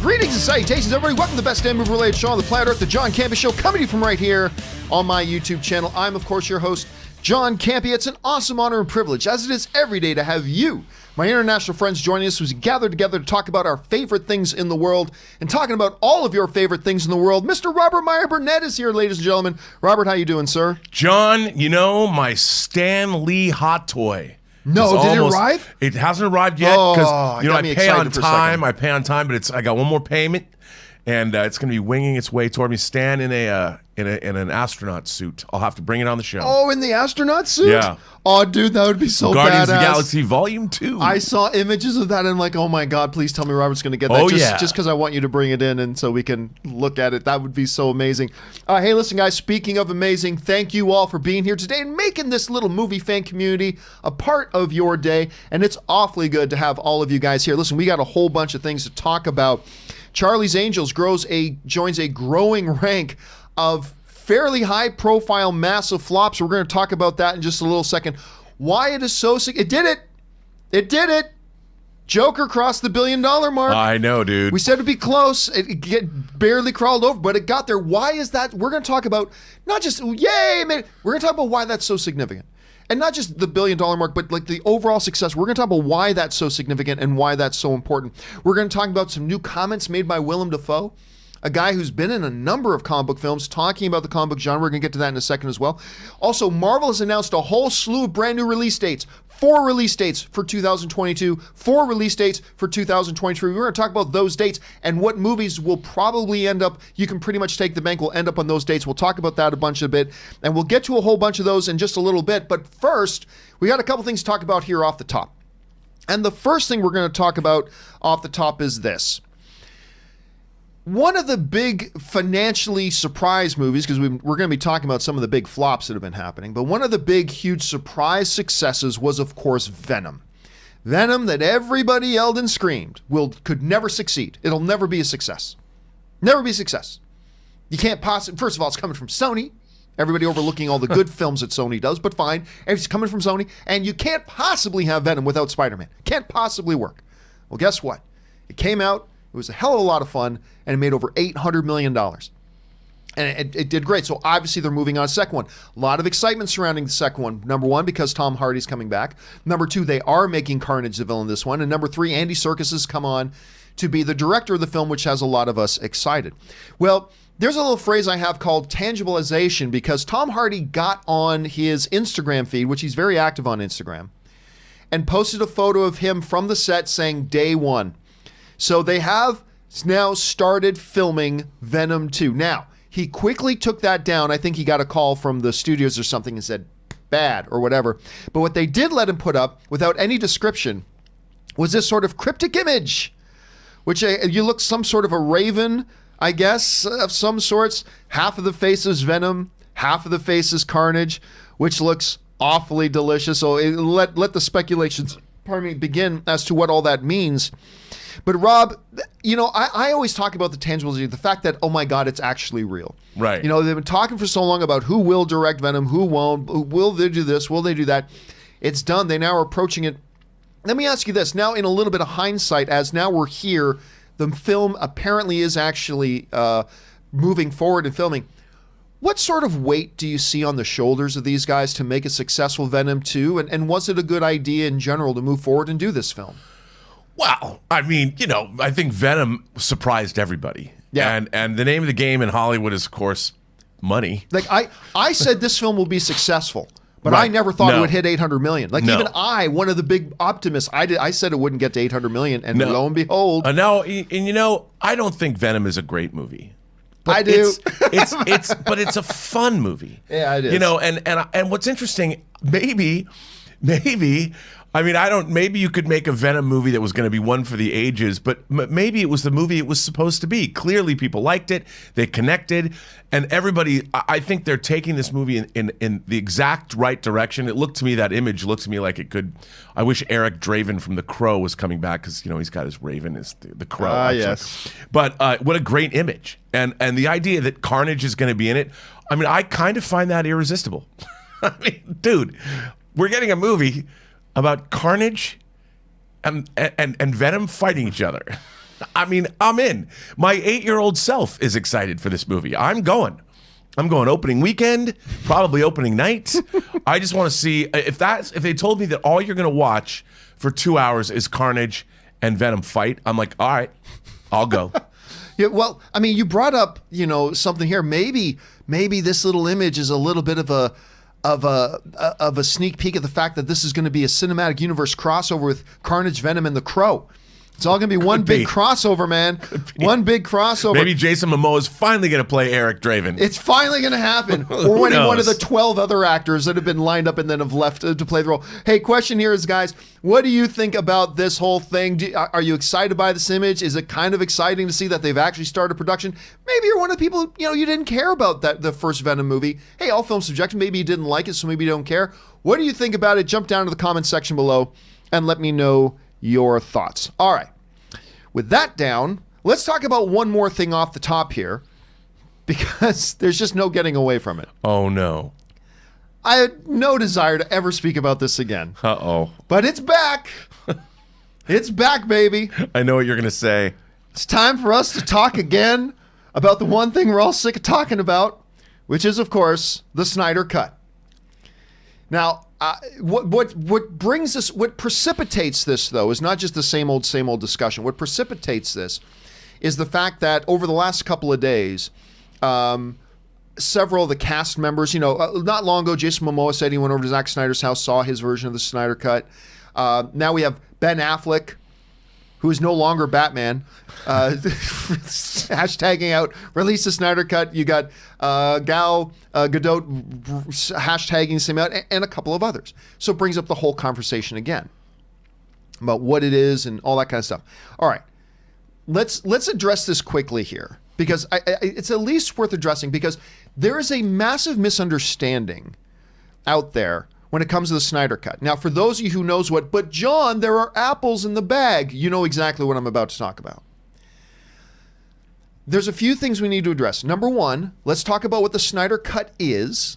Greetings and salutations, everybody. Welcome to the best damn movie-related show on the planet Earth, the John Campea Show, coming to you from right here on my YouTube channel. I'm, of course, your host, John Campea. It's an awesome honor and privilege, as it is every day, to have you, my international friends, joining us as we gather together to talk about our favorite things in the world. And talking about all of your favorite things in the world, Mr. Robert Meyer Burnett is here, ladies and gentlemen. Robert, how you doing, sir? John, you know, my Stan Lee hot toy. No, did it arrive? It hasn't arrived yet because I pay on time. But I got one more payment, and it's going to be winging its way toward me. Stan in an astronaut suit. I'll have to bring it on the show. Oh, in the astronaut suit? Yeah. Oh, dude, that would be so Guardians badass. of the Galaxy Volume 2. I saw images of that and I'm like, oh my God, please tell me Robert's going to get that. Oh, Just because I want you to bring it in and so we can look at it. That would be so amazing. Hey, listen, guys, speaking of amazing, thank you all for being here today and making this little movie fan community a part of your day. And it's awfully good to have all of you guys here. Listen, we got a whole bunch of things to talk about. Charlie's Angels joins a growing rank of fairly high-profile, massive flops. We're going to talk about that in just a little second. Why it is so sick. It did it. It did it. Joker crossed the $1 billion mark. I know, dude. We said it'd be close. It barely crawled over, but it got there. Why is that? We're going to talk about not just, yay, man. We're going to talk about why that's so significant. And not just the $1 billion mark, but like the overall success. We're going to talk about why that's so significant and why that's so important. We're going to talk about some new comments made by Willem Dafoe, a guy who's been in a number of comic book films talking about the comic book genre. We're going to get to that in a second as well. Also, Marvel has announced a whole slew of brand new release dates. 4 release dates for 2022, 4 release dates for 2023. We're going to talk about those dates and what movies will probably end up, you can pretty much take the bank, will end up on those dates. We'll talk about that a bit, and we'll get to a whole bunch of those in just a little bit. But first, we got a couple things to talk about here off the top. And the first thing we're going to talk about off the top is this. One of the big financially surprise movies, because we're going to be talking about some of the big flops that have been happening, but one of the big, huge surprise successes was, of course, Venom. Venom that everybody yelled and screamed could never succeed. It'll never be a success. Never be a success. You can't possibly, first of all, it's coming from Sony. Everybody overlooking all the good films that Sony does, but fine. It's coming from Sony, and you can't possibly have Venom without Spider-Man. Can't possibly work. Well, guess what? It came out. It was a hell of a lot of fun, and it made over $800 million. And it did great. So obviously they're moving on to the second one. A lot of excitement surrounding the second one. Number one, because Tom Hardy's coming back. Number two, they are making Carnage the villain in this one. And number three, Andy Serkis has come on to be the director of the film, which has a lot of us excited. Well, there's a little phrase I have called tangibilization, because Tom Hardy got on his Instagram feed, which he's very active on Instagram, and posted a photo of him from the set saying day one. So they have now started filming Venom 2. Now, he quickly took that down. I think he got a call from the studios or something and said, bad or whatever. But what they did let him put up, without any description, was this sort of cryptic image, which you look some sort of a raven, I guess, of some sorts. Half of the face is Venom, half of the face is Carnage, which looks awfully delicious. So let the speculations, begin as to what all that means. But Rob, you know, I always talk about the tangibility, the fact that, oh my God, it's actually real. Right. You know, they've been talking for so long about who will direct Venom, who won't, will they do this, will they do that? It's done. They now are approaching it. Let me ask you this. Now, in a little bit of hindsight, as now we're here, the film apparently is actually moving forward and filming. What sort of weight do you see on the shoulders of these guys to make a successful Venom 2? And was it a good idea in general to move forward and do this film? Well, I mean, you know, I think Venom surprised everybody. Yeah. And the name of the game in Hollywood is, of course, money. Like, I said this film will be successful, but Right. I never thought it No. would hit 800 million. Like, No. even one of the big optimists, I said it wouldn't get to 800 million, and No. lo and behold. No, and you know, I don't think Venom is a great movie. But I do. But it's a fun movie. Yeah, it is. You know, and what's interesting, maybe, I mean, maybe you could make a Venom movie that was going to be one for the ages, but maybe it was the movie it was supposed to be. Clearly, people liked it. They connected. And everybody, I think they're taking this movie in the exact right direction. It looked to me, that image looked to me like it could. I wish Eric Draven from The Crow was coming back, because, you know, he's got his Raven as the Crow. Actually. Yes. But what a great image. And the idea that Carnage is going to be in it, I mean, I kind of find that irresistible. I mean, dude, we're getting a movie about Carnage and Venom fighting each other. I mean, I'm in. My 8-year-old self is excited for this movie. I'm going opening weekend, probably opening night. I just want to see if they told me that all you're going to watch for 2 hours is Carnage and Venom fight. I'm like, all right, I'll go. Yeah, well, I mean, you brought up, something here. Maybe this little image is a little bit of a sneak peek of the fact that this is going to be a cinematic universe crossover with Carnage, Venom, and the Crow. It's all going to be one big crossover, man. One big crossover. Maybe Jason Momoa is finally going to play Eric Draven. It's finally going to happen. Or one of the 12 other actors that have been lined up and then have left to play the role. Hey, question here is, guys, what do you think about this whole thing? Are you excited by this image? Is it kind of exciting to see that they've actually started production? Maybe you're one of the people, you didn't care about the first Venom movie. Hey, all film subjective. Maybe you didn't like it, so maybe you don't care. What do you think about it? Jump down to the comment section below and let me know your thoughts. All right. With that down, let's talk about one more thing off the top here, because there's just no getting away from it. Oh, no. I had no desire to ever speak about this again. Uh-oh. But it's back. It's back, baby. I know what you're going to say. It's time for us to talk again about the one thing we're all sick of talking about, which is, of course, the Snyder Cut. Now, what brings us, what precipitates this, though, is not just the same old discussion. What precipitates this is the fact that over the last couple of days, several of the cast members, not long ago, Jason Momoa said he went over to Zack Snyder's house, saw his version of the Snyder Cut. Now we have Ben Affleck, who is no longer Batman, hashtagging out, release the Snyder Cut. You got Gal Gadot hashtagging same out, and a couple of others. So it brings up the whole conversation again about what it is and all that kind of stuff. All right, let's address this quickly here, because it's at least worth addressing, because there is a massive misunderstanding out there when it comes to the Snyder Cut. Now, for those of you who knows what, but John, there are apples in the bag, you know exactly what I'm about to talk about. There's a few things we need to address. Number one, let's talk about what the Snyder Cut is.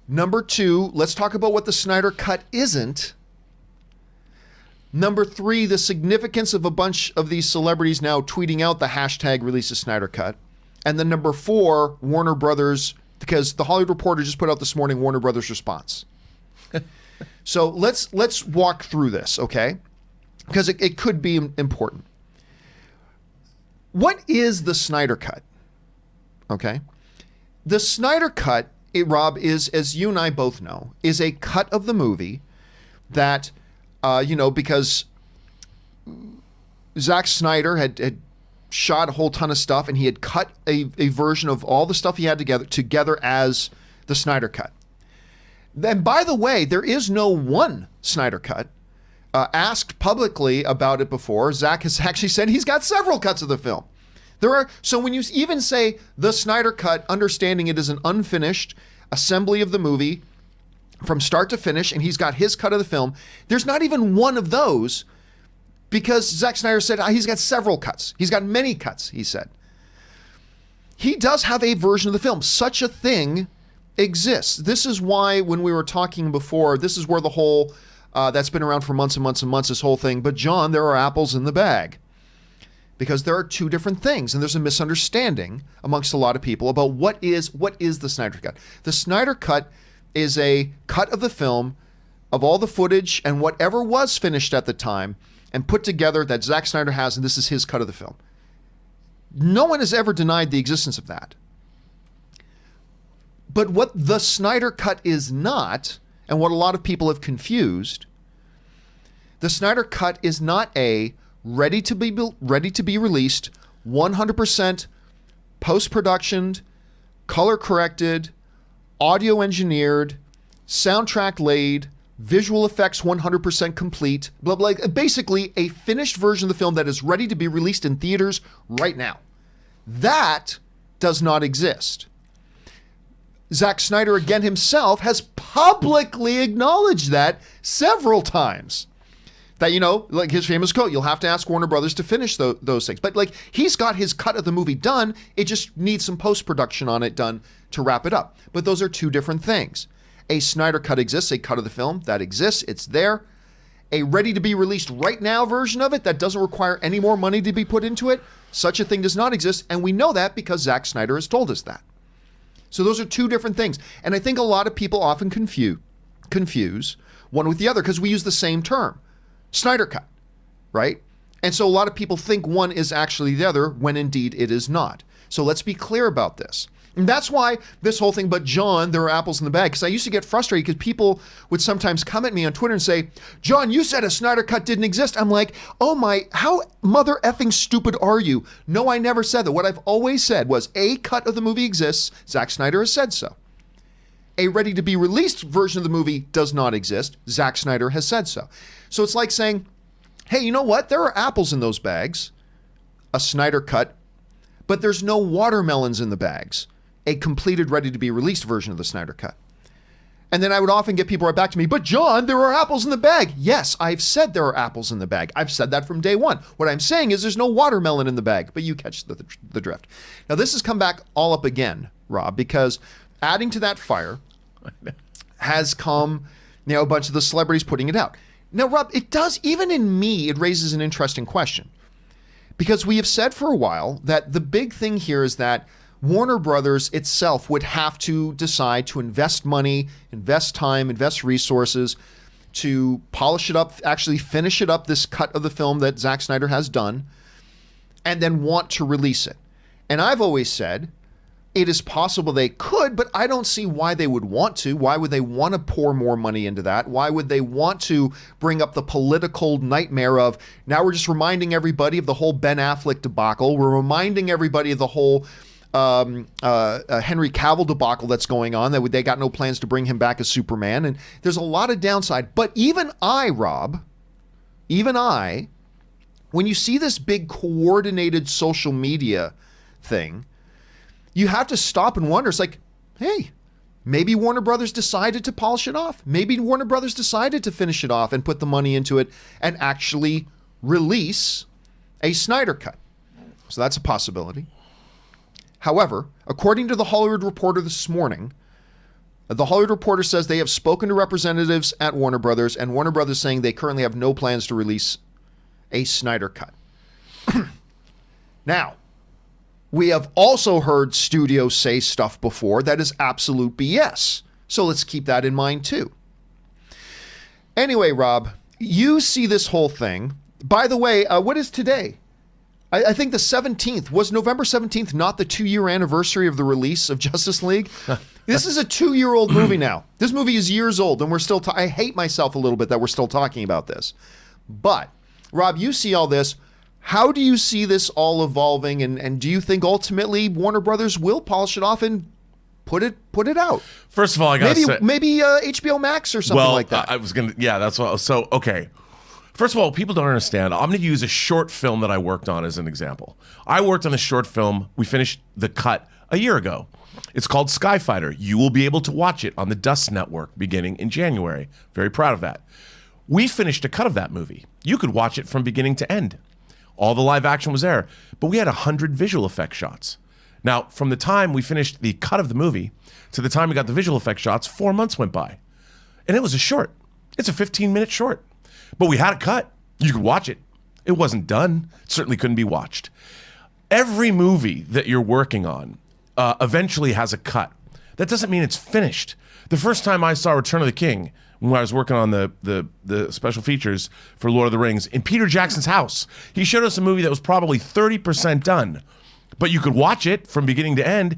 Number two, let's talk about what the Snyder Cut isn't. Number three, the significance of a bunch of these celebrities now tweeting out the hashtag release the Snyder Cut. And then number four, Warner Brothers, because the Hollywood Reporter just put out this morning Warner Brothers' response. So let's walk through this, okay? Because it could be important. What is the Snyder Cut? Okay? The Snyder Cut, Rob, is, as you and I both know, is a cut of the movie that, because Zack Snyder had shot a whole ton of stuff, and he had cut a version of all the stuff he had together as the Snyder Cut. Then, by the way, there is no one Snyder Cut. Asked publicly about it before, Zack has actually said he's got several cuts of the film. So when you even say the Snyder Cut, understanding it is an unfinished assembly of the movie from start to finish, and he's got his cut of the film, there's not even one of those, because Zack Snyder said he's got several cuts. He's got many cuts, he said. He does have a version of the film. Such a thing exists. This is why, when we were talking before, this is where the whole, that's been around for months and months and months, this whole thing, but John, there are apples in the bag. Because there are two different things, and there's a misunderstanding amongst a lot of people about what is the Snyder Cut. The Snyder Cut is a cut of the film, of all the footage and whatever was finished at the time, and put together that Zack Snyder has, and this is his cut of the film. No one has ever denied the existence of that. But what the Snyder Cut is not, and what a lot of people have confused, the Snyder Cut is not a ready to be released, 100% post-production, color-corrected, audio-engineered, soundtrack laid, visual effects 100% complete, blah, blah, basically a finished version of the film that is ready to be released in theaters right now. That does not exist. Zack Snyder, again himself, has publicly acknowledged that several times. That, like his famous quote, you'll have to ask Warner Brothers to finish those things. But he's got his cut of the movie done. It just needs some post-production on it done to wrap it up. But those are two different things. A Snyder Cut exists, a cut of the film that exists, it's there. a ready-to-be-released right now version of it that doesn't require any more money to be put into it, such a thing does not exist, and we know that because Zack Snyder has told us that. So those are two different things. And I think a lot of people often confuse one with the other because we use the same term, Snyder Cut, right? And so a lot of people think one is actually the other when indeed it is not. So let's be clear about this. And that's why this whole thing, but John, there are apples in the bag. Because I used to get frustrated because people would sometimes come at me on Twitter and say, John, you said a Snyder Cut didn't exist. I'm like, oh my, how mother effing stupid are you? No, I never said that. What I've always said was a cut of the movie exists. Zack Snyder has said so. A ready-to-be-released version of the movie does not exist. Zack Snyder has said so. So it's like saying, hey, you know what? There are apples in those bags, a Snyder Cut, but there's no watermelons in the bags, a completed, ready-to-be-released version of the Snyder Cut. And then I would often get people right back to me, but John, there are apples in the bag. Yes, I've said there are apples in the bag. I've said that from day one. What I'm saying is there's no watermelon in the bag, but you catch the drift. Now, this has come back all up again, Rob, because adding to that fire has come, a bunch of the celebrities putting it out. Now, Rob, it does, even in me, it raises an interesting question. Because we have said for a while that the big thing here is that Warner Brothers itself would have to decide to invest money, invest time, invest resources to polish it up, actually finish it up, this cut of the film that Zack Snyder has done, and then want to release it. And I've always said it is possible they could, but I don't see why they would want to. Why would they want to pour more money into that? Why would they want to bring up the political nightmare of, now we're just reminding everybody of the whole Ben Affleck debacle. We're reminding everybody of the whole Henry Cavill debacle that's going on, that they got no plans to bring him back as Superman. And there's a lot of downside. But even I, Rob, when you see this big coordinated social media thing, you have to stop and wonder. It's like, hey, maybe Warner Brothers decided to polish it off. Maybe Warner Brothers decided to finish it off and put the money into it and actually release a Snyder Cut. So that's a possibility. However, according to the Hollywood Reporter this morning, the Hollywood Reporter says they have spoken to representatives at Warner Brothers, and Warner Brothers saying they currently have no plans to release a Snyder Cut. Now, we have also heard studios say stuff before that is absolute BS. So let's keep that in mind too. Anyway, Rob, you see this whole thing. By the way, what is today? I think the 17th. Was November 17th not the 2-year anniversary of the release of Justice League? This is a 2-year-old movie now. This movie is years old, and we're still I hate myself a little bit that we're still talking about this. But, Rob, you see all this. How do you see this all evolving, and do you think ultimately Warner Brothers will polish it off and put it out? First of all, I got to say, maybe HBO Max or something like that. I was gonna, that's what. So okay, first of all, people don't understand. I'm going to use a short film that I worked on as an example. I worked on a short film. We finished the cut a year ago. It's called Skyfighter. You will be able to watch it on the Dust Network beginning in January. Very proud of that. We finished a cut of that movie. You could watch it from beginning to end. All the live action was there, but we had 100 visual effect shots. Now, from the time we finished the cut of the movie to the time we got the visual effect shots, 4 months went by. And it was a short. It's a 15-minute short. But we had a cut. You could watch it. It wasn't done. It certainly couldn't be watched. Every movie that you're working on eventually has a cut. That doesn't mean it's finished. The first time I saw Return of the King, when I was working on the special features for Lord of the Rings, in Peter Jackson's house, he showed us a movie that was probably 30% done, but you could watch it from beginning to end.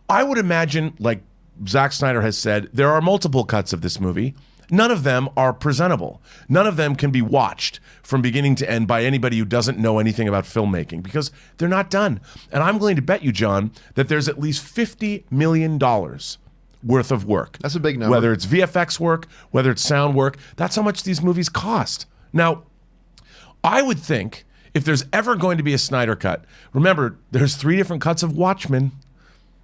I would imagine, like Zack Snyder has said, there are multiple cuts of this movie. None of them are presentable. None of them can be watched from beginning to end by anybody who doesn't know anything about filmmaking because they're not done. And I'm going to bet you, John, that there's at least $50 million worth of work. That's a big number. Whether it's VFX work, whether it's sound work, that's how much these movies cost. Now, I would think if there's ever going to be a Snyder Cut, remember, there's 3 different cuts of Watchmen.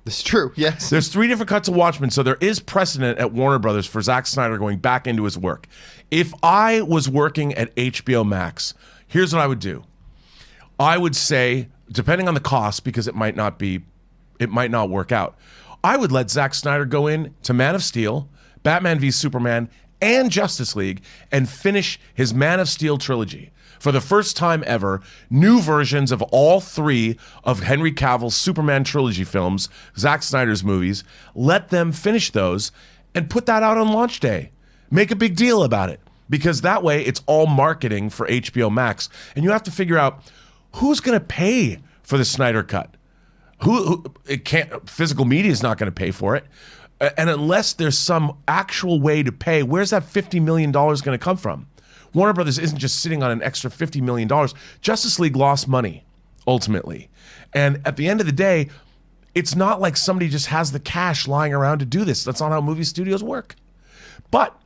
This is true, yes. There's 3 different cuts of Watchmen, so there is precedent at Warner Brothers for Zack Snyder going back into his work. If I was working at HBO Max, here's what I would do. I would say, depending on the cost, because it might not work out, I would let Zack Snyder go in to Man of Steel, Batman v Superman, and Justice League and finish his Man of Steel trilogy. For the first time ever, new versions of all 3 of Henry Cavill's Superman trilogy films, Zack Snyder's movies, let them finish those and put that out on launch day. Make a big deal about it, because that way it's all marketing for HBO Max. And you have to figure out who's going to pay for the Snyder Cut. Who it can't, physical media is not going to pay for it. And unless there's some actual way to pay, where's that $50 million going to come from? Warner Brothers isn't just sitting on an extra $50 million. Justice League lost money, ultimately. And at the end of the day, it's not like somebody just has the cash lying around to do this. That's not how movie studios work. But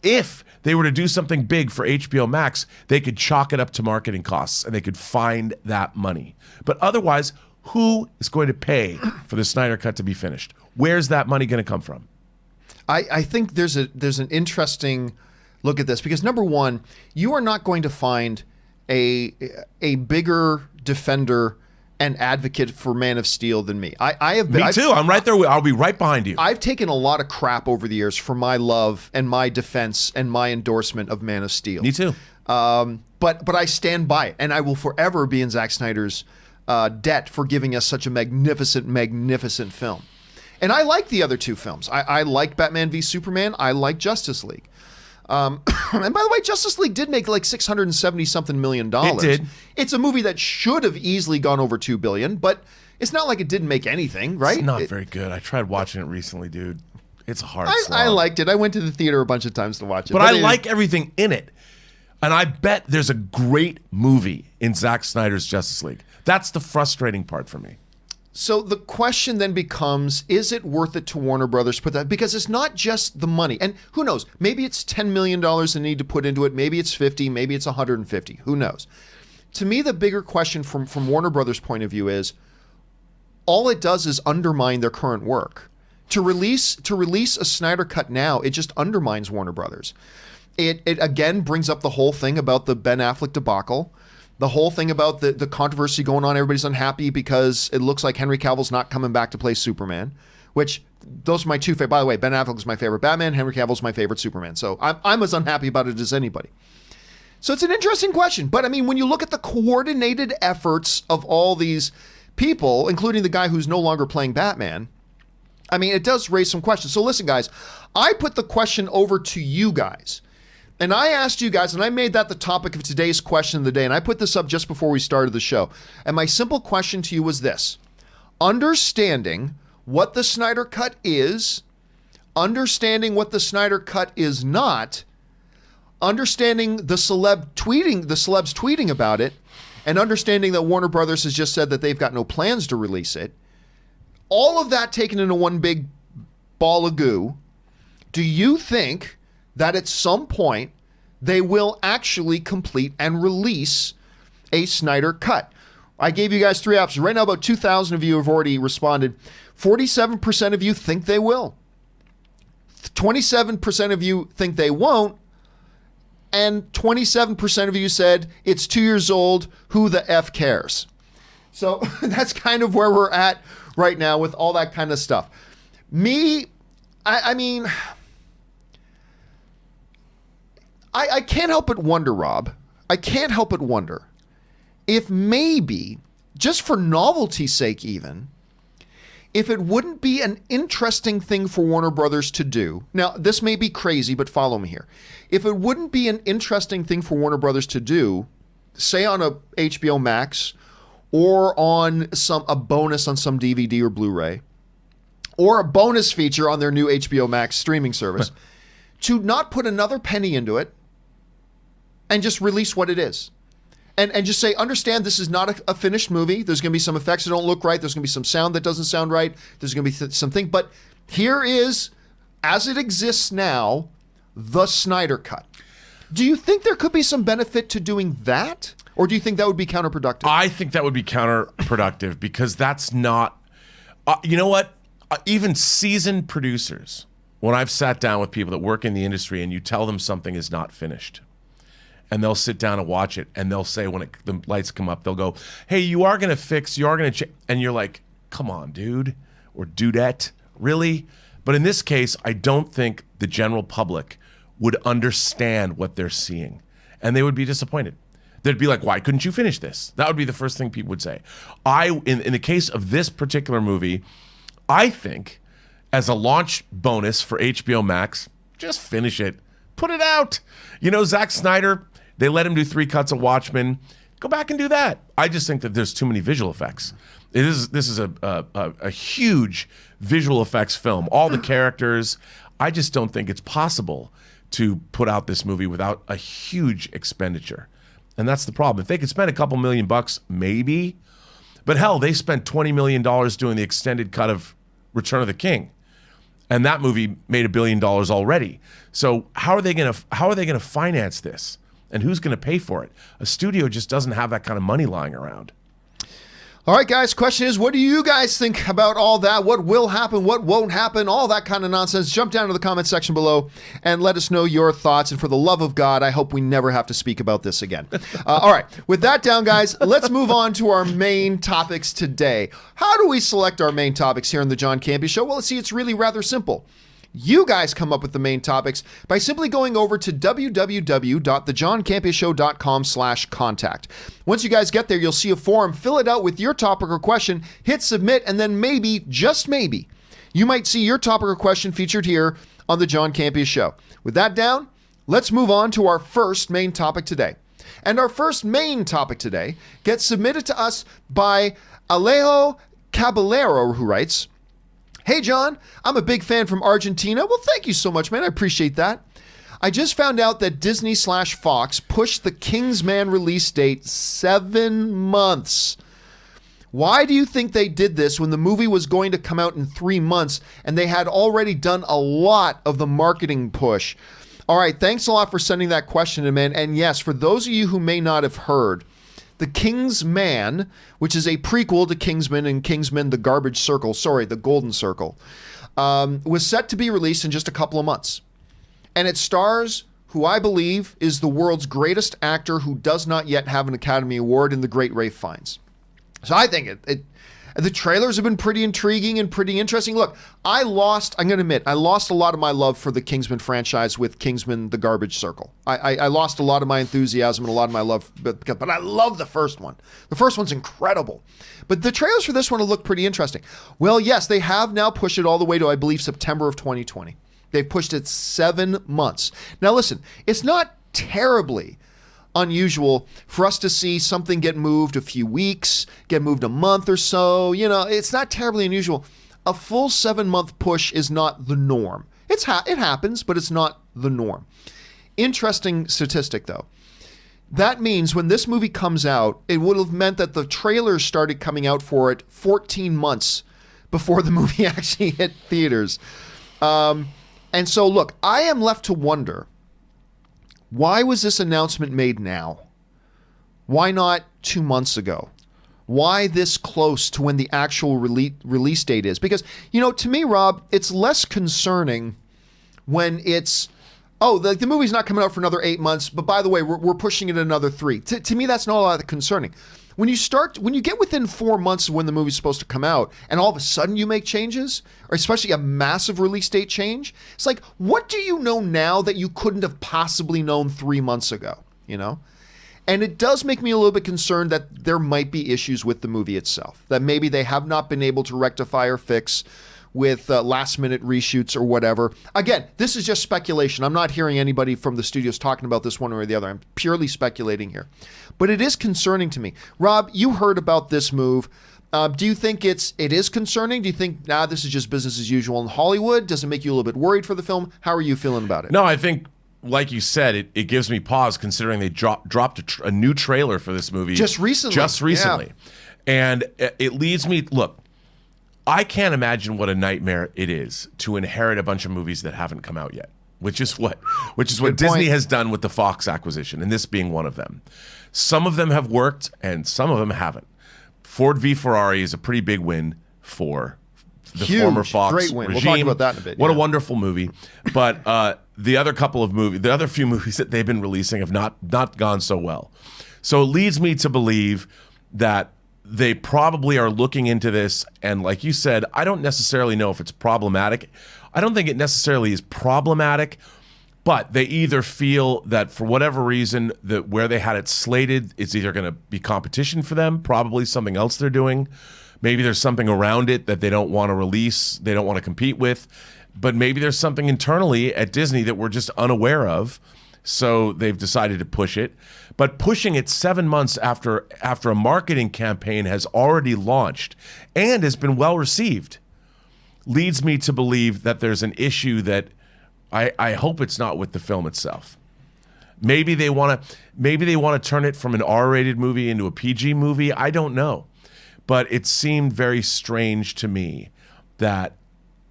if they were to do something big for HBO Max, they could chalk it up to marketing costs and they could find that money. But otherwise, who is going to pay for the Snyder Cut to be finished? Where's that money going to come from? I think there's an interesting look at this, because number one, you are not going to find a bigger defender and advocate for Man of Steel than me. I have been. Me too. I'm right there. I'll be right behind you. I've taken a lot of crap over the years for my love and my defense and my endorsement of Man of Steel. Me too. But I stand by it, and I will forever be in Zack Snyder's debt for giving us such a magnificent, magnificent film. And I like the other 2 films. I like Batman v Superman. I like Justice League. And by the way, Justice League did make like $670-something million. It did. It's a movie that should have easily gone over $2 billion, but it's not like it didn't make anything, right? It's not very good. I tried watching it recently, dude. It's a hard slog. I liked it. I went to the theater a bunch of times to watch it. But I like everything in it. And I bet there's a great movie in Zack Snyder's Justice League. That's the frustrating part for me. So the question then becomes, is it worth it to Warner Brothers to put that? Because it's not just the money. And who knows? Maybe it's $10 million they need to put into it. Maybe it's 50. Maybe it's 150. Who knows? To me, the bigger question from Warner Brothers' point of view is, all it does is undermine their current work. To release a Snyder Cut now, it just undermines Warner Brothers. It again brings up the whole thing about the Ben Affleck debacle. The whole thing about the controversy going on, everybody's unhappy because it looks like Henry Cavill's not coming back to play Superman, which those are my 2 favorite. By the way, Ben Affleck is my favorite Batman, Henry Cavill's my favorite Superman. So I'm as unhappy about it as anybody. So it's an interesting question. But I mean, when you look at the coordinated efforts of all these people, including the guy who's no longer playing Batman, I mean, it does raise some questions. So listen, guys, I put the question over to you guys. And I asked you guys, and I made that the topic of today's question of the day, and I put this up just before we started the show. And my simple question to you was this: understanding what the Snyder Cut is, understanding what the Snyder Cut is not, understanding the celebs tweeting about it, and understanding that Warner Brothers has just said that they've got no plans to release it, all of that taken into one big ball of goo, do you think that at some point they will actually complete and release a Snyder Cut? I gave you guys 3 options. Right now, about 2,000 of you have already responded. 47% of you think they will. 27% of you think they won't. And 27% of you said, it's 2 years old, who the F cares? So that's kind of where we're at right now with all that kind of stuff. I mean, I can't help but wonder, Rob. I can't help but wonder if maybe, just for novelty's sake even, if it wouldn't be an interesting thing for Warner Brothers to do. Now, this may be crazy, but follow me here. If it wouldn't be an interesting thing for Warner Brothers to do, say on a HBO Max or on a bonus on some DVD or Blu-ray, or a bonus feature on their new HBO Max streaming service, to not put another penny into it and just release what it is. And just say, understand this is not a finished movie. There's going to be some effects that don't look right. There's going to be some sound that doesn't sound right. There's going to be something. But here is, as it exists now, the Snyder Cut. Do you think there could be some benefit to doing that? Or do you think that would be counterproductive? I think that would be counterproductive because that's not... you know what? Even seasoned producers, when I've sat down with people that work in the industry and you tell them something is not finished, and they'll sit down and watch it, and they'll say when the lights come up, they'll go, hey, you are going to fix, you are going to change. And you're like, come on, dude, or dudette, really? But in this case, I don't think the general public would understand what they're seeing, and they would be disappointed. They'd be like, why couldn't you finish this? That would be the first thing people would say. In the case of this particular movie, I think as a launch bonus for HBO Max, just finish it. Put it out. Zack Snyder, they let him do 3 cuts of Watchmen. Go back and do that. I just think that there's too many visual effects. This is a huge visual effects film. All the characters. I just don't think it's possible to put out this movie without a huge expenditure. And that's the problem. If they could spend a couple $1 million, maybe. But hell, they spent $20 million doing the extended cut of Return of the King. And that movie made $1 billion already. So how are they going to finance this? And who's going to pay for it? A studio just doesn't have that kind of money lying around. All right, guys, question is, what do you guys think about all that? What will happen? What won't happen? All that kind of nonsense. Jump down to the comment section below and let us know your thoughts. And for the love of God, I hope we never have to speak about this again. All right, with that down, guys, let's move on to our main topics today. How do we select our main topics here on the John Campea Show? Well, let's see, it's really rather simple. You guys come up with the main topics by simply going over to www.thejohncampeashow.com/contact. Once you guys get there, you'll see a form. Fill it out with your topic or question, hit submit, and then maybe, just maybe, you might see your topic or question featured here on The John Campea Show. With that down, let's move on to our first main topic today. And our first main topic today gets submitted to us by Alejo Caballero, who writes, "Hey, John, I'm a big fan from Argentina." Well, thank you so much, man. I appreciate that. "I just found out that Disney/Fox pushed the Kingsman release date 7 months. Why do you think they did this when the movie was going to come out in 3 months and they had already done a lot of the marketing push?" All right, thanks a lot for sending that question in, man. And yes, for those of you who may not have heard, The Kingsman, which is a prequel to Kingsman and Kingsman the Golden Circle, was set to be released in just a couple of months. And it stars who I believe is the world's greatest actor who does not yet have an Academy Award in the great Ralph Fiennes. So I think the trailers have been pretty intriguing and pretty interesting. Look, I'm going to admit, I lost a lot of my love for the Kingsman franchise with Kingsman the Garbage Circle. I lost a lot of my enthusiasm and a lot of my love, but I love the first one. The first one's incredible. But the trailers for this one look pretty interesting. Well, yes, they have now pushed it all the way to, I believe, September of 2020. They've pushed it 7 months. Now listen, it's not terribly unusual for us to see something get moved a few weeks, get moved a month or so. It's not terribly unusual. A full 7-month push is not the norm. It happens, but it's not the norm. Interesting statistic, though. That means when this movie comes out, it would have meant that the trailers started coming out for it 14 months before the movie actually hit theaters. And so, look, I am left to wonder, why was this announcement made now? Why not 2 months ago? Why this close to when the actual release date is? Because, to me, Rob, it's less concerning when it's, the movie's not coming out for another 8 months, but by the way, we're pushing it another 3. To me, that's not all that concerning. When you get within 4 months of when the movie's supposed to come out, and all of a sudden you make changes, or especially a massive release date change, it's like, what do you know now that you couldn't have possibly known 3 months ago, And it does make me a little bit concerned that there might be issues with the movie itself, that maybe they have not been able to rectify or fix with last-minute reshoots or whatever. Again, this is just speculation. I'm not hearing anybody from the studios talking about this one way or the other. I'm purely speculating here. But it is concerning to me. Rob, you heard about this move. Do you think it is concerning? Do you think, this is just business as usual in Hollywood? Does it make you a little bit worried for the film? How are you feeling about it? No, I think, like you said, it gives me pause considering they dropped a new trailer for this movie. Just recently. Yeah. And it leads me, look, I can't imagine what a nightmare it is to inherit a bunch of movies that haven't come out yet, which is what Disney has done with the Fox acquisition, and this being one of them. Some of them have worked, and some of them haven't. Ford v Ferrari is a pretty big win for the former Fox great win. regime. We'll talk about that in a bit. What a wonderful movie. But the other few movies that they've been releasing have not gone so well. So it leads me to believe that they probably are looking into this, and like you said, I don't necessarily know if it's problematic. I don't think it necessarily is problematic. But they either feel that for whatever reason, that where they had it slated is either going to be competition for them, probably something else they're doing. Maybe there's something around it that they don't want to release, they don't want to compete with. But maybe there's something internally at Disney that we're just unaware of. So they've decided to push it. But pushing it 7 months after a marketing campaign has already launched and has been well received leads me to believe that there's an issue that I hope it's not with the film itself. Maybe they want to turn it from an R-rated movie into a PG movie. I don't know. But it seemed very strange to me that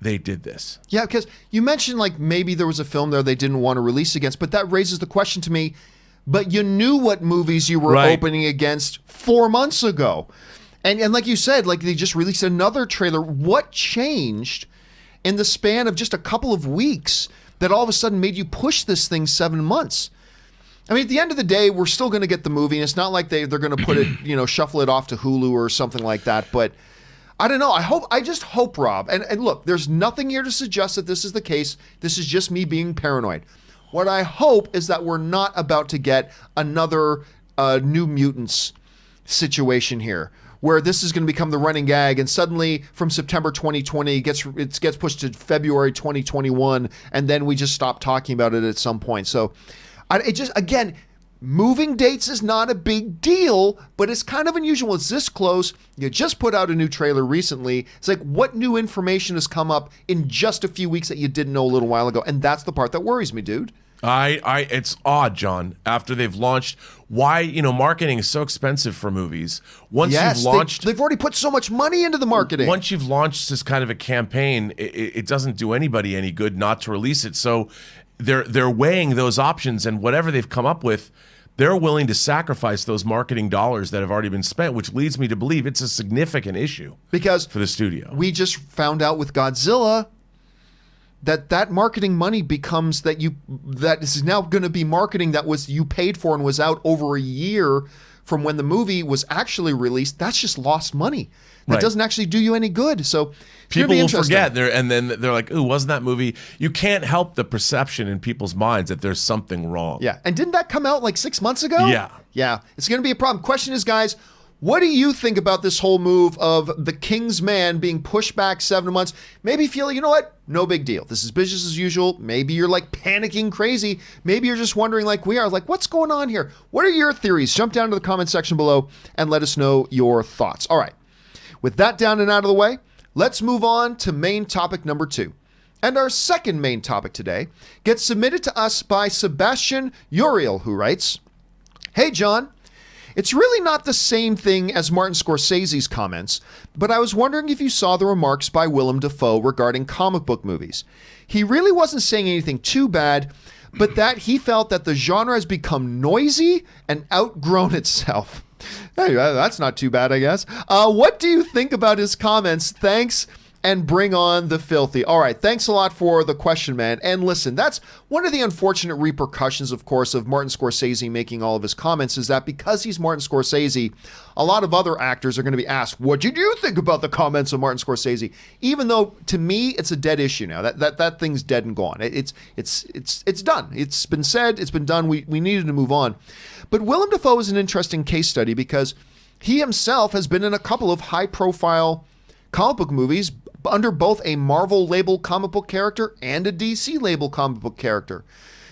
they did this. Yeah, because you mentioned like maybe there was a film there they didn't want to release against, but that raises the question to me, but you knew what movies you were opening against 4 months ago. And like you said, like they just released another trailer. What changed in the span of just a couple of weeks that all of a sudden made you push this thing 7 months? I mean, at the end of the day, we're still going to get the movie, and it's not like they're going to put it, shuffle it off to Hulu or something like that. But I don't know. I just hope, Rob, and look, there's nothing here to suggest that this is the case. This is just me being paranoid. What I hope is that we're not about to get another New Mutants situation here, where this is going to become the running gag, and suddenly from September 2020 it gets pushed to February 2021, and then we just stop talking about it at some point. So again, moving dates is not a big deal, but it's kind of unusual. It's this close. You just put out a new trailer recently. It's like, what new information has come up in just a few weeks that you didn't know a little while ago? And that's the part that worries me, dude. It's odd, John. After they've launched, why marketing is so expensive for movies. Once you've launched, they've already put so much money into the marketing. Once you've launched this kind of a campaign, it doesn't do anybody any good not to release it. So they're weighing those options, and whatever they've come up with, they're willing to sacrifice those marketing dollars that have already been spent, which leads me to believe it's a significant issue because for the studio. We just found out with Godzilla that marketing money becomes that is now going to be marketing that was you paid for and was out over a year from when the movie was actually released. That's just lost money. That doesn't actually do you any good. So people will forget and then they're like, "Ooh, wasn't that movie?" You can't help the perception in people's minds that there's something wrong. Yeah, and didn't that come out like 6 months ago? Yeah. It's going to be a problem. Question is, guys, what do you think about this whole move of the King's Man being pushed back 7 months? Maybe feel, you know what? No big deal. This is business as usual. Maybe you're like panicking crazy. Maybe you're just wondering like we are, like, what's going on here? What are your theories? Jump down to the comment section below and let us know your thoughts. All right. With that down and out of the way, let's move on to main topic number 2. And our second main topic today gets submitted to us by Sebastian Uriel, who writes, "Hey, John. It's really not the same thing as Martin Scorsese's comments, but I was wondering if you saw the remarks by Willem Dafoe regarding comic book movies. He really wasn't saying anything too bad, but that he felt that the genre has become noisy and outgrown itself." Hey, that's not too bad, I guess. What do you think about his comments? Thanks, and bring on the filthy. All right, thanks a lot for the question, man. And listen, that's one of the unfortunate repercussions, of course, of Martin Scorsese making all of his comments, is that because he's Martin Scorsese, a lot of other actors are going to be asked, what did you think about the comments of Martin Scorsese? Even though, to me, it's a dead issue now. That thing's dead and gone. It's done. It's been said. It's been done. We needed to move on. But Willem Dafoe is an interesting case study because he himself has been in a couple of high-profile comic book movies under both a Marvel label comic book character and a DC label comic book character.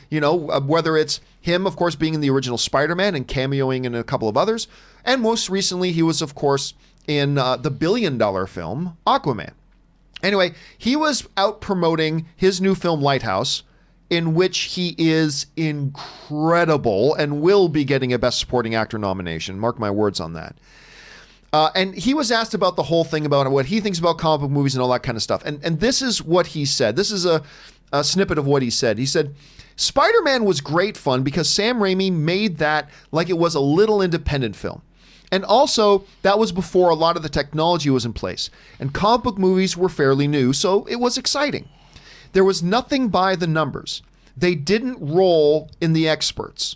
You know, whether it's him, of course, being in the original Spider-Man and cameoing in a couple of others. And most recently, he was, of course, in the billion-dollar film Aquaman. Anyway, he was out promoting his new film Lighthouse, in which he is incredible and will be getting a Best Supporting Actor nomination. Mark my words on that. And he was asked about the whole thing about what he thinks about comic book movies and all that kind of stuff. And this is what he said. This is a snippet of what he said. He said, "Spider-Man was great fun because Sam Raimi made that like it was a little independent film. And also, that was before a lot of the technology was in place. And comic book movies were fairly new, so it was exciting. There was nothing by the numbers. They didn't roll in the experts.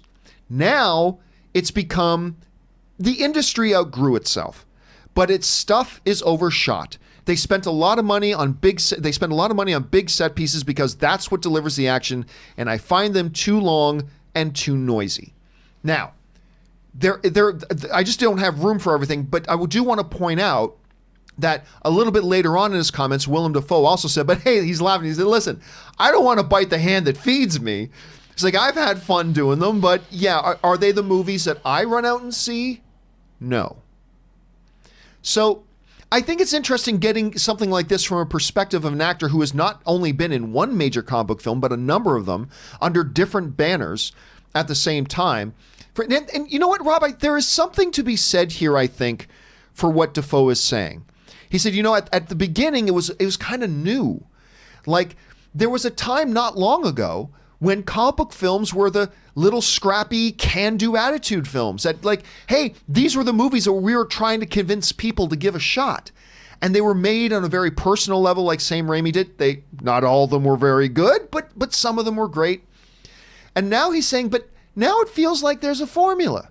Now, it's become... the industry outgrew itself, but its stuff is overshot. They spent a lot of money on they spend a lot of money on big set pieces because that's what delivers the action, and I find them too long and too noisy. Now, I just don't have room for everything, but I do want to point out that a little bit later on in his comments, Willem Dafoe also said, but hey, he's laughing. He said, listen, I don't want to bite the hand that feeds me. He's like, I've had fun doing them, but yeah, are they the movies that I run out and see? No. So I think it's interesting getting something like this from a perspective of an actor who has not only been in one major comic book film, but a number of them under different banners at the same time. And you know what, Rob? There is something to be said here, I think, for what Dafoe is saying. He said, at the beginning, it was kind of new. Like, there was a time not long ago when comic book films were the little scrappy can-do attitude films that, like, hey, these were the movies that we were trying to convince people to give a shot. And they were made on a very personal level, like Sam Raimi did. Not all of them were very good, but some of them were great. And now he's saying, but now it feels like there's a formula.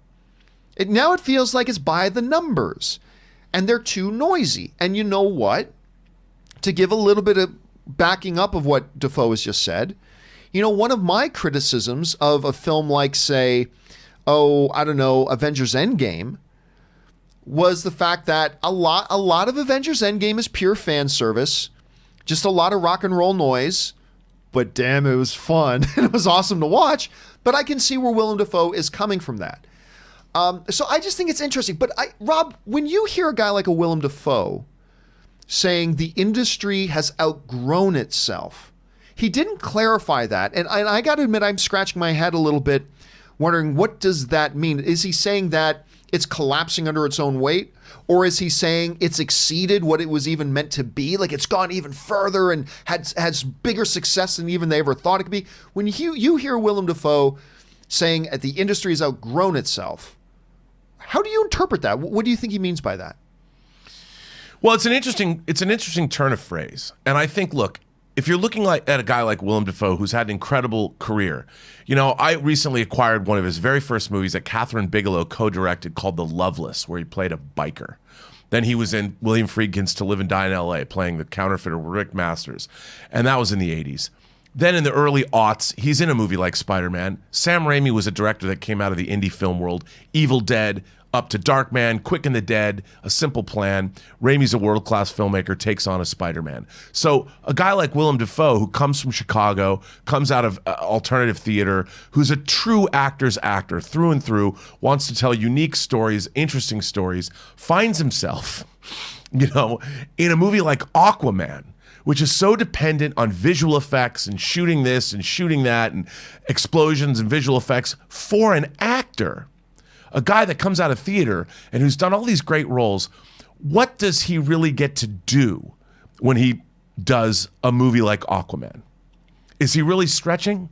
Now it feels like it's by the numbers. And they're too noisy. And you know what? To give a little bit of backing up of what Dafoe has just said, one of my criticisms of a film like, say, Avengers Endgame, was the fact that a lot of Avengers Endgame is pure fan service, just a lot of rock and roll noise, but damn, it was fun. It was awesome to watch. But I can see where Willem Dafoe is coming from that. So I just think it's interesting. But Rob, when you hear a guy like a Willem Dafoe saying the industry has outgrown itself, he didn't clarify that. And I got to admit, I'm scratching my head a little bit, wondering, what does that mean? Is he saying that it's collapsing under its own weight? Or is he saying it's exceeded what it was even meant to be? Like, it's gone even further and has bigger success than even they ever thought it could be? When you hear Willem Dafoe saying that the industry has outgrown itself, how do you interpret that? What do you think he means by that? Well, it's an interesting turn of phrase. And I think, look, if you're looking at a guy like Willem Dafoe, who's had an incredible career, I recently acquired one of his very first movies that Catherine Bigelow co-directed called The Loveless, where he played a biker. Then he was in William Friedkin's To Live and Die in L.A., playing the counterfeiter Rick Masters. And that was in the 80s. Then in the early aughts, he's in a movie like Spider-Man. Sam Raimi was a director that came out of the indie film world. Evil Dead, up to Darkman, Quick and the Dead, A Simple Plan. Raimi's a world-class filmmaker, takes on a Spider-Man. So a guy like Willem Dafoe, who comes from Chicago, comes out of alternative theater, who's a true actor's actor through and through, wants to tell unique stories, interesting stories, finds himself, in a movie like Aquaman, which is so dependent on visual effects and shooting this and shooting that and explosions and visual effects for an actor. A guy that comes out of theater and who's done all these great roles, what does he really get to do when he does a movie like Aquaman? Is he really stretching?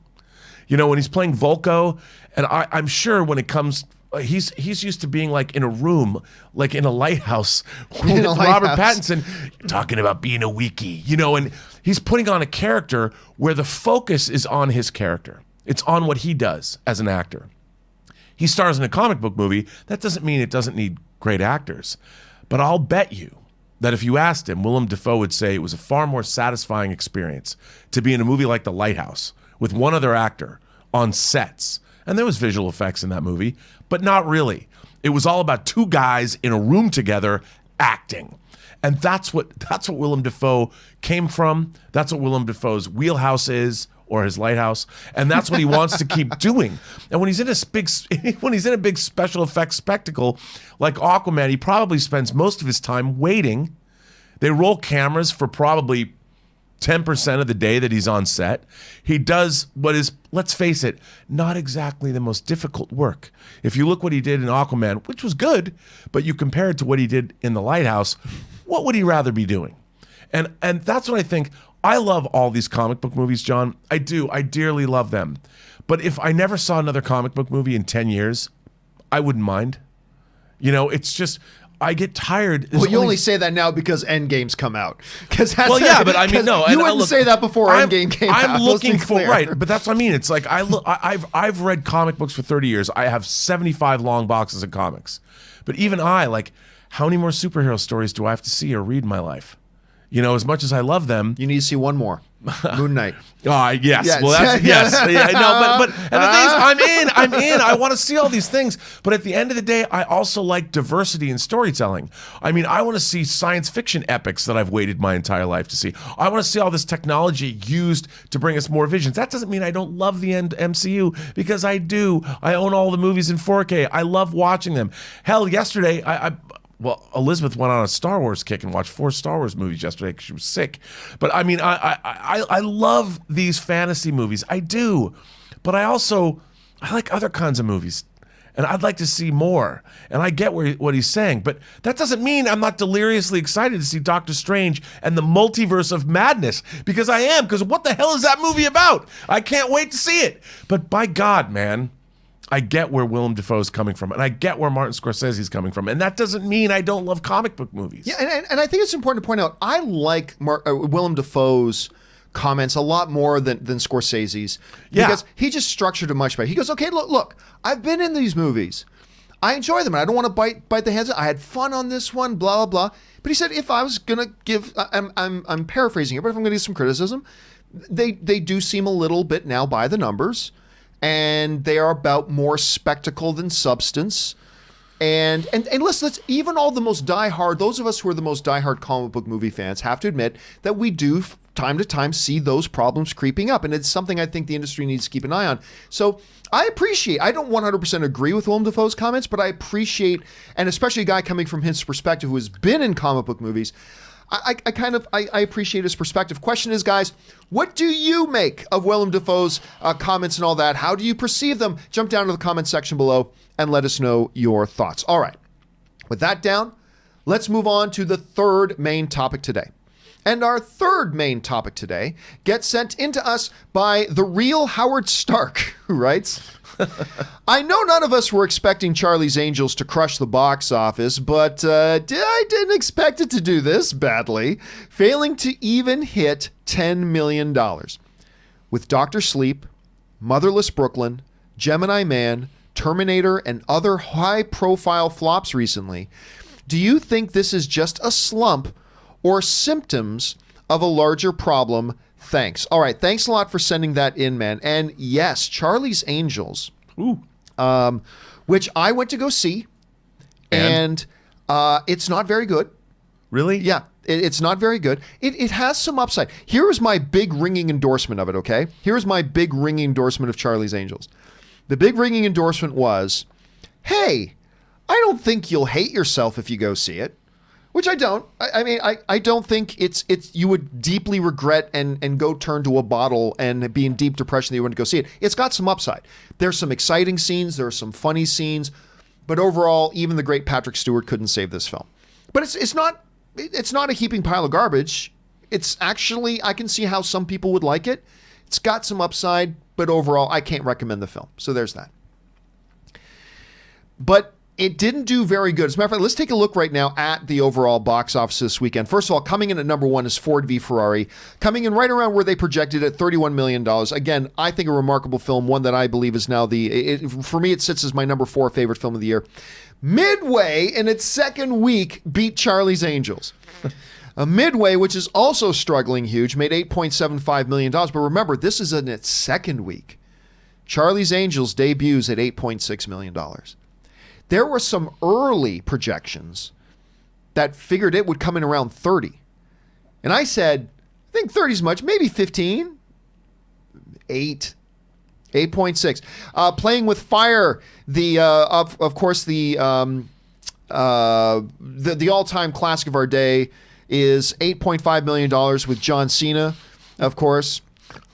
When he's playing Volko, and I'm sure when it comes, he's used to being like in a room, like in a lighthouse with Robert Pattinson, talking about being a weakie, and he's putting on a character where the focus is on his character. It's on what he does as an actor. He stars in a comic book movie. That doesn't mean it doesn't need great actors. But I'll bet you that if you asked him, Willem Dafoe would say it was a far more satisfying experience to be in a movie like The Lighthouse with one other actor on sets. And there was visual effects in that movie, but not really. It was all about two guys in a room together acting. And that's what Willem Dafoe came from. That's what Willem Dafoe's wheelhouse is, or his lighthouse, and that's what he wants to keep doing. And when he's in a big special effects spectacle like Aquaman, he probably spends most of his time waiting. They roll cameras for probably 10% of the day that he's on set. He does what is, let's face it, not exactly the most difficult work. If you look what he did in Aquaman, which was good, but you compare it to what he did in The Lighthouse, what would he rather be doing? And that's what I think. I love all these comic book movies, John. I do. I dearly love them. But if I never saw another comic book movie in 10 years, I wouldn't mind. It's just, I get tired. Well, you only say that now because Endgame's come out. Well, yeah, but I mean, no. You wouldn't say that before Endgame came out. I'm looking for, right, but that's what I mean. It's like, I've read comic books for 30 years. I have 75 long boxes of comics. But even how many more superhero stories do I have to see or read in my life? You know, as much as I love them. You need to see one more. Moon Knight. Yes. Yes. Well, that's yes. Yeah, no, but and the thing is, I'm in. I want to see all these things. But at the end of the day, I also like diversity in storytelling. I mean, I want to see science fiction epics that I've waited my entire life to see. I want to see all this technology used to bring us more visions. That doesn't mean I don't love the MCU, because I do. I own all the movies in 4K. I love watching them. Hell, yesterday, well, Elizabeth went on a Star Wars kick and watched 4 Star Wars movies yesterday because she was sick. But I mean, I love these fantasy movies. I do. But I like other kinds of movies. And I'd like to see more. And I get what he's saying. But that doesn't mean I'm not deliriously excited to see Doctor Strange and the Multiverse of Madness. Because I am. Because what the hell is that movie about? I can't wait to see it. But by God, man, I get where Willem Dafoe is coming from, and I get where Martin Scorsese is coming from, and that doesn't mean I don't love comic book movies. Yeah, and I think it's important to point out, I like Willem Dafoe's comments a lot more than Scorsese's, because he just structured it much better. He goes, okay, look, I've been in these movies. I enjoy them, and I don't want to bite the hands. I had fun on this one, blah, blah, blah. But he said, if I was going to give, I'm paraphrasing here, but if I'm going to give some criticism, they do seem a little bit now by the numbers. And they are about more spectacle than substance. And listen, even all the most diehard, those of us who are the most diehard comic book movie fans have to admit that we do, time to time, see those problems creeping up. And it's something I think the industry needs to keep an eye on. So I don't 100% agree with Willem Dafoe's comments, but I appreciate, and especially a guy coming from his perspective who has been in comic book movies, I appreciate his perspective. Question is, guys, what do you make of Willem Dafoe's comments and all that? How do you perceive them? Jump down to the comment section below and let us know your thoughts. All right. With that down, let's move on to the third main topic today. And our third main topic today gets sent into us by the real Howard Stark, who writes, I know none of us were expecting Charlie's Angels to crush the box office, but I didn't expect it to do this badly, failing to even hit $10 million. With Dr. Sleep, Motherless Brooklyn, Gemini Man, Terminator, and other high-profile flops recently, do you think this is just a slump or symptoms of a larger problem? Thanks. All right. Thanks a lot for sending that in, man. And yes, Charlie's Angels, which I went to go see, and it's not very good. Really? Yeah, it's not very good. It has some upside. Here is my big ringing endorsement of it, okay? Here's my big ringing endorsement of Charlie's Angels. The big ringing endorsement was, hey, I don't think you'll hate yourself if you go see it. Which I don't. I mean, I don't think it's you would deeply regret and go turn to a bottle and be in deep depression that you wouldn't go see it. It's got some upside. There's some exciting scenes. There are some funny scenes. But overall, even the great Patrick Stewart couldn't save this film. But it's not a heaping pile of garbage. It's actually, I can see how some people would like it. It's got some upside, but overall, I can't recommend the film. So there's that. But it didn't do very good. As a matter of fact, let's take a look right now at the overall box office this weekend. First of all, coming in at number 1 is Ford v Ferrari, coming in right around where they projected at $31 million. Again, I think a remarkable film, one that I believe is now for me, it sits as my number 4 favorite film of the year. Midway, in its second week, beat Charlie's Angels. Midway, which is also struggling huge, made $8.75 million. But remember, this is in its second week. Charlie's Angels debuts at $8.6 million. There were some early projections that figured it would come in around 30. And I said, I think 30 is much, maybe 15. 8.6. Playing with Fire, of course, the all-time classic of our day is $8.5 million with John Cena, of course.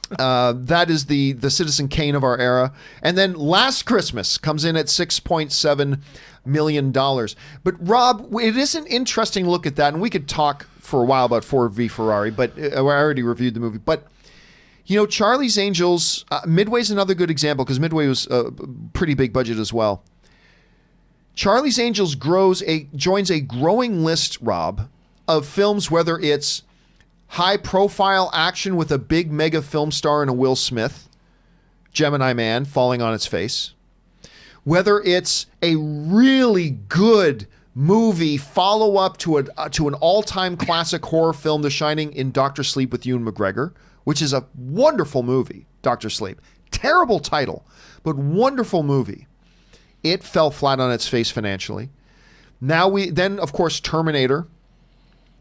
That is the Citizen Kane of our era. And then Last Christmas comes in at $6.7 million. But Rob, it is an interesting look at that, and we could talk for a while about Ford v Ferrari, but I already reviewed the movie. But, you know, Charlie's Angels, Midway's another good example because Midway was a pretty big budget as well. Charlie's Angels joins a growing list, Rob, of films, whether it's high-profile action with a big mega film star and a Will Smith, Gemini Man falling on its face, whether it's a really good movie follow-up to an all-time classic horror film, The Shining, in Dr. Sleep with Ewan McGregor, which is a wonderful movie, Dr. Sleep. Terrible title, but wonderful movie. It fell flat on its face financially. Then, of course, Terminator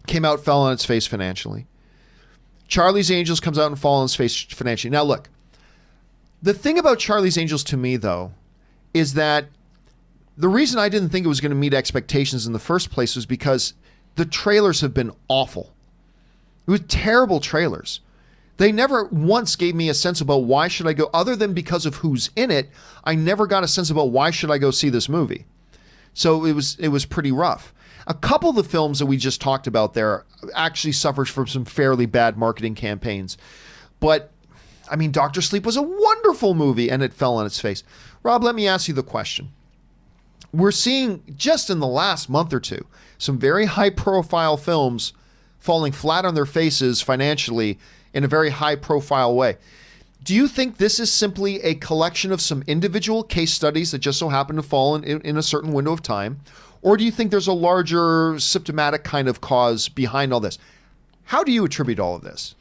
came out, fell on its face financially. Charlie's Angels comes out and falls on its face financially. Now, look, the thing about Charlie's Angels to me, though, is that the reason I didn't think it was going to meet expectations in the first place was because the trailers have been awful. It was terrible trailers. They never once gave me a sense about why should I go, other than because of who's in it. I never got a sense about why should I go see this movie. So it was pretty rough. A couple of the films that we just talked about there actually suffers from some fairly bad marketing campaigns. But, I mean, Dr. Sleep was a wonderful movie and it fell on its face. Rob, let me ask you the question. We're seeing, just in the last month or two, some very high-profile films falling flat on their faces financially in a very high-profile way. Do you think this is simply a collection of some individual case studies that just so happen to fall in a certain window of time? Or do you think there's a larger symptomatic kind of cause behind all this? How do you attribute all of this?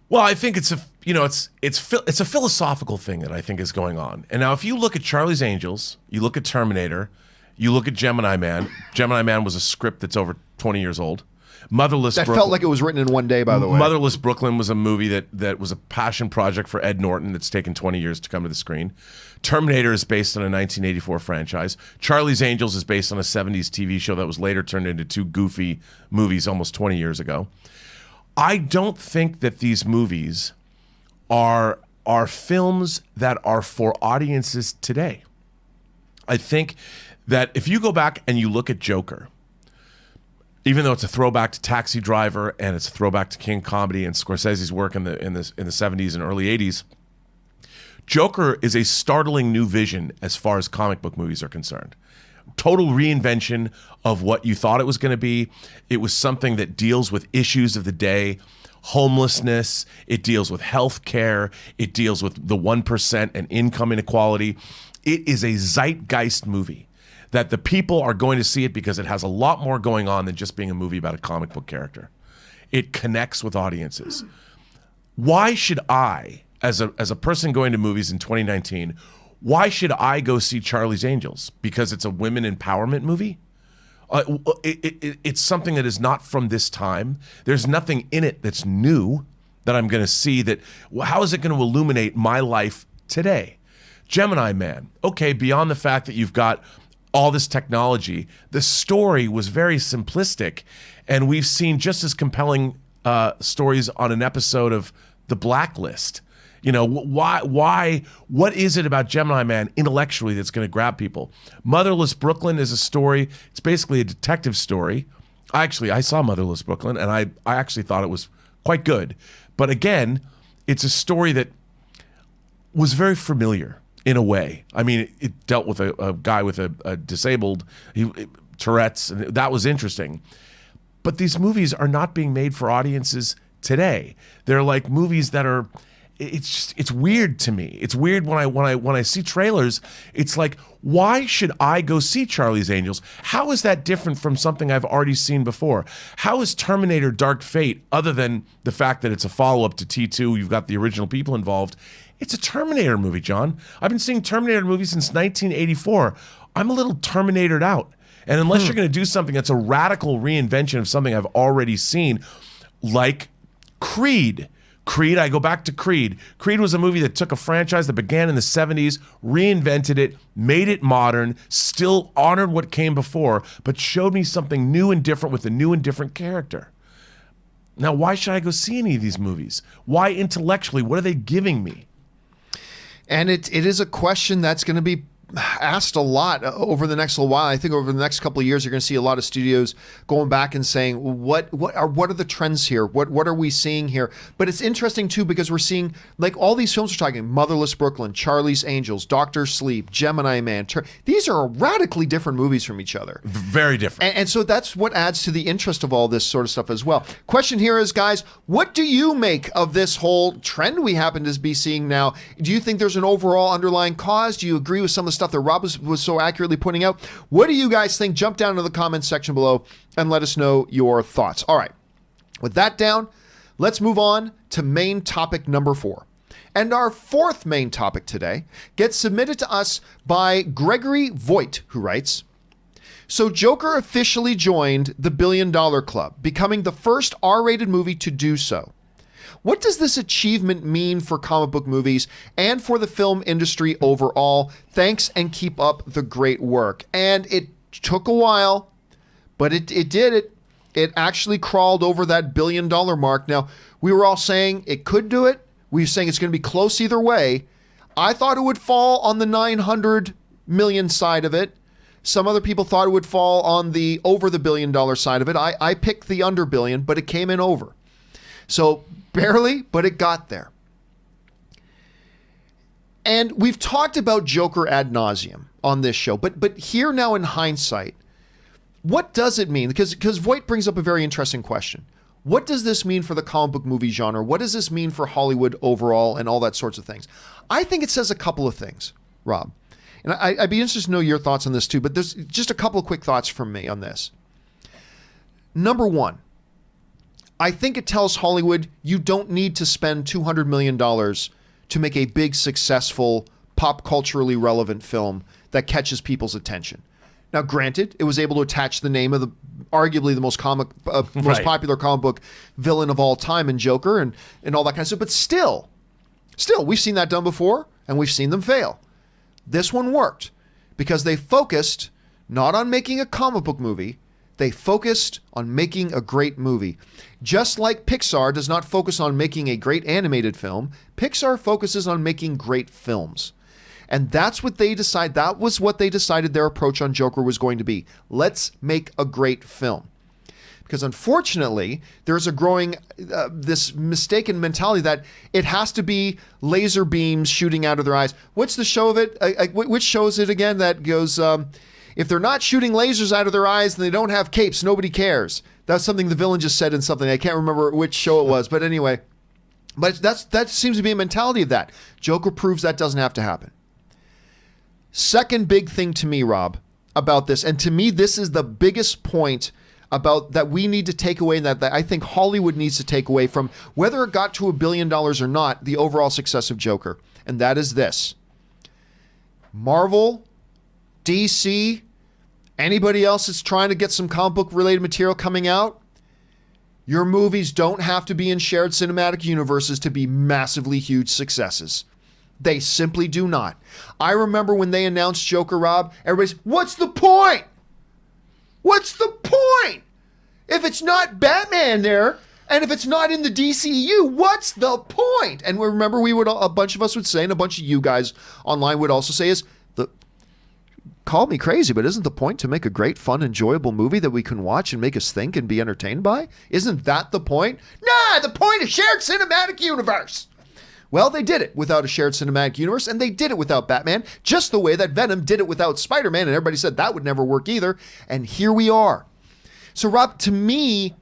Well, I think it's a philosophical thing that I think is going on. And now if you look at Charlie's Angels, you look at Terminator, you look at Gemini Man. Gemini Man was a script that's over 20 years old. Motherless That Brooklyn, felt like it was written in one day, by the way. Motherless Brooklyn was a movie that was a passion project for Ed Norton that's taken 20 years to come to the screen. Terminator is based on a 1984 franchise. Charlie's Angels is based on a 70s TV show that was later turned into two goofy movies almost 20 years ago. I don't think that these movies are films that are for audiences today. I think that if you go back and you look at Joker, even though it's a throwback to Taxi Driver and it's a throwback to King Comedy and Scorsese's work in the 70s and early 80s, Joker is a startling new vision as far as comic book movies are concerned. Total reinvention of what you thought it was going to be. It was something that deals with issues of the day, homelessness. It deals with health care. It deals with the 1% and income inequality. It is a zeitgeist movie that the people are going to see it because it has a lot more going on than just being a movie about a comic book character. It connects with audiences. Why should I, as a person going to movies in 2019, why should I go see Charlie's Angels? Because it's a women empowerment movie? It's something that is not from this time. There's nothing in it that's new that I'm going to see that, how is it going to illuminate my life today? Gemini Man. Okay, beyond the fact that you've got all this technology, the story was very simplistic, and we've seen just as compelling stories on an episode of The Blacklist. You know, what is it about Gemini Man intellectually that's going to grab people? Motherless Brooklyn is a story. It's basically a detective story. I saw Motherless Brooklyn, and I actually thought it was quite good. But again, it's a story that was very familiar in a way. I mean, it dealt with a guy with a disabled Tourette's, and that was interesting. But these movies are not being made for audiences today. They're like movies that are. It's weird to me. It's weird when I see trailers. It's like, why should I go see Charlie's Angels? How is that different from something I've already seen before? How is Terminator Dark Fate, other than the fact that it's a follow-up to T2, you've got the original people involved? It's a Terminator movie, John. I've been seeing Terminator movies since 1984. I'm a little Terminatored out. And unless you're going to do something that's a radical reinvention of something I've already seen, like Creed. I go back to Creed. Creed was a movie that took a franchise that began in the 70s, reinvented it, made it modern, still honored what came before, but showed me something new and different with a new and different character. Now, why should I go see any of these movies? Why intellectually? What are they giving me? And it is a question that's going to be asked a lot over the next little while. I think over the next couple of years, you're going to see a lot of studios going back and saying, what are the trends here? What are we seeing here? But it's interesting too, because we're seeing, like, all these films we're talking, Motherless Brooklyn, Charlie's Angels, Dr. Sleep, Gemini Man. These are radically different movies from each other. Very different. And so that's what adds to the interest of all this sort of stuff as well. Question here is, guys, what do you make of this whole trend we happen to be seeing now? Do you think there's an overall underlying cause? Do you agree with some of the stuff that Rob was so accurately pointing out. What do you guys think? Jump down to the comments section below and let us know your thoughts. All right. With that down, let's move on to main topic number 4. And our fourth main topic today gets submitted to us by Gregory Voigt, who writes, so Joker officially joined the $1 Billion Club, becoming the first R-rated movie to do so. What does this achievement mean for comic book movies and for the film industry overall? Thanks and keep up the great work. And it took a while, but it did it. It actually crawled over that $1 billion mark. Now, we were all saying it could do it. We were saying it's going to be close either way. I thought it would fall on the 900 million side of it. Some other people thought it would fall on the over the $1 billion side of it. I picked the under billion, but it came in over. So barely, but it got there. And we've talked about Joker ad nauseum on this show, but here now in hindsight, what does it mean? Because Voigt brings up a very interesting question. What does this mean for the comic book movie genre? What does this mean for Hollywood overall and all that sorts of things? I think it says a couple of things, Rob. And I'd be interested to know your thoughts on this too, but there's just a couple of quick thoughts from me on this. Number one, I think it tells Hollywood you don't need to spend $200 million to make a big, successful, pop culturally relevant film that catches people's attention. Now, granted, it was able to attach the name of the arguably the most popular comic book villain of all time in Joker and all that kind of stuff. But still, we've seen that done before, and we've seen them fail. This one worked because they focused not on making a comic book movie. They focused on making a great movie. Just like Pixar does not focus on making a great animated film, Pixar focuses on making great films. And that's what they decide. That was what they decided their approach on Joker was going to be. Let's make a great film. Because unfortunately, there's a growing, this mistaken mentality that it has to be laser beams shooting out of their eyes. What's the show of it? Which show is it again that goes, if they're not shooting lasers out of their eyes and they don't have capes, nobody cares. That's something the villain just said in something. I can't remember which show it was, but anyway. But that seems to be a mentality of that. Joker proves that doesn't have to happen. Second big thing to me, Rob, about this, and to me, this is the biggest point about that we need to take away, and that I think Hollywood needs to take away from whether it got to $1 billion or not, the overall success of Joker. And that is this. Marvel, DC, anybody else that's trying to get some comic book related material coming out, your movies don't have to be in shared cinematic universes to be massively huge successes. They simply do not. I remember when they announced Joker, Rob, everybody's, what's the point? What's the point? If it's not Batman there, and if it's not in the DCEU, what's the point? And remember, a bunch of us would say, and a bunch of you guys online would also say, call me crazy, but isn't the point to make a great, fun, enjoyable movie that we can watch and make us think and be entertained by? Isn't that the point? Nah, the point is shared cinematic universe. Well, they did it without a shared cinematic universe, and they did it without Batman, just the way that Venom did it without Spider-Man, and everybody said that would never work either, and here we are. So, Rob, to me,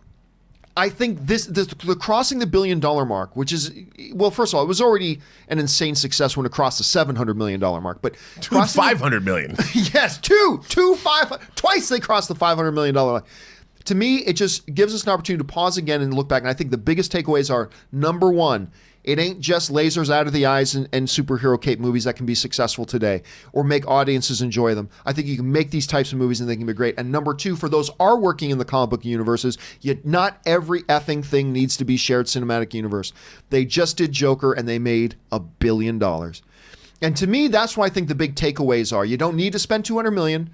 I think the crossing the $1 billion mark, which is, well, first of all, it was already an insane success when it crossed the $700 million mark, but $500 million. Yes, twice they crossed the $500 million mark. To me, it just gives us an opportunity to pause again and look back, and I think the biggest takeaways are, number one, it ain't just lasers out of the eyes and superhero cape movies that can be successful today or make audiences enjoy them. I think you can make these types of movies and they can be great. And number two, for those are working in the comic book universes, yet not every effing thing needs to be shared cinematic universe. They just did Joker and they made $1 billion. And to me, that's why I think the big takeaways are you don't need to spend $200 million.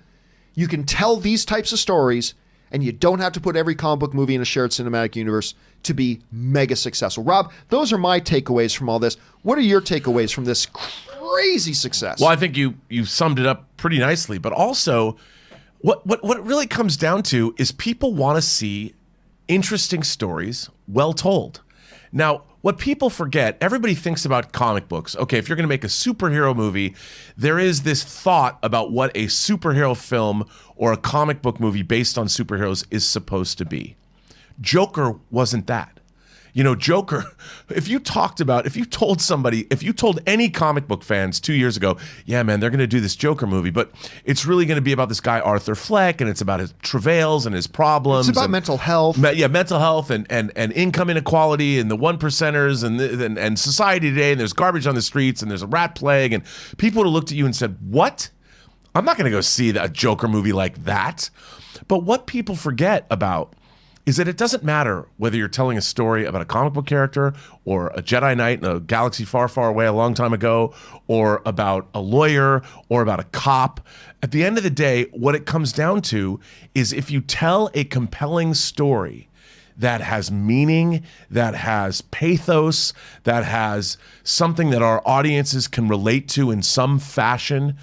You can tell these types of stories and you don't have to put every comic book movie in a shared cinematic universe to be mega successful. Rob, those are my takeaways from all this. What are your takeaways from this crazy success? Well, I think you summed it up pretty nicely, but also what it really comes down to is people want to see interesting stories well told. Now, what people forget, everybody thinks about comic books. Okay, if you're going to make a superhero movie, there is this thought about what a superhero film or a comic book movie based on superheroes is supposed to be. Joker wasn't that. You know, Joker, if you told any comic book fans 2 years ago, yeah, man, they're going to do this Joker movie, but it's really going to be about this guy, Arthur Fleck, and it's about his travails and his problems. It's about mental health. Mental health and income inequality and the one percenters and society today, and there's garbage on the streets and there's a rat plague, and people would have looked at you and said, what? I'm not going to go see a Joker movie like that. But what people forget about is that it doesn't matter whether you're telling a story about a comic book character or a Jedi Knight in a galaxy far, far away a long time ago, or about a lawyer or about a cop. At the end of the day, what it comes down to is if you tell a compelling story that has meaning, that has pathos, that has something that our audiences can relate to in some fashion,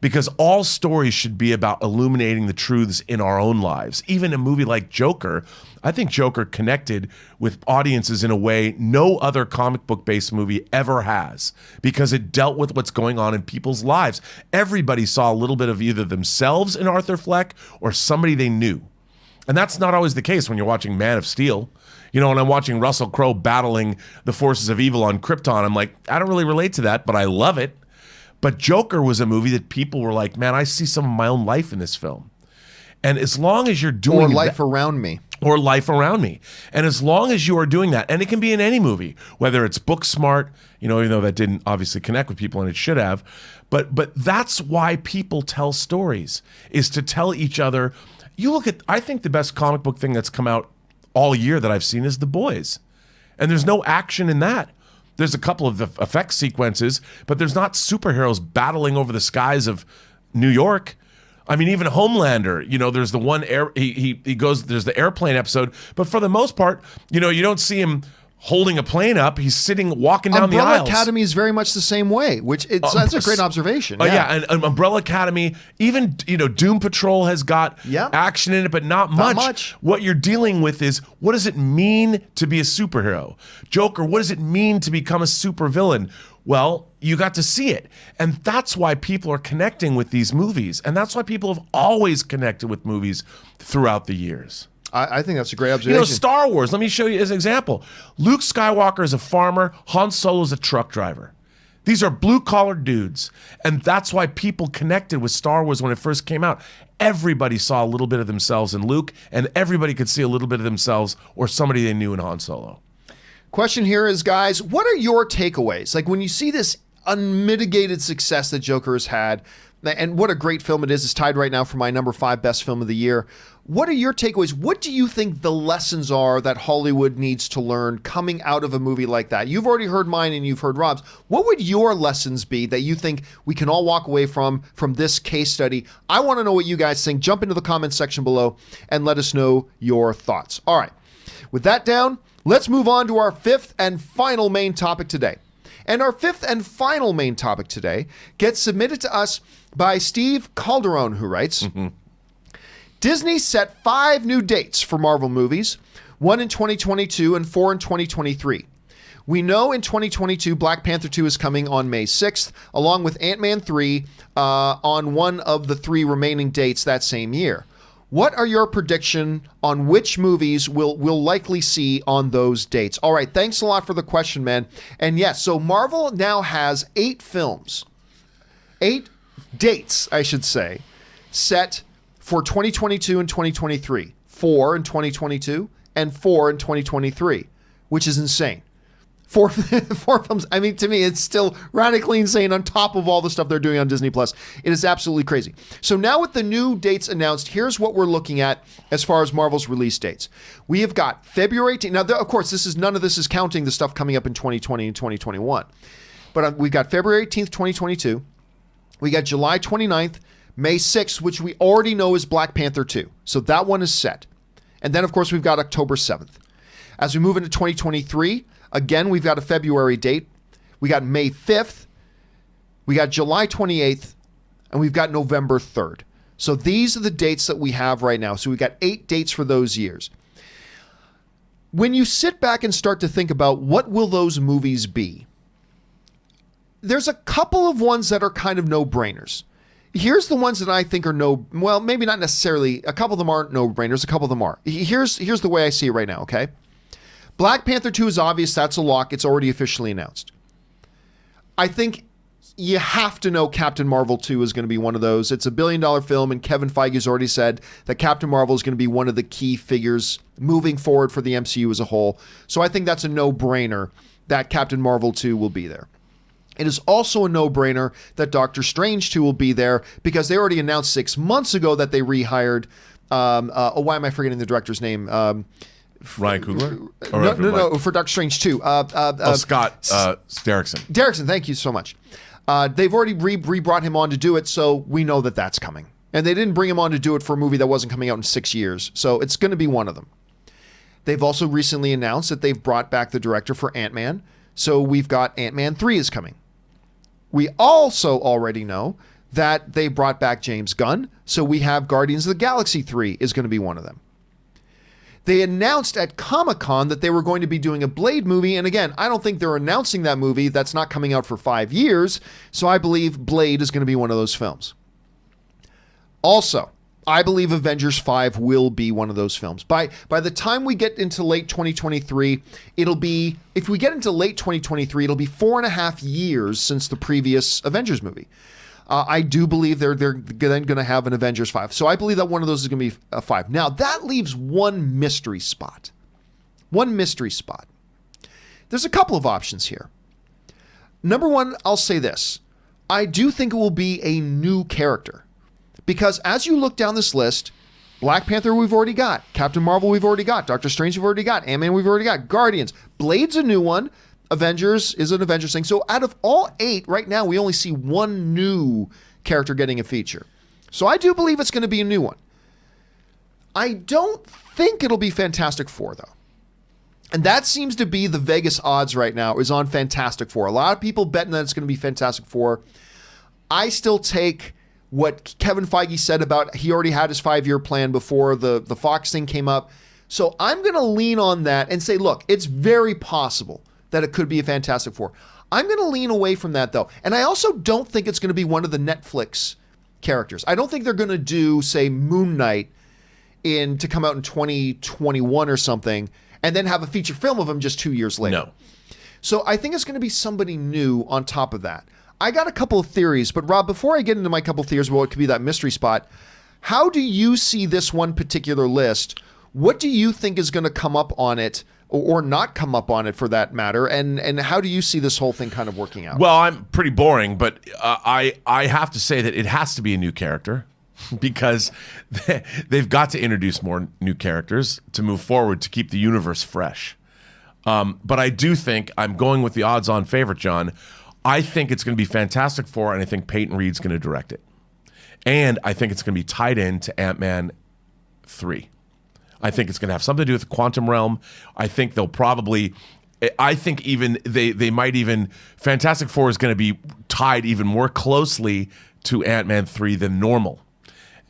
because all stories should be about illuminating the truths in our own lives. Even a movie like Joker, I think Joker connected with audiences in a way no other comic book-based movie ever has, because it dealt with what's going on in people's lives. Everybody saw a little bit of either themselves in Arthur Fleck or somebody they knew. And that's not always the case when you're watching Man of Steel. You know, when I'm watching Russell Crowe battling the forces of evil on Krypton, I'm like, I don't really relate to that, but I love it. But Joker was a movie that people were like, man, I see some of my own life in this film. And as long as you're doing life around me. Or life around me. And as long as you are doing that, and it can be in any movie, whether it's Booksmart, you know, even though that didn't obviously connect with people and it should have, but that's why people tell stories, is to tell each other. You look at, I think the best comic book thing that's come out all year that I've seen is The Boys. And there's no action in that. There's a couple of the effect sequences, but there's not superheroes battling over the skies of New York. I mean, even Homelander, you know, there's the one he goes, there's the airplane episode, but for the most part, you know, you don't see him holding a plane up. He's walking down the aisles. Umbrella Academy is very much the same way, which that's a great observation. And Umbrella Academy, even, you know, Doom Patrol has got action in it, but not much. What you're dealing with is, what does it mean to be a superhero? Joker, what does it mean to become a supervillain? Well, you got to see it. And that's why people are connecting with these movies. And that's why people have always connected with movies throughout the years. I think that's a great observation. You know, Star Wars, let me show you as an example. Luke Skywalker is a farmer, Han Solo is a truck driver. These are blue-collar dudes, and that's why people connected with Star Wars when it first came out. Everybody saw a little bit of themselves in Luke, and everybody could see a little bit of themselves or somebody they knew in Han Solo. Question here is, guys, what are your takeaways? Like, when you see this unmitigated success that Joker has had, and what a great film it is. It's tied right now for my number 5 best film of the year. What are your takeaways? What do you think the lessons are that Hollywood needs to learn coming out of a movie like that? You've already heard mine and you've heard Rob's. What would your lessons be that you think we can all walk away from this case study? I want to know what you guys think. Jump into the comments section below and let us know your thoughts. All right. With that down, let's move on to our 5th and final main topic today. And our 5th and final main topic today gets submitted to us by Steve Calderon, who writes, Disney set 5 new dates for Marvel movies, 1 in 2022 and 4 in 2023. We know in 2022, Black Panther 2 is coming on May 6th, along with Ant-Man 3 on one of the 3 remaining dates that same year. What are your predictions on which movies we'll likely see on those dates? All right, thanks a lot for the question, man. And yes, so Marvel now has 8 films, 8 dates, I should say, set for 2022 and 2023. 4 in 2022 and 4 in 2023, which is insane. 4 films. I mean, to me, it's still radically insane on top of all the stuff they're doing on Disney+. It is absolutely crazy. So now with the new dates announced, here's what we're looking at as far as Marvel's release dates. We have got February 18th. Now, of course, none of this is counting the stuff coming up in 2020 and 2021. But we've got February 18th, 2022. We got July 29th, May 6th, which we already know is Black Panther 2. So that one is set. And then, of course, we've got October 7th. As we move into 2023, again, we've got a February date. We got May 5th. We got July 28th. And we've got November 3rd. So these are the dates that we have right now. So we've got 8 dates for those years. When you sit back and start to think about what will those movies be, there's a couple of ones that are kind of no-brainers. Here's the ones that I think are well, maybe not necessarily. A couple of them aren't no-brainers. A couple of them are. Here's the way I see it right now, okay? Black Panther 2 is obvious. That's a lock. It's already officially announced. I think you have to know Captain Marvel 2 is going to be one of those. It's a $1 billion film, and Kevin Feige has already said that Captain Marvel is going to be one of the key figures moving forward for the MCU as a whole. So I think that's a no-brainer that Captain Marvel 2 will be there. It is also a no-brainer that Doctor Strange 2 will be there because they already announced 6 months ago that they rehired, why am I forgetting the director's name? Ryan Coogler? No, for Doctor Strange 2. Scott Derrickson. Derrickson, thank you so much. They've already re-brought him on to do it, so we know that that's coming. And they didn't bring him on to do it for a movie that wasn't coming out in 6 years, so it's going to be one of them. They've also recently announced that they've brought back the director for Ant-Man, so we've got Ant-Man 3 is coming. We also already know that they brought back James Gunn, so we have Guardians of the Galaxy 3 is going to be one of them. They announced at Comic-Con that they were going to be doing a Blade movie, and again, I don't think they're announcing that movie. That's not coming out for 5 years, so I believe Blade is going to be one of those films. Also, I believe Avengers 5 will be one of those films. By the time we get into late 2023, if we get into late 2023, it'll be 4.5 years since the previous Avengers movie. I do believe they're then going to have an Avengers 5. So I believe that one of those is going to be a 5. Now, that leaves one mystery spot. There's a couple of options here. Number one, I'll say this. I do think it will be a new character. Because as you look down this list, Black Panther we've already got. Captain Marvel we've already got. Doctor Strange we've already got. Ant-Man we've already got. Guardians. Blade's a new one. Avengers is an Avengers thing. So out of all 8, right now, we only see one new character getting a feature. So I do believe it's going to be a new one. I don't think it'll be Fantastic Four, though. And that seems to be the Vegas odds right now is on Fantastic Four. A lot of people betting that it's going to be Fantastic Four. I still take what Kevin Feige said about he already had his 5-year plan before the Fox thing came up. So I'm going to lean on that and say, look, it's very possible that it could be a Fantastic Four. I'm going to lean away from that, though. And I also don't think it's going to be one of the Netflix characters. I don't think they're going to do, say, Moon Knight to come out in 2021 or something, and then have a feature film of him just 2 years later. No. So I think it's going to be somebody new on top of that. I got a couple of theories, but Rob, before I get into my couple of theories about what could be that mystery spot, how do you see this one particular list? What do you think is going to come up on it or not come up on it for that matter? And how do you see this whole thing kind of working out? Well, I'm pretty boring, but I have to say that it has to be a new character because they've got to introduce more new characters to move forward to keep the universe fresh. But I do think I'm going with the odds-on favorite, John. I think it's going to be Fantastic Four, and I think Peyton Reed's going to direct it. And I think it's going to be tied into Ant-Man 3. I think it's going to have something to do with the quantum realm. I think they'll probably, I think even they might even, Fantastic Four is going to be tied even more closely to Ant-Man 3 than normal.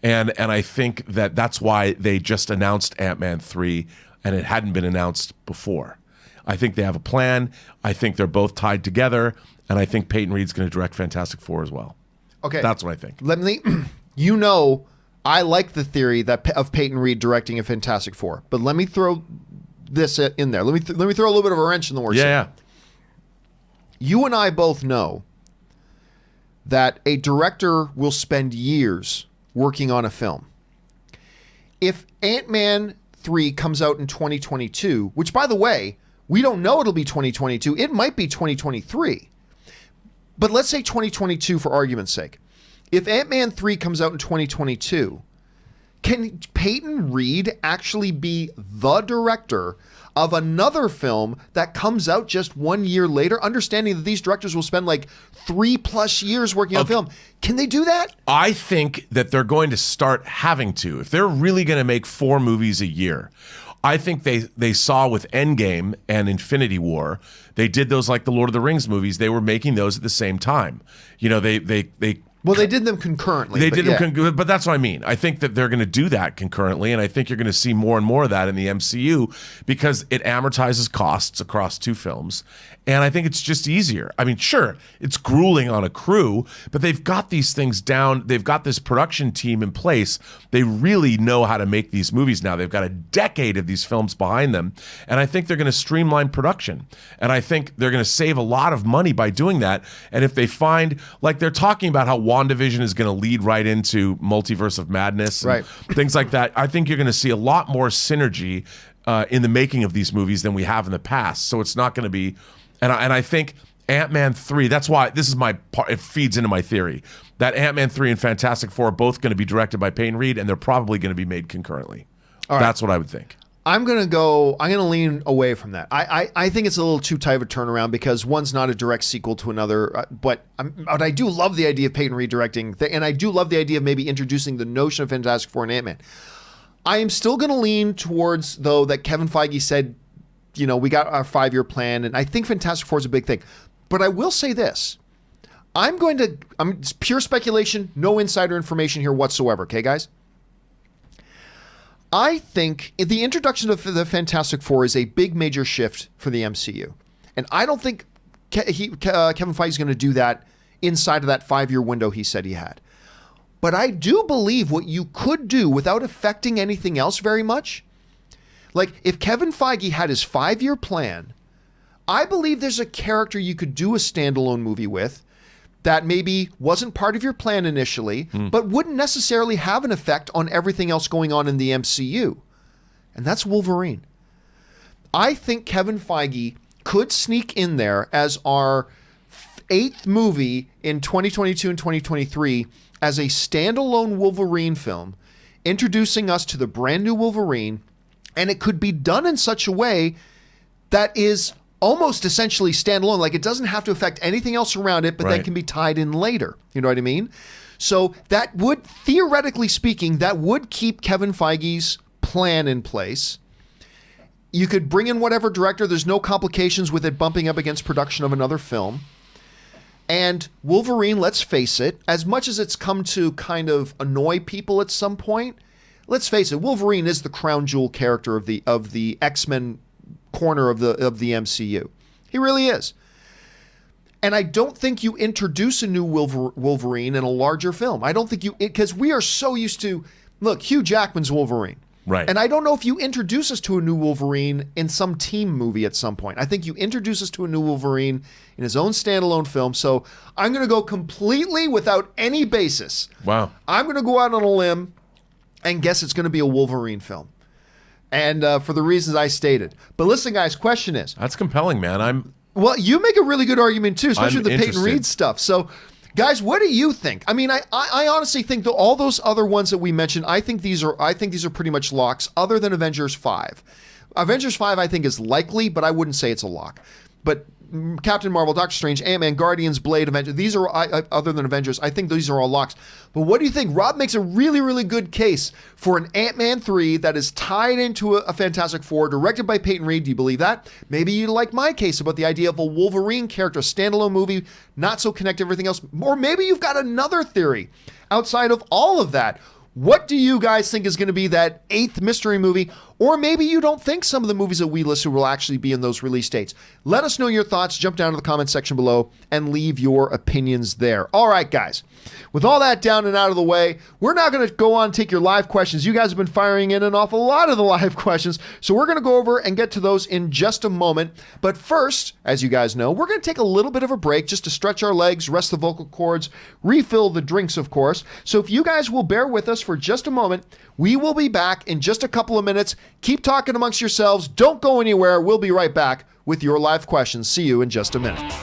And I think that's why they just announced Ant-Man 3 and it hadn't been announced before. I think they have a plan. I think they're both tied together. And I think Peyton Reed's going to direct Fantastic Four as well. Okay. That's what I think. Let me, I like the theory of Peyton Reed directing a Fantastic Four, but let me throw this in there. Let me throw a little bit of a wrench in the works. Yeah. You and I both know that a director will spend years working on a film. If Ant-Man 3 comes out in 2022, which by the way, we don't know it'll be 2022, it might be 2023. But let's say 2022 for argument's sake. If Ant-Man 3 comes out in 2022, can Peyton Reed actually be the director of another film that comes out just 1 year later, understanding that these directors will spend like 3+ years working on film? Can they do that? I think that they're going to start having to. If they're really going to make 4 movies a year, I think they saw with Endgame and Infinity War, they did those like the Lord of the Rings movies. They were making those at the same time. You know, they did them concurrently. They did them, but that's what I mean. I think that they're going to do that concurrently, and I think you're going to see more and more of that in the MCU because it amortizes costs across 2 films, And I think it's just easier. I mean, sure, it's grueling on a crew, but they've got these things down. They've got this production team in place. They really know how to make these movies now. They've got a decade of these films behind them. And I think they're going to streamline production. And I think they're going to save a lot of money by doing that. And if they find, like they're talking about how WandaVision is going to lead right into Multiverse of Madness and things like that, I think you're going to see a lot more synergy in the making of these movies than we have in the past. So it's not going to be... And I think Ant-Man 3, that's why this is my part, it feeds into my theory, that Ant-Man 3 and Fantastic Four are both going to be directed by Peyton Reed, and they're probably going to be made concurrently. That's what I would think. I'm going to lean away from that. I think it's a little too tight of a turnaround because one's not a direct sequel to another, but I do love the idea of Peyton Reed directing, and I do love the idea of maybe introducing the notion of Fantastic Four and Ant-Man. I am still going to lean towards, though, that Kevin Feige said, you know, we got our 5-year plan, and I think Fantastic Four is a big thing. But I will say this. It's pure speculation, no insider information here whatsoever, okay, guys? I think the introduction of the Fantastic Four is a big major shift for the MCU. And I don't think Kevin Feige is going to do that inside of that 5-year window he said he had. But I do believe what you could do without affecting anything else very much. Like, if Kevin Feige had his 5-year plan, I believe there's a character you could do a standalone movie with that maybe wasn't part of your plan initially, but wouldn't necessarily have an effect on everything else going on in the MCU. And that's Wolverine. I think Kevin Feige could sneak in there as our 8th movie in 2022 and 2023 as a standalone Wolverine film, introducing us to the brand new Wolverine. And it could be done in such a way that is almost essentially standalone. Like, it doesn't have to affect anything else around it, but then can be tied in later. You know what I mean? So that would, theoretically speaking, that would keep Kevin Feige's plan in place. You could bring in whatever director. There's no complications with it bumping up against production of another film. And Wolverine, let's face it, as much as it's come to kind of annoy people at some point, let's face it, Wolverine is the crown jewel character of the X-Men corner of the MCU. He really is. And I don't think you introduce a new Wolverine in a larger film. I don't think because we are so used to, look, Hugh Jackman's Wolverine. Right. And I don't know if you introduce us to a new Wolverine in some team movie at some point. I think you introduce us to a new Wolverine in his own standalone film. So I'm going to go completely without any basis. Wow. I'm going to go out on a limb and guess it's going to be a Wolverine film. And for the reasons I stated. But listen, guys, question is... That's compelling, man. Well, you make a really good argument, too, especially with the Peyton Reed stuff. So, guys, what do you think? I mean, I honestly think that all those other ones that we mentioned, I think these are pretty much locks, other than Avengers 5. Avengers 5, I think, is likely, but I wouldn't say it's a lock. But Captain Marvel, Doctor Strange, Ant-Man, Guardians, Blade, Avengers, these are, other than Avengers, I think these are all locks. But what do you think? Rob makes a really, really good case for an Ant-Man 3 that is tied into a Fantastic Four, directed by Peyton Reed. Do you believe that? Maybe you like my case about the idea of a Wolverine character, a standalone movie, not so connected to everything else. Or maybe you've got another theory outside of all of that. What do you guys think is going to be that 8th mystery movie? Or maybe you don't think some of the movies that we listed will actually be in those release dates. Let us know your thoughts. Jump down to the comment section below and leave your opinions there. All right, guys. With all that down and out of the way, we're now going to go on and take your live questions. You guys have been firing in an awful lot of the live questions, so we're going to go over and get to those in just a moment. But first, as you guys know, we're going to take a little bit of a break just to stretch our legs, rest the vocal cords, refill the drinks, of course. So if you guys will bear with us for just a moment, we will be back in just a couple of minutes. Keep talking amongst yourselves. Don't go anywhere. We'll be right back with your live questions. See you in just a minute.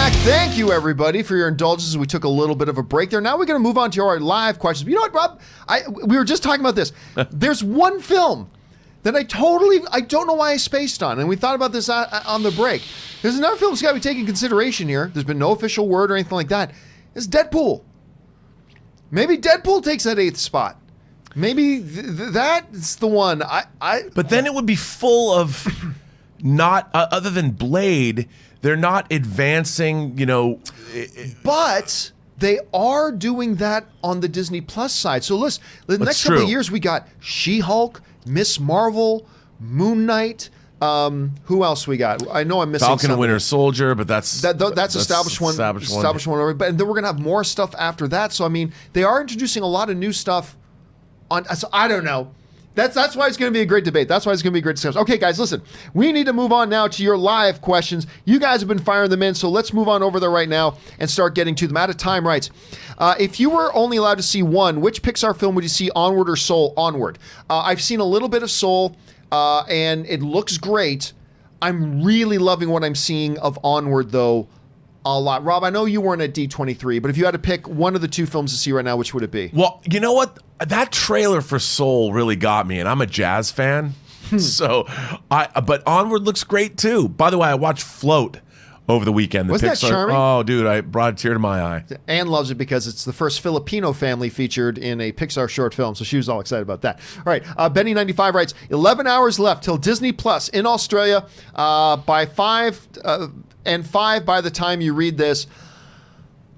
back. Thank you, everybody, for your indulgence. We took a little bit of a break there. Now we're going to move on to our live questions. You know what, Rob? We were just talking about this. There's one film that I don't know why I spaced on, and we thought about this on the break. There's another film that's got to be taken into consideration here. There's been no official word or anything like that. It's Deadpool. Maybe Deadpool takes that 8th spot. Maybe that's the one. But then it would be full of not other than Blade. They're not advancing, But they are doing that on the Disney Plus side. So listen, the next couple of years we got She-Hulk, Miss Marvel, Moon Knight. Who else we got? I know I'm missing Falcon and Winter somebody. Soldier, but that's established one. Established one. But then we're gonna have more stuff after that. So I mean, they are introducing a lot of new stuff. So I don't know. That's why it's going to be a great debate. That's why it's going to be a great discussion. Okay, guys, listen. We need to move on now to your live questions. You guys have been firing them in, so let's move on over there right now and start getting to them. Out of time writes, if you were only allowed to see one, which Pixar film would you see, Onward or Soul? Onward. I've seen a little bit of Soul, and it looks great. I'm really loving what I'm seeing of Onward, though, a lot. Rob, I know you weren't at D23, but if you had to pick one of the two films to see right now, which would it be? Well, you know what? That trailer for Soul really got me, and I'm a jazz fan. But Onward looks great too. By the way, I watched Float over the weekend. Wasn't that charming? Oh, dude, I brought a tear to my eye. Anne loves it because it's the first Filipino family featured in a Pixar short film, so she was all excited about that. All right, Benny95 writes, 11 hours left till Disney Plus in Australia by 5 and 5 by the time you read this.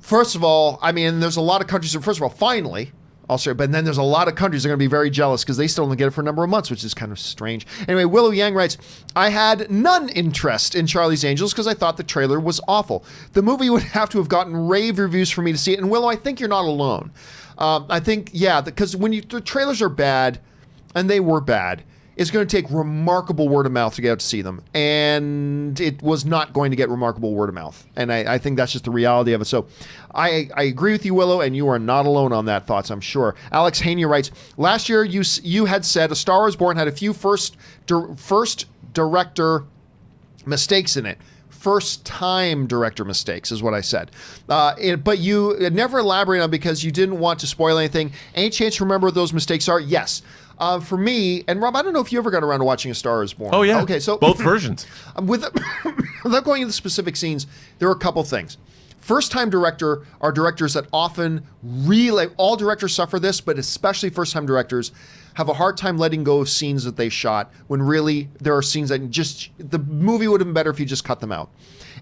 First of all, I mean, there's a lot of countries. First of all, finally, Australia, but then there's a lot of countries that are going to be very jealous because they still don't get it for a number of months, which is kind of strange. Anyway, Willow Yang writes, I had none interest in Charlie's Angels because I thought the trailer was awful. The movie would have to have gotten rave reviews for me to see it. And Willow, I think you're not alone. I think, yeah, because when the trailers are bad, and they were bad, it's going to take remarkable word of mouth to get out to see them. And it was not going to get remarkable word of mouth. And I think that's just the reality of it. So I agree with you, Willow, and you are not alone on that thoughts, I'm sure. Alex Hania writes, last year you had said A Star Is Born had a few first director mistakes in it. First-time director mistakes is what I said. But you never elaborate on because you didn't want to spoil anything. Any chance you remember what those mistakes are? Yes. For me, and Rob, I don't know if you ever got around to watching A Star Is Born. Oh, yeah. Okay, so both versions. Without going into specific scenes, there are a couple things. First-time director are directors that often really, all directors suffer this, but especially first-time directors have a hard time letting go of scenes that they shot when really there are scenes that just, the movie would have been better if you just cut them out.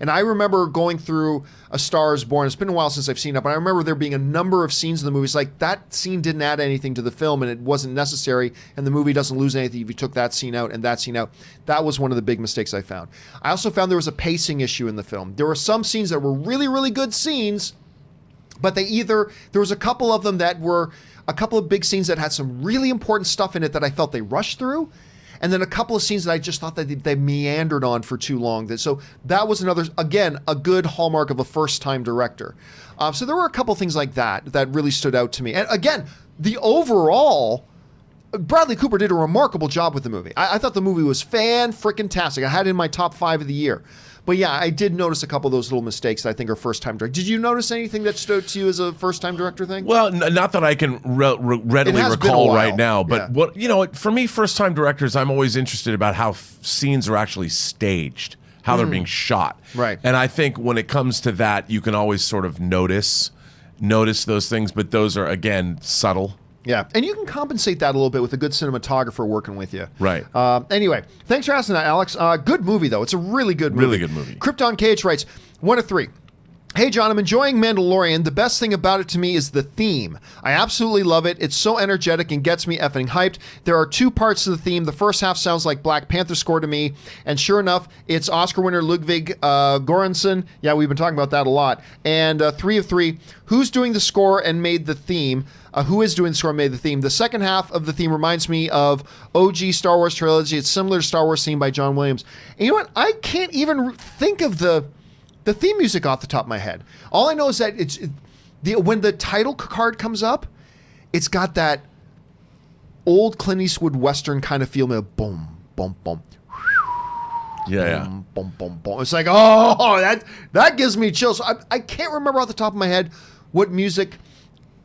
And I remember going through A Star Is Born. It's been a while since I've seen it, but I remember there being a number of scenes in the movies like that scene didn't add anything to the film and it wasn't necessary, and the movie doesn't lose anything if you took that scene out and that scene out. That was one of the big mistakes I found. I also found there was a pacing issue in the film. There were some scenes that were really, really good scenes, but there was a couple of them that were a couple of big scenes that had some really important stuff in it that I felt they rushed through. And then a couple of scenes that I just thought that they meandered on for too long. So that was another, again, a good hallmark of a first-time director. So there were a couple things like that really stood out to me. And again, the overall, Bradley Cooper did a remarkable job with the movie. I thought the movie was fan-frickin-tastic. I had it in my top 5 of the year. But yeah, I did notice a couple of those little mistakes that I think are first-time director. Did you notice anything that stood out to you as a first-time director thing? Well, not that I can readily recall right now, but yeah. For me, first-time directors, I'm always interested about how scenes are actually staged, how they're being shot. Right. And I think when it comes to that, you can always sort of notice those things, but those are, again, subtle. Yeah, and you can compensate that a little bit with a good cinematographer working with you. Right. Anyway, thanks for asking that, Alex. Good movie, though. It's a really good movie. Really good movie. Krypton Cage writes, 1 of 3. Hey, John, I'm enjoying Mandalorian. The best thing about it to me is the theme. I absolutely love it. It's so energetic and gets me effing hyped. There are 2 parts to the theme. The first half sounds like Black Panther score to me. And sure enough, it's Oscar winner Ludwig Göransson. Yeah, we've been talking about that a lot. And 3 of 3. Who's doing the score and made the theme? Who is doing the score and made the theme? The second half of the theme reminds me of OG Star Wars trilogy. It's similar to Star Wars theme by John Williams. And you know what? I can't even think of the theme music off the top of my head. All I know is that when the title card comes up, it's got that old Clint Eastwood Western kind of feel. Boom, boom, boom. Yeah, boom, boom, boom, boom. It's like, oh, that gives me chills. I can't remember off the top of my head what music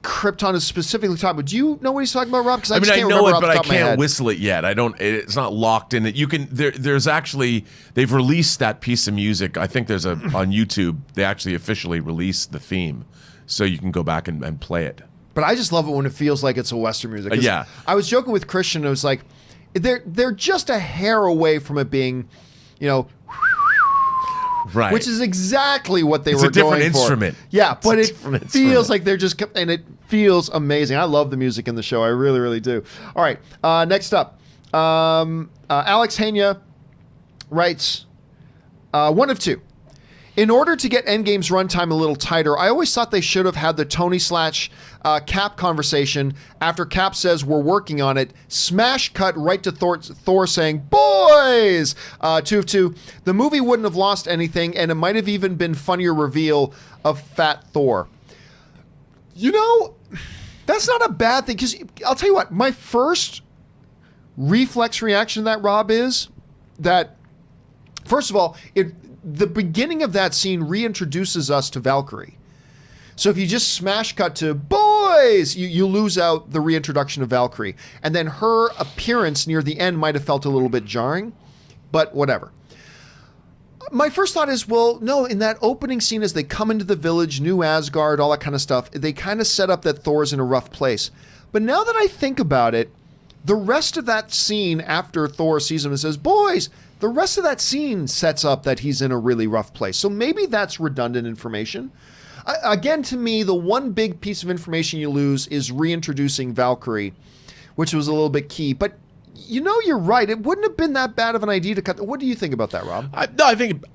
Krypton is specifically talking about. Do you know what he's talking about, Rob? Because I I know it, but I can't whistle it yet. I don't. It's not locked in. It. You can. There's actually they've released that piece of music. I think there's on YouTube. They actually officially released the theme, so you can go back and play it. But I just love it when it feels like it's a Western music. Yeah. I was joking with Christian. It was like they're just a hair away from it being, right, which is exactly what they were going for. It's a different instrument. Yeah, but it feels like they're just, and it feels amazing. I love the music in the show. I really, really do. All right, next up, Alex Hania writes, one of two. In order to get Endgame's runtime a little tighter, I always thought they should have had the Tony/Cap conversation after Cap says we're working on it. Smash cut right to Thor saying, boys! 2 of 2. The movie wouldn't have lost anything, and it might have even been funnier reveal of Fat Thor. That's not a bad thing, because I'll tell you what, my first reflex reaction to that, Rob, is that, first of all, the beginning of that scene reintroduces us to Valkyrie. So if you just smash cut to boys, you lose out the reintroduction of Valkyrie. And then her appearance near the end might have felt a little bit jarring, but whatever. My first thought is, well, no, in that opening scene as they come into the village, New Asgard, all that kind of stuff, they kind of set up that Thor's in a rough place. But now that I think about it, the rest of that scene after Thor sees him and says, boys, the rest of that scene sets up that he's in a really rough place. So maybe that's redundant information. Again, to me, the one big piece of information you lose is reintroducing Valkyrie, which was a little bit key. But you're right. It wouldn't have been that bad of an idea to cut. What do you think about that, Rob? I think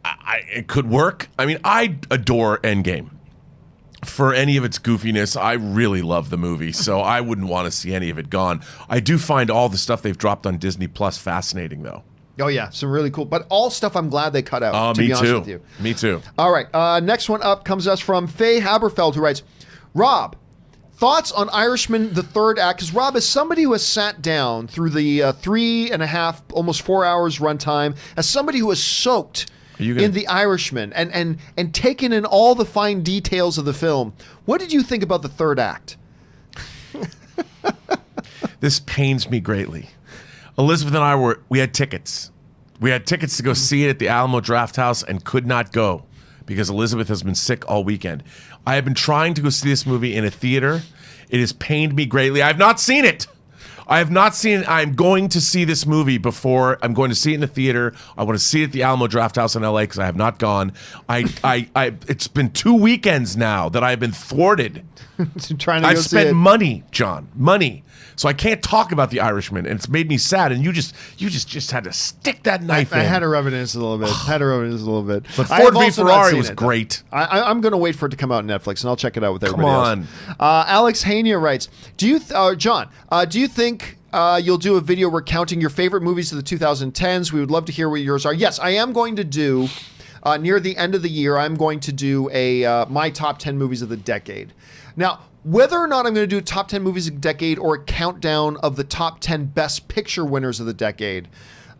it could work. I mean, I adore Endgame. For any of its goofiness, I really love the movie, so I wouldn't want to see any of it gone. I do find all the stuff they've dropped on Disney Plus fascinating, though. Oh, yeah. Some really cool. But all stuff I'm glad they cut out, to be honest with you. Me too. All right. Next one up comes us from Faye Haberfeld, who writes, Rob, thoughts on Irishman, the third act? Because Rob, as somebody who has sat down through the 3.5, almost 4 hours runtime, as somebody who has soaked in The Irishman and taken in all the fine details of the film, what did you think about the third act? This pains me greatly. Elizabeth and I we had tickets. We had tickets to go see it at the Alamo Drafthouse and could not go because Elizabeth has been sick all weekend. I have been trying to go see this movie in a theater. It has pained me greatly. I have not seen it. I have not seen it. I'm going to see this movie before. I'm going to see it in the theater. I want to see it at the Alamo Drafthouse in LA because I have not gone. It's been 2 weekends now that I've been thwarted. I've spent money, John, money. So I can't talk about The Irishman, and it's made me sad. And you just had to stick that knife in. I had to rub it in a little bit. But Ford v Ferrari was great. I'm going to wait for it to come out on Netflix, and I'll check it out with everybody else. Come on. Alex Hania writes, John, do you think you'll do a video recounting your favorite movies of the 2010s? We would love to hear what yours are. Yes, I am going to do, near the end of the year, I'm going to do my top 10 movies of the decade. Now, whether or not I'm going to do top 10 movies of the decade or a countdown of the top 10 best picture winners of the decade,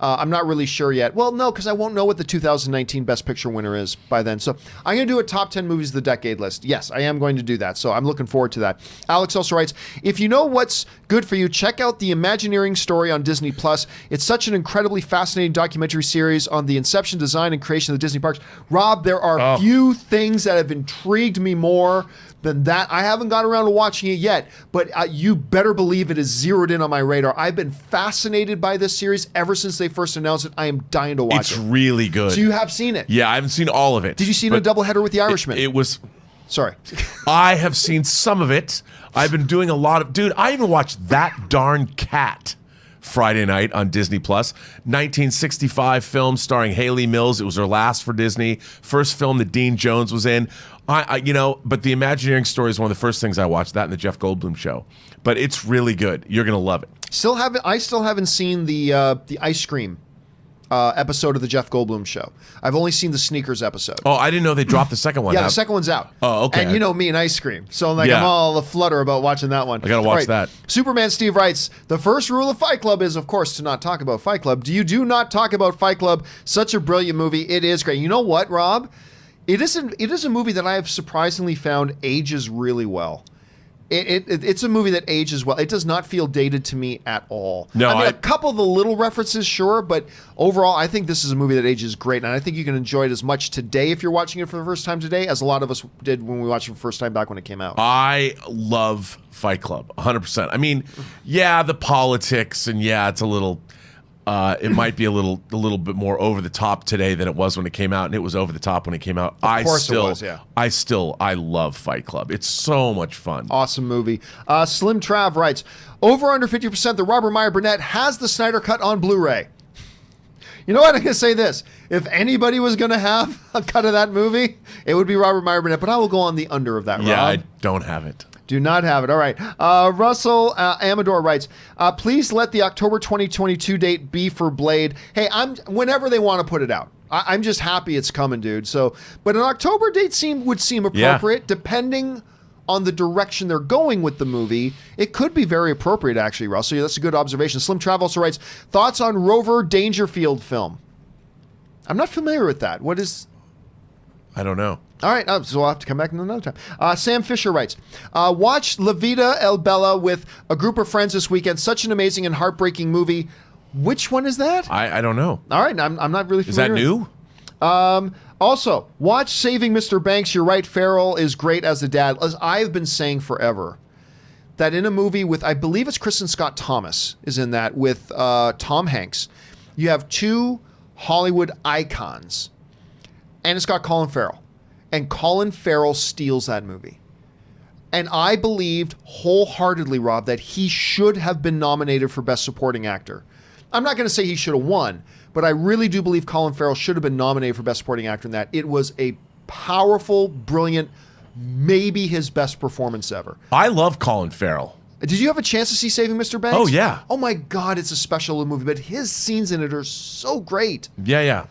I'm not really sure yet. Well, no, because I won't know what the 2019 best picture winner is by then. So I'm going to do a top 10 movies of the decade list. Yes, I am going to do that. So I'm looking forward to that. Alex also writes, if you know what's good for you, check out the Imagineering story on Disney Plus. It's such an incredibly fascinating documentary series on the inception, design, and creation of the Disney parks. Rob, there are few things that have intrigued me more than that. I haven't got around to watching it yet, but you better believe it is zeroed in on my radar. I've been fascinated by this series ever since they first announced it. I am dying to watch it. It's really good. So you have seen it? Yeah, I haven't seen all of it. Did you see a doubleheader with The Irishman? It was... Sorry. I have seen some of it. I've been doing a lot of... Dude, I even watched That Darn Cat Friday night on Disney Plus. 1965 film starring Haley Mills. It was her last for Disney. First film that Dean Jones was in. But the Imagineering story is one of the first things I watched. That and the Jeff Goldblum show. But it's really good. You're gonna love it. I still haven't seen the ice cream episode of the Jeff Goldblum show. I've only seen the Sneakers episode. Oh, I didn't know they dropped the second one. Yeah, the second one's out. Oh, okay. And you know me and ice cream. So I'm all aflutter about watching that one. I got to watch that. Superman Steve writes, the first rule of Fight Club is, of course, to not talk about Fight Club. Do not talk about Fight Club. Such a brilliant movie. It is great. You know what, Rob? It is a movie that I have surprisingly found ages really well. It's a movie that ages well. It does not feel dated to me at all. No, I mean, a couple of the little references, sure, but overall, I think this is a movie that ages great, and I think you can enjoy it as much today if you're watching it for the first time today as a lot of us did when we watched it for the first time back when it came out. I love Fight Club, 100%. I mean, yeah, the politics, and yeah, it's a little... it might be a little bit more over the top today than it was when it came out, and it was over the top when it came out. Of course it was, yeah. I love Fight Club. It's so much fun. Awesome movie. Slim Trav writes, over under 50%, the Robert Meyer Burnett has the Snyder Cut on Blu-ray. You know what? I'm going to say this. If anybody was going to have a cut of that movie, it would be Robert Meyer Burnett, but I will go on the under of that, Rob. Yeah, I don't have it. Do not have it. All right. Russell Amador writes, please let the October 2022 date be for Blade. Hey, whenever they want to put it out. I'm just happy it's coming, dude. So, but an October date would seem appropriate, depending on the direction they're going with the movie. It could be very appropriate, actually, Russell. That's a good observation. Slim Trav also writes, thoughts on Rover Dangerfield film? I'm not familiar with that. What is... I don't know. All right, so we'll have to come back another time. Sam Fisher writes, watched La Vida El Bella with a group of friends this weekend. Such an amazing and heartbreaking movie. Which one is that? I don't know. All right, I'm not really familiar. Is that new? Also, watch Saving Mr. Banks. You're right, Farrell is great as the dad. As I've been saying forever, that in a movie with, I believe it's Kristen Scott Thomas is in that, with Tom Hanks, you have two Hollywood icons, and it's got Colin Farrell. And Colin Farrell steals that movie. And I believed wholeheartedly, Rob, that he should have been nominated for Best Supporting Actor. I'm not going to say he should have won, but I really do believe Colin Farrell should have been nominated for Best Supporting Actor in that. It was a powerful, brilliant, maybe his best performance ever. I love Colin Farrell. Did you have a chance to see Saving Mr. Banks? Oh, yeah. Oh, my God, it's a special movie, but his scenes in it are so great. Yeah.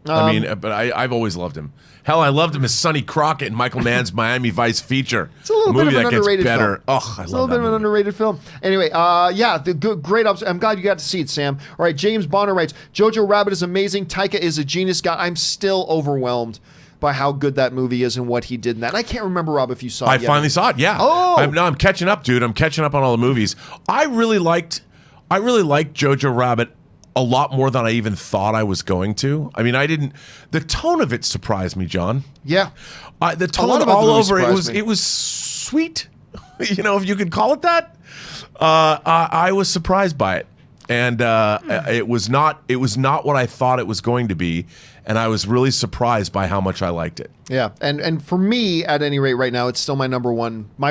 I mean, but I've always loved him. Hell, I loved him as Sonny Crockett in Michael Mann's Miami Vice feature. It's a little bit of an underrated better. film. Oh, I love that. It's a little bit of an underrated film. Anyway, great. I'm glad you got to see it, Sam. All right, James Bonner writes, Jojo Rabbit is amazing. Taika is a genius. God, I'm still overwhelmed by how good that movie is and what he did in that. And I can't remember, Rob, if you saw it yet. I finally saw it, yeah. Oh! I'm catching up, dude. I'm catching up on all the movies. I really liked Jojo Rabbit a lot more than I even thought I was going to. I mean, the tone of it surprised me, John. Yeah. The tone all over it was sweet. You know, if you could call it that. I was surprised by it. And it was not what I thought it was going to be, and I was really surprised by how much I liked it. Yeah, and for me, at any rate, right now, it's still my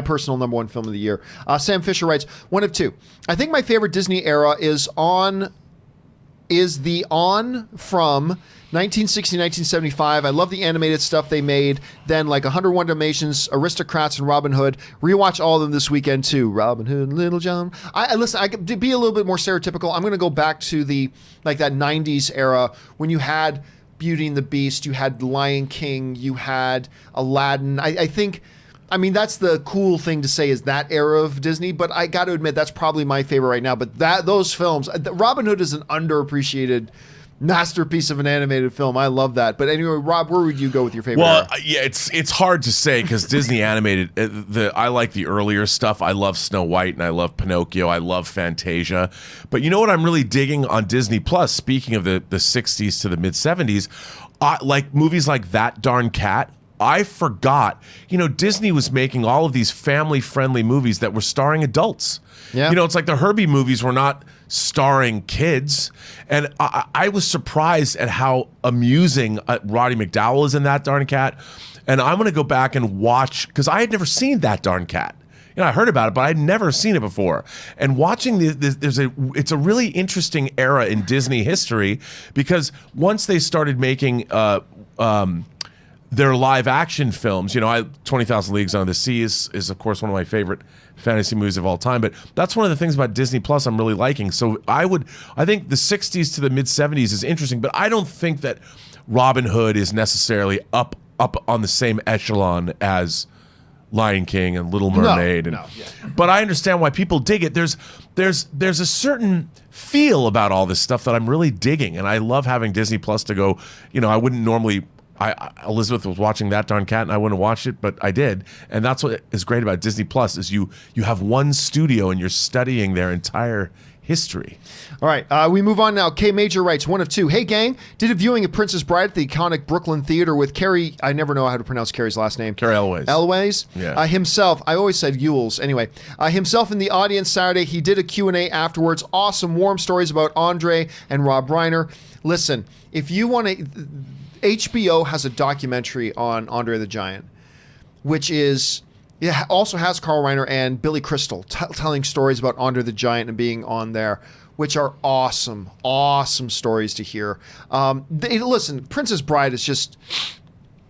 personal number one film of the year. Sam Fisher writes, one of two. I think my favorite Disney era is the from 1960, 1975. I love the animated stuff they made. Then like 101 Dalmatians, Aristocrats, and Robin Hood. Rewatch all of them this weekend too. Robin Hood, Little John. Listen, I could be a little bit more stereotypical. I'm going to go back to that 90s era when you had Beauty and the Beast, you had Lion King, you had Aladdin. I mean, that's the cool thing to say is that era of Disney, but I got to admit that's probably my favorite right now. But those films, Robin Hood is an underappreciated masterpiece of an animated film. I love that. But anyway, Rob, where would you go with your favorite era? Yeah, it's hard to say because Disney animated, I like the earlier stuff. I love Snow White and I love Pinocchio. I love Fantasia. But you know what I'm really digging on Disney Plus, speaking of the 60s to the mid-70s, like movies like That Darn Cat. I forgot, Disney was making all of these family-friendly movies that were starring adults. Yeah. It's like the Herbie movies were not starring kids. And I was surprised at how amusing Roddy McDowall is in That Darn Cat. And I'm going to go back and watch, because I had never seen That Darn Cat. I heard about it, but I'd never seen it before. And watching it's a really interesting era in Disney history, because once they started making their live action films, 20,000 Leagues Under the Sea is of course one of my favorite fantasy movies of all time. But that's one of the things about Disney Plus I'm really liking. So I think the 60s to the mid 70s is interesting, but I don't think that Robin Hood is necessarily up on the same echelon as Lion King and Little Mermaid. But I understand why people dig it. There's a certain feel about all this stuff that I'm really digging, and I love having Disney Plus to go. I wouldn't normally. Elizabeth was watching That Darn Cat, and I wouldn't watch it, but I did, and that's what is great about Disney Plus is you have one studio and you're studying their entire history. All right, we move on now. K Major writes, 1 of 2. Hey, gang, did a viewing of Princess Bride at the iconic Brooklyn Theater with Carrie, I never know how to pronounce Carrie's last name. Carrie Elways. Elways? Yeah. Himself, I always said Ewells. Anyway, himself in the audience Saturday, he did a Q&A afterwards. Awesome, warm stories about Andre and Rob Reiner. Listen, if you want to, HBO has a documentary on Andre the Giant, which is... It also has Carl Reiner and Billy Crystal telling stories about Andre the Giant and being on there, which are awesome, awesome stories to hear. Listen, Princess Bride is just,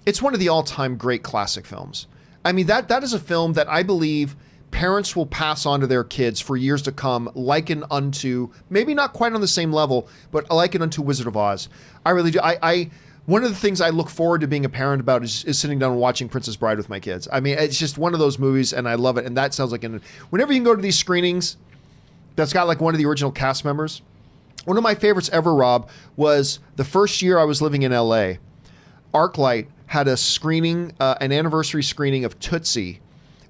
it's one of the all-time great classic films. I mean, that is a film that I believe parents will pass on to their kids for years to come, likened unto, maybe not quite on the same level, but likened unto Wizard of Oz. I really do. One of the things I look forward to being a parent about is sitting down and watching Princess Bride with my kids. I mean, it's just one of those movies, and I love it. And that sounds like whenever you can go to these screenings that's got like one of the original cast members. One of my favorites ever, Rob, was the first year I was living in LA. ArcLight had a screening, an anniversary screening of Tootsie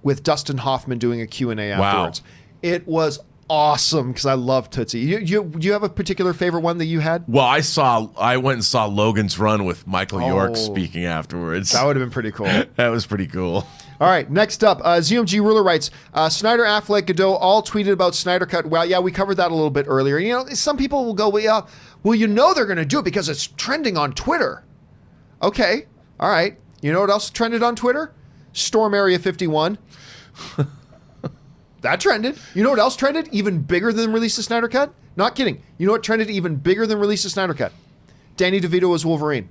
with Dustin Hoffman doing a Q&A afterwards. Wow. It was awesome because I love Tootsie. Do you have a particular favorite one that you had? Well, I went and saw Logan's Run with Michael York speaking afterwards. That would have been pretty cool. That was pretty cool. All right, next up, ZMG Ruler writes, Snyder, Affleck, Godot all tweeted about Snyder Cut. Well, yeah, we covered that a little bit earlier. Some people will go, well, they're going to do it because it's trending on Twitter. Okay, all right. You know what else trended on Twitter? Storm Area 51. That trended. You know what else trended? Even bigger than release the Snyder Cut? Not kidding. You know what trended even bigger than release the Snyder Cut? Danny DeVito as Wolverine.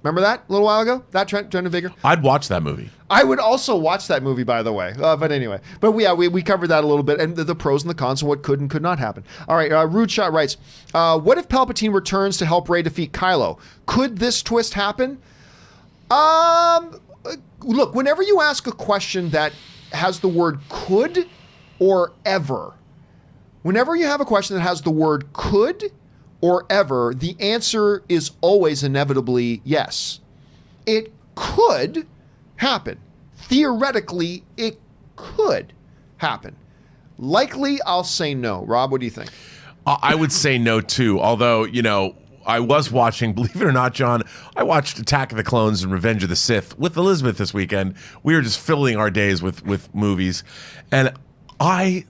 Remember that a little while ago? That trended bigger? I'd watch that movie. I would also watch that movie, by the way. But anyway. But we covered that a little bit, and the pros and the cons and what could and could not happen. All right, Rude Shot writes, what if Palpatine returns to help Rey defeat Kylo? Could this twist happen? Look, whenever you ask a question that has the word could or ever, whenever you have a question that has the word could or ever, the answer is always inevitably yes. It could happen. Theoretically, it could happen. Likely, I'll say no. Rob, what do you think? I would say no, too. Although, I was watching, believe it or not, John, I watched Attack of the Clones and Revenge of the Sith with Elizabeth this weekend. We were just filling our days with movies. And I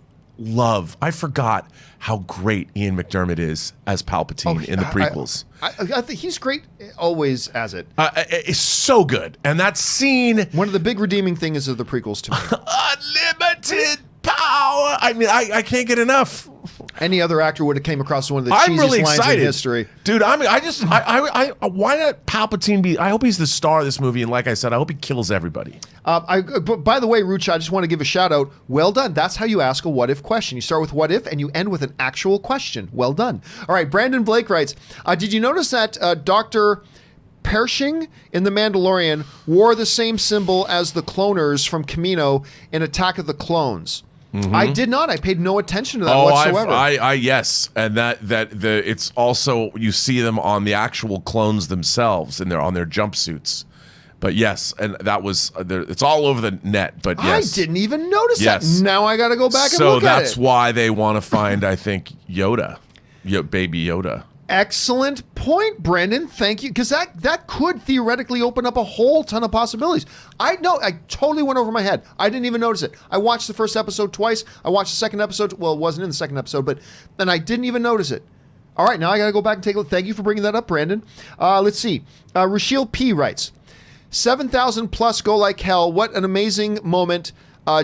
forgot how great Ian McDermott is as Palpatine in the prequels. I think he's great always as it. It's so good. And that scene... One of the big redeeming things of the prequels to me. Unlimited power! I mean, I can't get enough. Any other actor would have came across one of the cheesiest lines in history. Dude, why not Palpatine be... I hope he's the star of this movie, and like I said, I hope he kills everybody. But by the way, Rucha, I just want to give a shout out. Well done. That's how you ask a what if question. You start with what if, and you end with an actual question. Well done. All right, Brandon Blake writes, did you notice that Dr. Pershing in The Mandalorian wore the same symbol as the cloners from Kamino in Attack of the Clones? Mm-hmm. I did not. I paid no attention to that whatsoever. Yes, and it's also you see them on the actual clones themselves and they're on their jumpsuits. But yes, and that was it's all over the net. But yes, I didn't even notice that. Now I got to go back and look at it. So that's why they want to find, I think, Yoda, baby Yoda. Excellent point, Brandon. Thank you. Because that could theoretically open up a whole ton of possibilities. I totally went over my head. I didn't even notice it. I watched the first episode twice. I watched the second episode. Well, it wasn't in the second episode, and I didn't even notice it. All right, now I got to go back and take a look. Thank you for bringing that up, Brandon. Let's see. Rachel P. writes, 7,000 plus go like hell. What an amazing moment.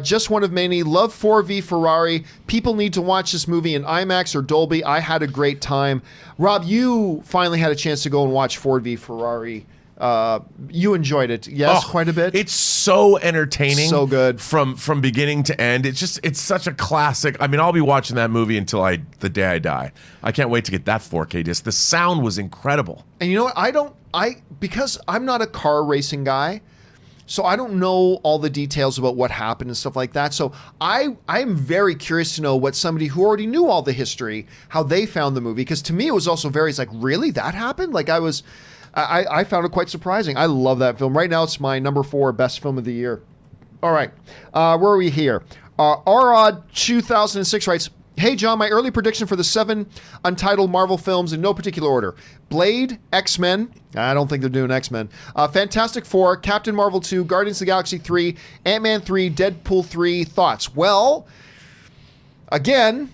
Just one of many. Love 4V Ferrari. People need to watch this movie in IMAX or Dolby. I had a great time. Rob, you finally had a chance to go and watch 4V Ferrari You enjoyed it, yes, quite a bit. It's so entertaining, so good from beginning to end. It's such a classic. I mean, I'll be watching that movie until the day I die. I can't wait to get that 4K disc. The sound was incredible. And you know what? Because I'm not a car racing guy, so I don't know all the details about what happened and stuff like that. So I'm very curious to know what somebody who already knew all the history, how they found the movie. Because to me, it was also it's like, really? That happened? Like I found it quite surprising. I love that film. Right now, it's my number 4 best film of the year. All right. Where are we here? Arod 2006 writes, hey, John, my early prediction for the 7 Untitled Marvel films in no particular order. Blade, X-Men. I don't think they're doing X-Men. Fantastic Four, Captain Marvel 2, Guardians of the Galaxy 3, Ant-Man 3, Deadpool 3. Thoughts? Well, again,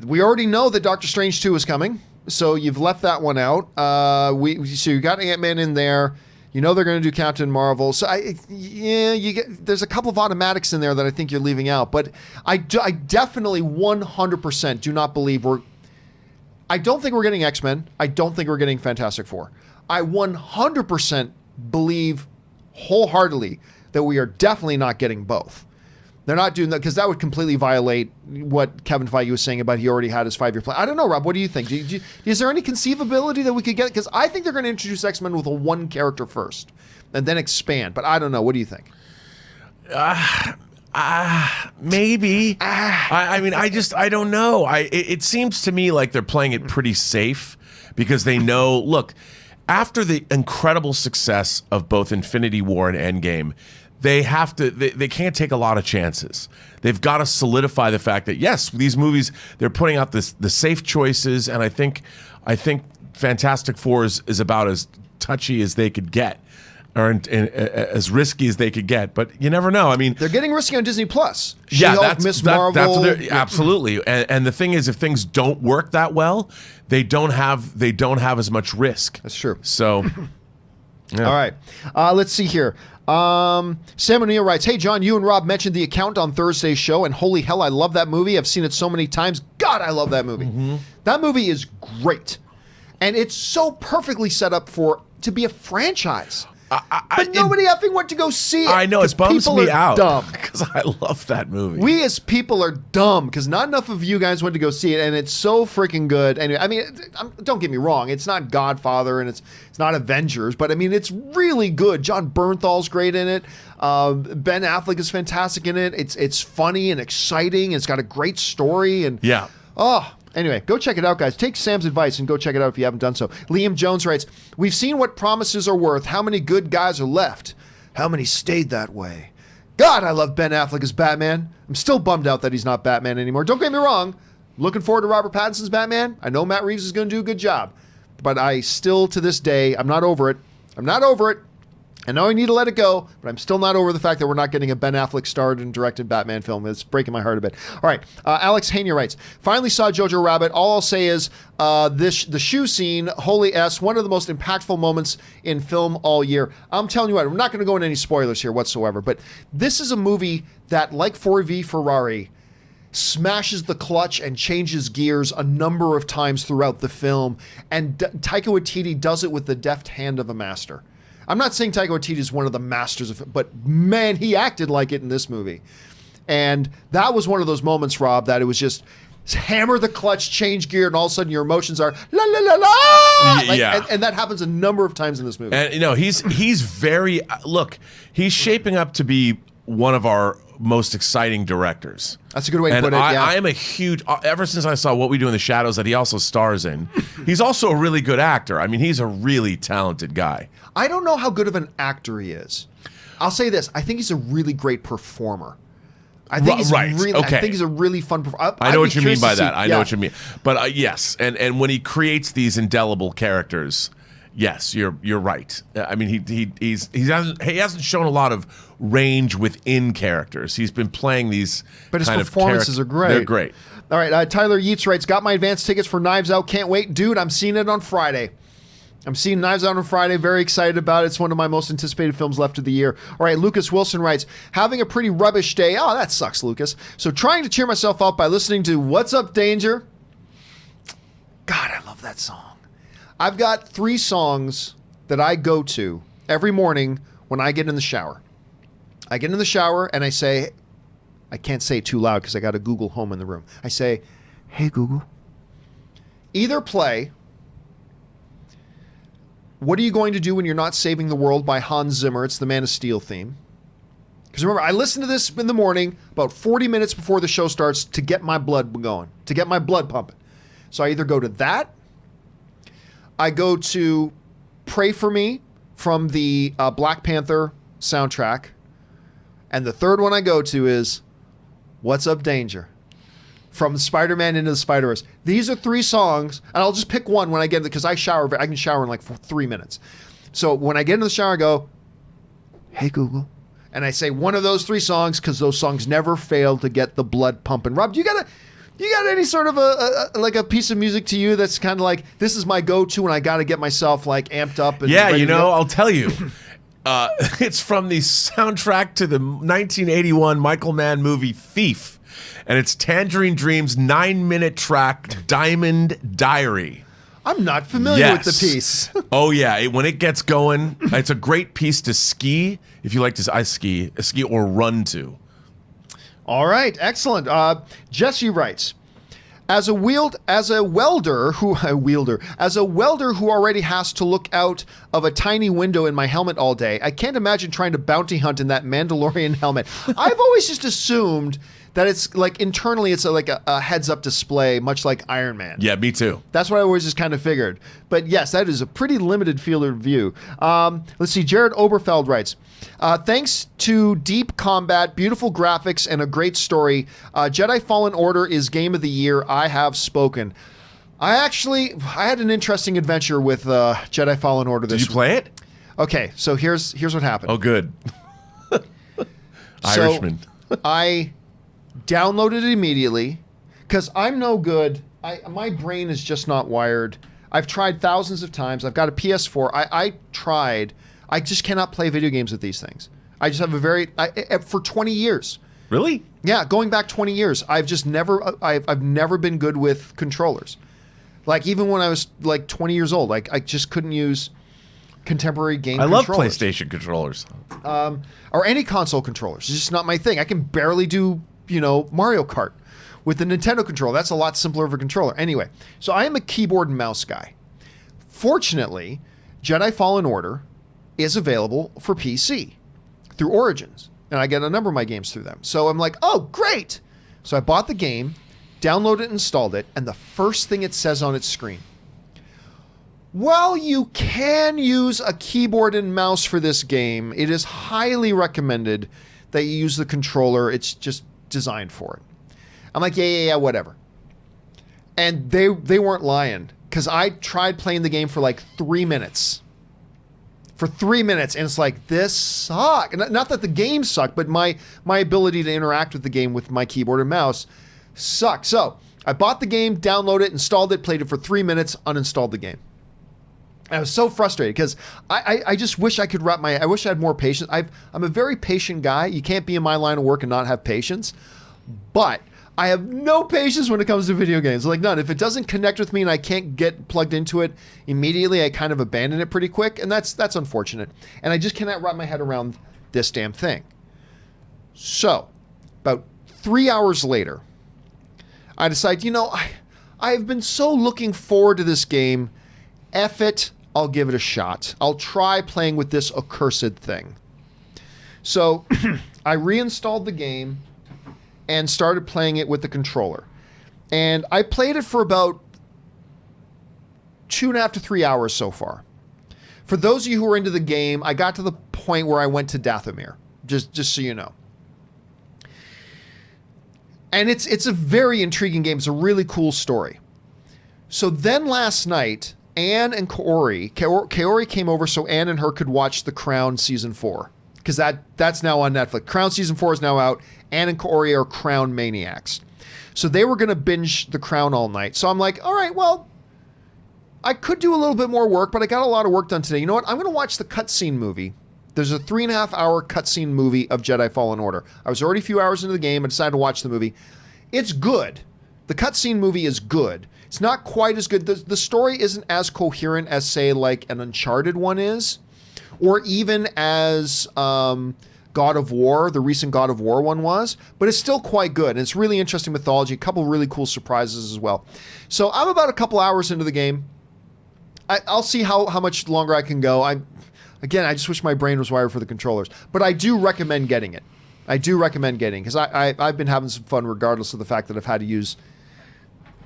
we already know that Doctor Strange 2 is coming. So you've left that one out. So you got Ant-Man in there. You know they're going to do Captain Marvel. So there's a couple of automatics in there that I think you're leaving out. But I definitely 100% do not believe I don't think we're getting X-Men. I don't think we're getting Fantastic Four. I 100% believe wholeheartedly that we are definitely not getting both. They're not doing that because that would completely violate what Kevin Feige was saying about he already had his 5-year plan. I don't know, Rob. What do you think? Is there any conceivability that we could get? Because I think they're going to introduce X-Men with one character first and then expand. But I don't know. What do you think? Maybe. I mean, I don't know. It seems to me like they're playing it pretty safe because they know, look, after the incredible success of both Infinity War and Endgame, they can't take a lot of chances. They've got to solidify the fact that, yes, these movies, they're putting out the safe choices, and I think Fantastic Four is about as touchy as they could get, or as risky as they could get. But you never know. I mean, they're getting risky on Disney Plus. Yeah, She-Hulk, Miss Marvel. That's what absolutely. And the thing is, if things don't work that well, they don't have as much risk. That's true. So, yeah. All right, let's see here. Sam O'Neill writes, hey, John, you and Rob mentioned The Account on Thursday's show, and holy hell, I love that movie. I've seen it so many times. God, I love that movie. Mm-hmm. That movie is great. And it's so perfectly set up to be a franchise. But nobody effing went to go see it. I know, it bums me out. Dumb. Because I love that movie. We as people are dumb because not enough of you guys went to go see it, and it's so freaking good. Anyway, I mean, don't get me wrong. It's not Godfather and it's not Avengers, but I mean, it's really good. John Bernthal's great in it. Ben Affleck is fantastic in it. It's funny and exciting. It's got a great story. And yeah. Anyway, go check it out, guys. Take Sam's advice and go check it out if you haven't done so. Liam Jones writes, we've seen what promises are worth. How many good guys are left? How many stayed that way? God, I love Ben Affleck as Batman. I'm still bummed out that he's not Batman anymore. Don't get me wrong. Looking forward to Robert Pattinson's Batman. I know Matt Reeves is going to do a good job. But I still, to this day, I'm not over it. I'm not over it. I know I need to let it go, but I'm still not over the fact that we're not getting a Ben Affleck starred and directed Batman film. It's breaking my heart a bit. All right. Alex Hania writes, finally saw Jojo Rabbit. All I'll say is the shoe scene, holy S, one of the most impactful moments in film all year. I'm telling you what, we're not going to go into any spoilers here whatsoever, but this is a movie that, like 4v Ferrari, smashes the clutch and changes gears a number of times throughout the film, and Taika Waititi does it with the deft hand of a master. I'm not saying Taika Waititi is one of the masters of it, but man, he acted like it in this movie. And that was one of those moments, Rob, that it was just hammer the clutch, change gear, and all of a sudden your emotions are la la la la. Yeah. And that happens a number of times in this movie. And he's very he's shaping up to be one of our most exciting directors. That's a good way to put it. Yeah. I am a huge, ever since I saw What We Do in the Shadows that he also stars in, he's also a really good actor. I mean, he's a really talented guy. I don't know how good of an actor he is. I'll say this. I think he's a really great performer. I think he's right. really, Okay. I think he's a really fun performer. I know what you mean by that. I know what you mean. But yes, and when he creates these indelible characters, yes, you're right. I mean, he hasn't shown a lot of range within characters. He's been playing these, but his performances are great. They're great. All right, Tyler Yeats writes, got my advance tickets for Knives Out. Can't wait, dude. I'm seeing it on Friday. I'm seeing Knives Out on Friday. Very excited about it. It's one of my most anticipated films left of the year. All right, Lucas Wilson writes, having a pretty rubbish day. Oh, that sucks, Lucas. So trying to cheer myself up by listening to What's Up, Danger. God, I love that song. I've got 3 songs that I go to every morning when I get in the shower. I get in the shower and I say, I can't say it too loud because I got a Google Home in the room. I say, hey, Google, either play What Are You Going to Do When You're Not Saving the World by Hans Zimmer. It's the Man of Steel theme. Because remember, I listen to this in the morning about 40 minutes before the show starts to get my blood going, to get my blood pumping. So I either go to that, I go to Pray For Me from the Black Panther soundtrack, and the third one I go to is What's Up Danger from Spider-Man Into the Spider-Verse. These are 3 songs, and I'll just pick one when I get, because I can shower in like 3 minutes. So when I get into the shower, I go, hey, Google. And I say one of those 3 songs because those songs never fail to get the blood pumping. Rob, you got any sort of a piece of music to you that's kind of like, this is my go-to and I got to get myself like amped up? And yeah, ready you to know, go? I'll tell you. It's from the soundtrack to the 1981 Michael Mann movie Thief. And it's Tangerine Dream's 9-minute track, Diamond Diary. I'm not familiar with the piece. Oh, yeah. When it gets going, it's a great piece to ski. If you like to ski or run to. All right. Excellent. Jesse writes, as a welder who already has to look out of a tiny window in my helmet all day, I can't imagine trying to bounty hunt in that Mandalorian helmet. I've always just assumed that it's like internally it's like a heads-up display, much like Iron Man. Yeah, me too. That's what I always just kind of figured. But yes, that is a pretty limited field of view. Let's see. Jared Oberfeld writes, thanks to deep combat, beautiful graphics, and a great story, Jedi Fallen Order is game of the year. I have spoken. I had an interesting adventure with Jedi Fallen Order this week. Did you play it? Okay, so here's what happened. Oh, good. Irishman. I downloaded it immediately because I'm no good. My brain is just not wired. I've tried thousands of times. I've got a PS4. I tried. I just cannot play video games with these things. I just have for 20 years. Really? Yeah, going back 20 years, I've never been good with controllers. Like even when I was like 20 years old, I just couldn't use contemporary game controllers. I love PlayStation controllers. Or any console controllers. It's just not my thing. I can barely do, Mario Kart with the Nintendo controller. That's a lot simpler of a controller. Anyway, so I am a keyboard and mouse guy. Fortunately, Jedi Fallen Order is available for PC through Origins, and I get a number of my games through them. So I'm like, oh, great. So I bought the game, downloaded it, installed it, and the first thing it says on its screen, while you can use a keyboard and mouse for this game, it is highly recommended that you use the controller. It's just designed for it. I'm like, yeah, whatever. And they weren't lying, because I tried playing the game for like 3 minutes. For 3 minutes, and it's like, this sucks. Not that the game sucked, but my ability to interact with the game with my keyboard and mouse sucked. So I bought the game, downloaded it, installed it, played it for 3 minutes, uninstalled the game. I was so frustrated because I just wish I could I wish I had more patience. I'm a very patient guy. You can't be in my line of work and not have patience. But I have no patience when it comes to video games. Like none. If it doesn't connect with me and I can't get plugged into it immediately, I kind of abandon it pretty quick. And that's unfortunate. And I just cannot wrap my head around this damn thing. So about 3 hours later, I decide, I've been so looking forward to this game. F it. I'll give it a shot. I'll try playing with this accursed thing. So I reinstalled the game and started playing it with the controller. And I played it for about 2.5 to 3 hours so far. For those of you who are into the game, I got to the point where I went to Dathomir, just so you know. And it's a very intriguing game. It's a really cool story. So then last night, Anne and Kaori came over so Anne and her could watch The Crown Season 4. Because that's now on Netflix. Crown Season 4 is now out. Anne and Kaori are Crown maniacs. So they were going to binge The Crown all night. So I'm like, all right, well, I could do a little bit more work, but I got a lot of work done today. You know what? I'm going to watch the cutscene movie. There's a 3.5-hour cutscene movie of Jedi Fallen Order. I was already a few hours into the game. I decided to watch the movie. It's good. The cutscene movie is good. It's not quite as good. The story isn't as coherent as, say, like an Uncharted one is, or even as God of War, the recent God of War one was, but it's still quite good. And it's really interesting mythology, a couple really cool surprises as well. So I'm about a couple hours into the game. I'll see how much longer I can go. I just wish my brain was wired for the controllers, but I do recommend getting it. I do recommend getting, because I've been having some fun regardless of the fact that I've had to use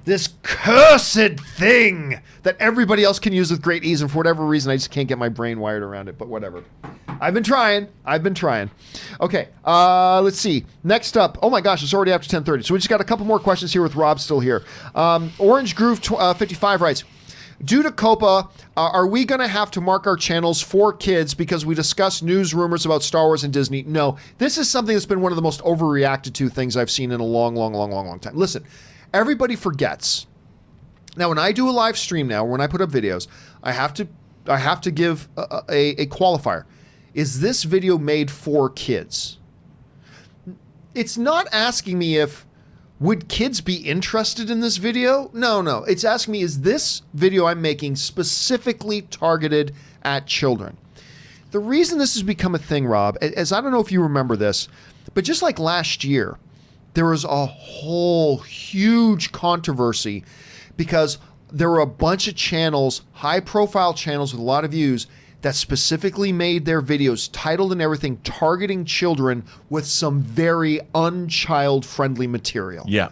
this cursed thing that everybody else can use with great ease, and for whatever reason, I just can't get my brain wired around it, but whatever. I've been trying. Okay, let's see. Next up, oh my gosh, it's already after 10:30, so we just got a couple more questions here with Rob still here. Orange Groove 55 writes, due to COPA, are we going to have to mark our channels for kids because we discuss news rumors about Star Wars and Disney? No, this is something that's been one of the most overreacted to things I've seen in a long time. Listen, everybody forgets. Now, when I do a live stream now, when I put up videos, I have to give a qualifier. Is this video made for kids? It's not asking me if would kids be interested in this video? No. It's asking me, is this video I'm making specifically targeted at children? The reason this has become a thing, Rob, is I don't know if you remember this, but just like last year, there was a whole huge controversy because there were a bunch of channels, high-profile channels with a lot of views, that specifically made their videos, titled and everything, targeting children with some very unchild-friendly material. Yeah.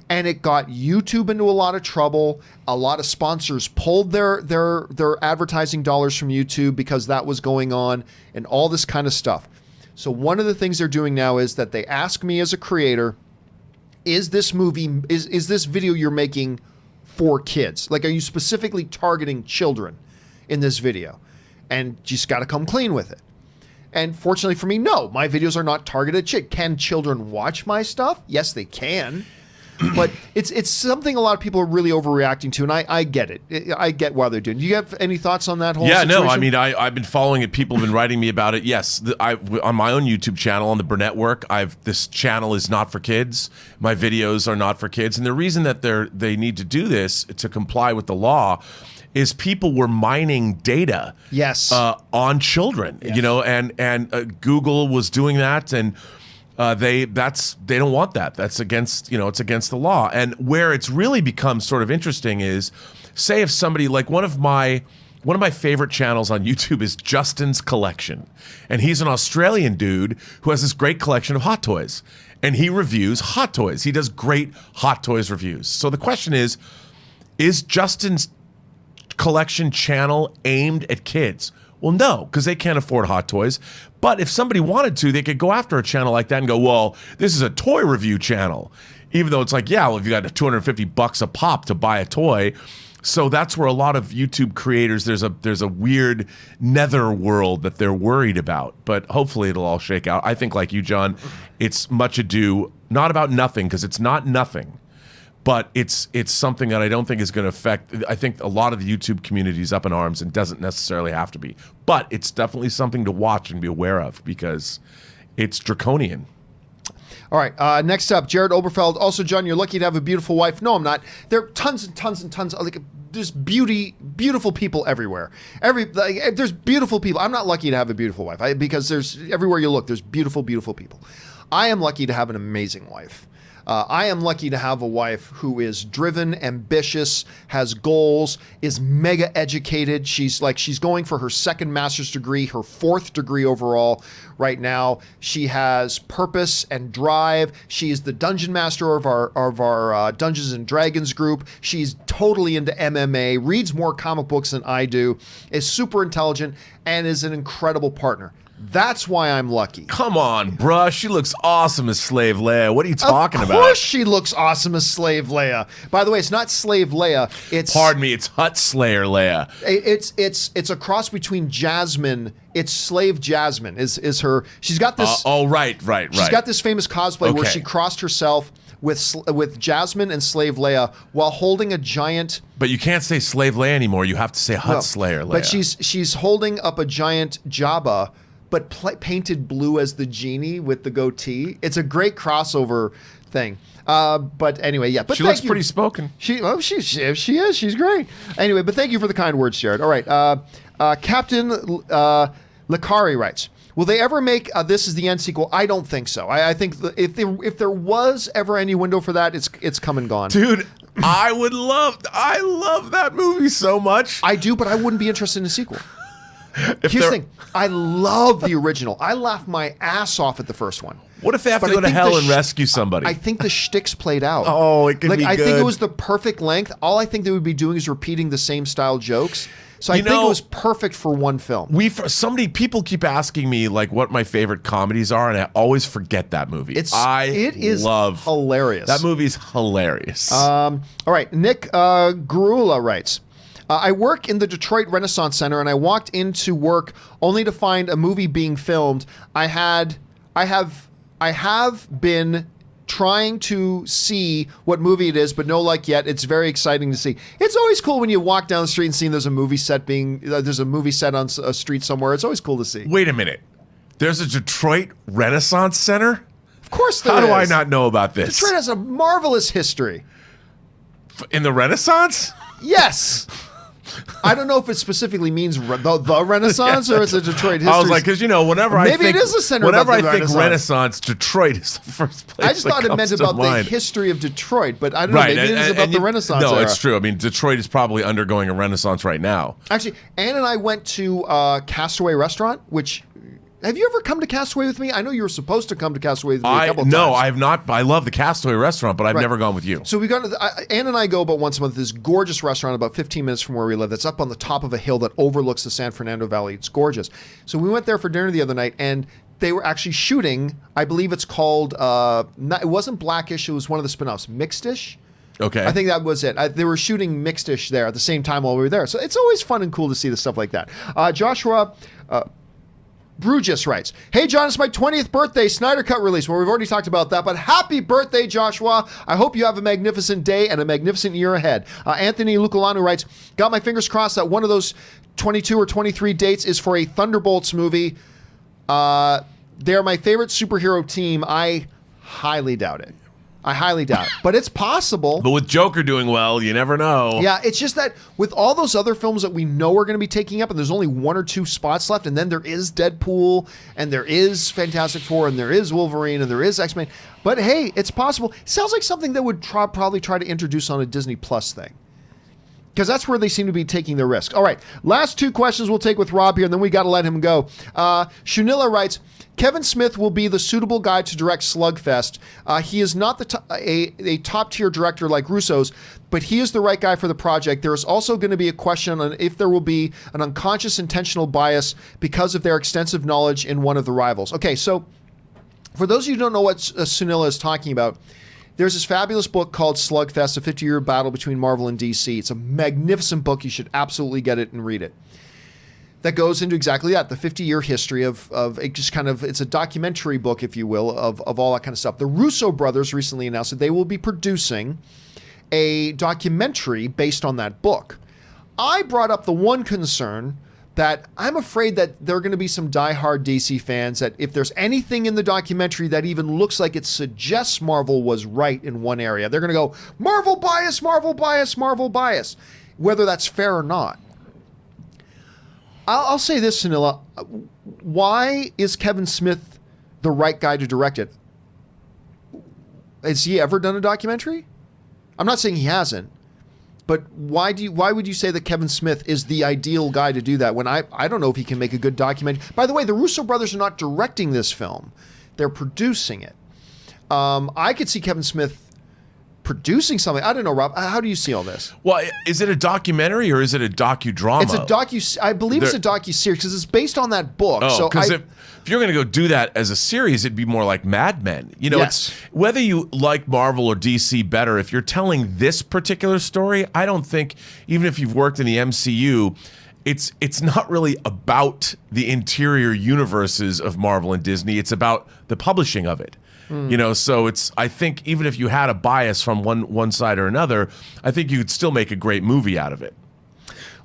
And it got YouTube into a lot of trouble. A lot of sponsors pulled their advertising dollars from YouTube because that was going on, and all this kind of stuff. So one of the things they're doing now is that they ask me as a creator, is this video you're making for kids? Like, are you specifically targeting children in this video? And you just got to come clean with it. And fortunately for me, no, my videos are not targeted at Can children watch my stuff? Yes, they can. But it's something a lot of people are really overreacting to, and I get it. I get why they're doing it. Do you have any thoughts on that whole situation? No, I mean, I've been following it. People have been writing me about it. Yes, on my own YouTube channel, on the Burnett Work, this channel is not for kids. My videos are not for kids. And the reason that they need to do this to comply with the law is people were mining data on children, and Google was doing that, and they don't want that. That's against, it's against the law. And where it's really become sort of interesting is, say if somebody like one of my favorite channels on YouTube is Justin's Collection, and he's an Australian dude who has this great collection of hot toys, and he reviews hot toys. He does great hot toys reviews. So the question is Justin's Collection channel aimed at kids? Well, no, because they can't afford hot toys. But if somebody wanted to, they could go after a channel like that and go, well, this is a toy review channel. Even though it's like, yeah, well, if you got $250 a pop to buy a toy. So that's where a lot of YouTube creators, there's a weird nether world that they're worried about. But hopefully it'll all shake out. I think, like you, John, it's much ado, not about nothing, because it's not nothing. But it's something that I don't think is going to affect. I think a lot of the YouTube community is up in arms and doesn't necessarily have to be. But it's definitely something to watch and be aware of because it's draconian. All right. Next up, Jared Oberfeld. Also, John, you're lucky to have a beautiful wife. No, I'm not. There are tons and tons and tons. There's beautiful people everywhere. There's beautiful people. I'm not lucky to have a beautiful wife because there's everywhere you look. There's beautiful people. I am lucky to have an amazing wife. I am lucky to have a wife who is driven, ambitious, has goals, is mega educated. She's going for her second master's degree, her fourth degree overall right now. She has purpose and drive. She is the dungeon master of our Dungeons and Dragons group. She's totally into MMA, reads more comic books than I do, is super intelligent, and is an incredible partner. That's why I'm lucky. Come on, bruh. She looks awesome as Slave Leia. What are you talking about? Of course she looks awesome as Slave Leia. By the way, it's not Slave Leia. Pardon me, it's Hut Slayer Leia. It's a cross between Jasmine. It's Slave Jasmine is her. She's got this. Right. She's got this famous cosplay where she crossed herself with Jasmine and Slave Leia while holding a giant. But you can't say Slave Leia anymore. You have to say Hut Slayer Leia. But she's holding up a giant Jabba, but painted blue as the genie with the goatee. It's a great crossover thing. But anyway, yeah. But She looks pretty spoken. She is. She's great. Anyway, but thank you for the kind words, Jared. All right. Captain Lakari writes, will they ever make This Is the End sequel? I don't think so. I think if there was ever any window for that, it's come and gone. Dude, I love that movie so much. I do, but I wouldn't be interested in a sequel. Here's the thing. I love the original. I laughed my ass off at the first one. What if they have to go to hell and rescue somebody? I think the shtick's played out. Oh, it could be good. I think it was the perfect length. All I think they would be doing is repeating the same style jokes. So I think it was perfect for one film. People keep asking me like what my favorite comedies are, and I always forget that movie. It is hilarious. That movie's hilarious. All right, Nick Gurula writes, I work in the Detroit Renaissance Center, and I walked into work only to find a movie being filmed. I have been trying to see what movie it is, but no luck yet. It's very exciting to see. It's always cool when you walk down the street and see there's a movie set on a street somewhere. It's always cool to see. Wait a minute. There's a Detroit Renaissance Center? Of course there is. How do I not know about this? Detroit has a marvelous history. In the Renaissance? Yes. I don't know if it specifically means the Renaissance or it's a Detroit history. I was like, because whenever I think Renaissance, Detroit is the first place. I just thought it meant about the history of Detroit, but I don't know. Maybe it is about the Renaissance. No, era. It's true. I mean, Detroit is probably undergoing a Renaissance right now. Actually, Ann and I went to Castaway Restaurant, which. Have you ever come to Castaway with me? I know you were supposed to come to Castaway with me a couple of times. No, I have not. I love the Castaway restaurant, but I've never gone with you. So we got Ann and I go about once a month to this gorgeous restaurant about 15 minutes from where we live. That's up on the top of a hill that overlooks the San Fernando Valley. It's gorgeous. So we went there for dinner the other night, and they were actually shooting. I believe it's called. It wasn't Blackish. It was one of the spin-offs, Mixedish. Okay. I think that was it. They were shooting Mixedish there at the same time while we were there. So it's always fun and cool to see the stuff like that. Joshua. Brugis writes, hey, John, it's my 20th birthday, Snyder Cut release. Well, we've already talked about that, but happy birthday, Joshua. I hope you have a magnificent day and a magnificent year ahead. Anthony Luculanu writes, got my fingers crossed that one of those 22 or 23 dates is for a Thunderbolts movie. They're my favorite superhero team. I highly doubt it. But it's possible. But with Joker doing well, you never know. Yeah, it's just that with all those other films that we know are going to be taking up, and there's only 1 or 2 spots left, and then there is Deadpool, and there is Fantastic Four, and there is Wolverine, and there is X-Men. But hey, it's possible. Sounds like something that would probably try to introduce on a Disney Plus thing. Because that's where they seem to be taking the risk. All right, last 2 questions we'll take with Rob here, and then we got to let him go. Shunilla writes, Kevin Smith will be the suitable guy to direct Slugfest. He is not a top-tier director like Russo's, but he is the right guy for the project. There is also going to be a question on if there will be an unconscious intentional bias because of their extensive knowledge in one of the rivals. Okay, so for those of you who don't know what Sunila is talking about, there's this fabulous book called Slugfest, a 50-year battle between Marvel and DC. It's a magnificent book. You should absolutely get it and read it. That goes into exactly that, the 50-year history of it just kind of, it's a documentary book, if you will, of all that kind of stuff. The Russo brothers recently announced that they will be producing a documentary based on that book. I brought up the one concern that I'm afraid that there are going to be some diehard DC fans that if there's anything in the documentary that even looks like it suggests Marvel was right in one area, they're going to go, Marvel bias, Marvel bias, Marvel bias, whether that's fair or not. I'll say this, Sunila. Why is Kevin Smith the right guy to direct it? Has he ever done a documentary? I'm not saying he hasn't, but why would you say that Kevin Smith is the ideal guy to do that when I don't know if he can make a good documentary? By the way, the Russo brothers are not directing this film. They're producing it. I could see Kevin Smith producing something. I don't know, Rob. How do you see all this? Well, is it a documentary or is it a docudrama? It's I believe it's a docuseries because it's based on that book. Oh, because if you're going to go do that as a series, it'd be more like Mad Men. Yes. It's whether you like Marvel or DC better. If you're telling this particular story, I don't think, even if you've worked in the MCU, it's not really about the interior universes of Marvel and Disney. It's about the publishing of it. So I think even if you had a bias from one side or another, I think you could still make a great movie out of it.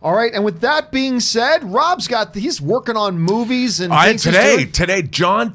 All right, and with that being said, Rob's he's working on movies and today, John,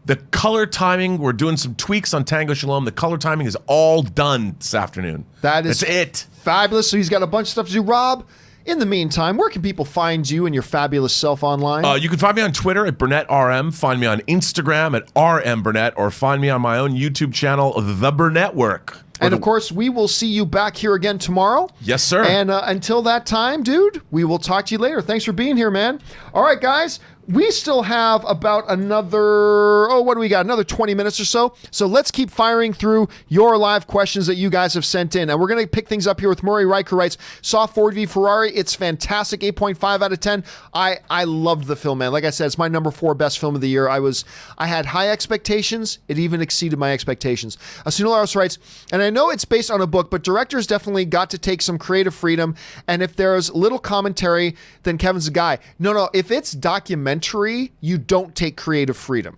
The color timing, we're doing some tweaks on Tango Shalom. The color timing is all done this afternoon. That's it. Fabulous. So he's got a bunch of stuff to do. Rob, in the meantime, where can people find you and your fabulous self online? You can find me on Twitter at BurnettRM, find me on Instagram at RMBurnett, or find me on my own YouTube channel, The Burnettwork. And of course, we will see you back here again tomorrow. Yes, sir. And until that time, dude, we will talk to you later. Thanks for being here, man. All right, guys. We still have about another, what do we got? Another 20 minutes or so. So let's keep firing through your live questions that you guys have sent in. And we're going to pick things up here with Murray Reich, who writes, saw Ford v Ferrari. It's fantastic. 8.5 out of 10. I loved the film, man. Like I said, it's my number 4 best film of the year. I had high expectations. It even exceeded my expectations. Sunil Aros writes, and I know it's based on a book, but directors definitely got to take some creative freedom. And if there's little commentary, then Kevin's the guy. No. If it's documentary, you don't take creative freedom.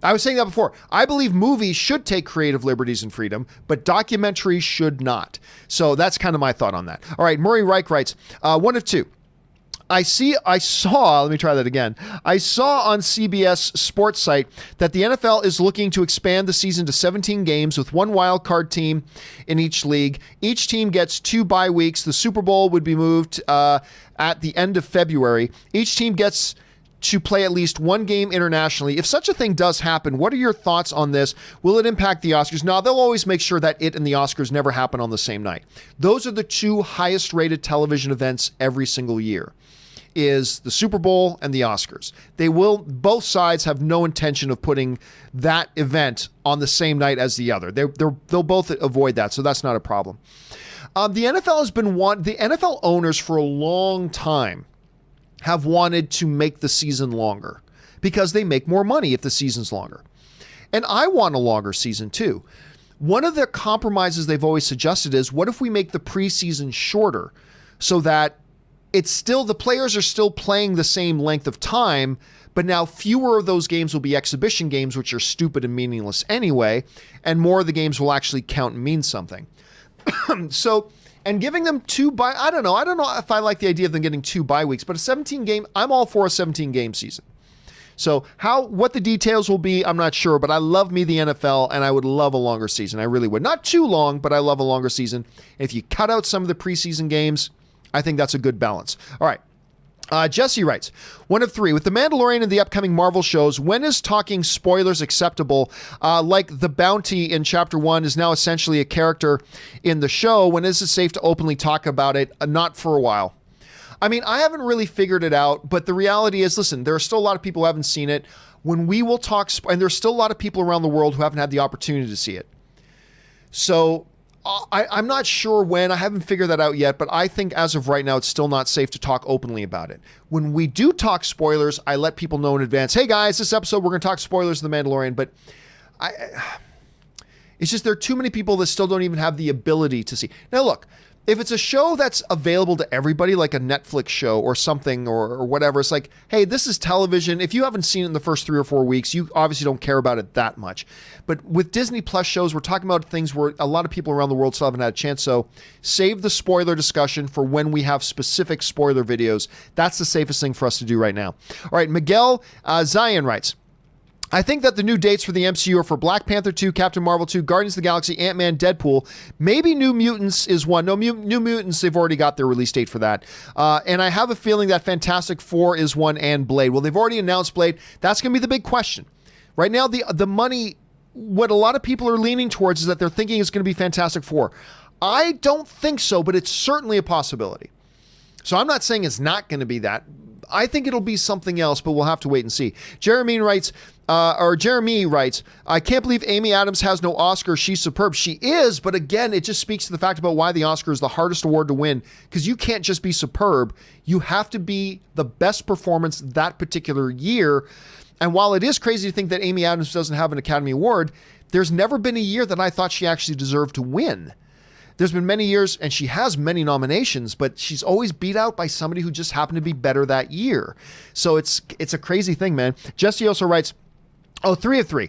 I was saying that before. I believe movies should take creative liberties and freedom, but documentaries should not. So that's kind of my thought on that. All right, Murray Reich writes, 1 of 2. I saw on CBS Sports site that the NFL is looking to expand the season to 17 games with 1 wild card team in each league. Each team gets 2 bye weeks. The Super Bowl would be moved at the end of February. Each team gets to play at least 1 game internationally. If such a thing does happen, what are your thoughts on this? Will it impact the Oscars? No, they'll always make sure that it and the Oscars never happen on the same night. Those are the 2 highest rated television events every single year, is the Super Bowl and the Oscars. Both sides have no intention of putting that event on the same night as the other. They'll both avoid that, so that's not a problem. The NFL owners for a long time have wanted to make the season longer because they make more money if the season's longer. And I want a longer season too. One of the compromises they've always suggested is, what if we make the preseason shorter so that the players are still playing the same length of time, but now fewer of those games will be exhibition games, which are stupid and meaningless anyway, and more of the games will actually count and mean something. And giving them 2 bye, I don't know if I like the idea of them getting 2 bye weeks, but a 17 game, I'm all for a 17 game season. So what the details will be, I'm not sure, but I love me the NFL, and I would love a longer season. I really would. Not too long, but I love a longer season. If you cut out some of the preseason games, I think that's a good balance. All right. Jesse writes, 1 of 3. With The Mandalorian and the upcoming Marvel shows, when is talking spoilers acceptable? Like the bounty in Chapter 1 is now essentially a character in the show. When is it safe to openly talk about it? Not for a while. I mean, I haven't really figured it out, but the reality is, listen, there are still a lot of people who haven't seen it. When we will talk, and there's still a lot of people around the world who haven't had the opportunity to see it. So I'm not sure when. I haven't figured that out yet, but I think as of right now, it's still not safe to talk openly about it. When we do talk spoilers, I let people know in advance, hey guys, this episode, we're going to talk spoilers of The Mandalorian, but it's just there are too many people that still don't even have the ability to see. Now look, if it's a show that's available to everybody, like a Netflix show or something or whatever, it's like, hey, this is television. If you haven't seen it in the first 3 or 4 weeks, you obviously don't care about it that much. But with Disney Plus shows, we're talking about things where a lot of people around the world still haven't had a chance. So save the spoiler discussion for when we have specific spoiler videos. That's the safest thing for us to do right now. All right, Miguel Zion writes, I think that the new dates for the MCU are for Black Panther 2, Captain Marvel 2, Guardians of the Galaxy, Ant-Man, Deadpool. Maybe New Mutants is one. No, New Mutants, they've already got their release date for that. And I have a feeling that Fantastic Four is one, and Blade. Well, they've already announced Blade. That's going to be the big question. Right now, the money, what a lot of people are leaning towards is that they're thinking it's going to be Fantastic Four. I don't think so, but it's certainly a possibility. So I'm not saying it's not going to be that. I think it'll be something else, but we'll have to wait and see. Jeremy writes, I can't believe Amy Adams has no Oscar. She's superb. She is, but again, it just speaks to the fact about why the Oscar is the hardest award to win, because you can't just be superb. You have to be the best performance that particular year. And while it is crazy to think that Amy Adams doesn't have an Academy Award, there's never been a year that I thought she actually deserved to win. There's been many years, and she has many nominations, but she's always beat out by somebody who just happened to be better that year. So it's a crazy thing, man. Jesse also writes, 3 of 3.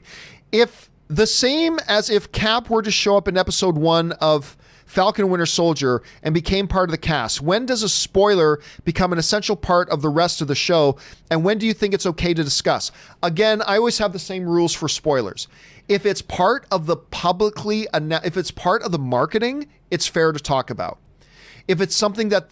If the same as if Cap were to show up in episode 1 of Falcon and Winter Soldier and became part of the cast? When does a spoiler become an essential part of the rest of the show? And when do you think it's okay to discuss? Again, I always have the same rules for spoilers. If it's part of the if it's part of the marketing, it's fair to talk about. If it's something that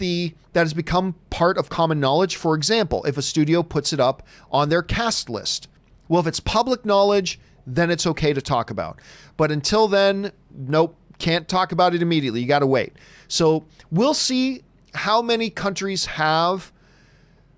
has become part of common knowledge, for example, if a studio puts it up on their cast list, well, if it's public knowledge, then it's okay to talk about. But until then, nope, can't talk about it immediately. You got to wait. So we'll see how many countries have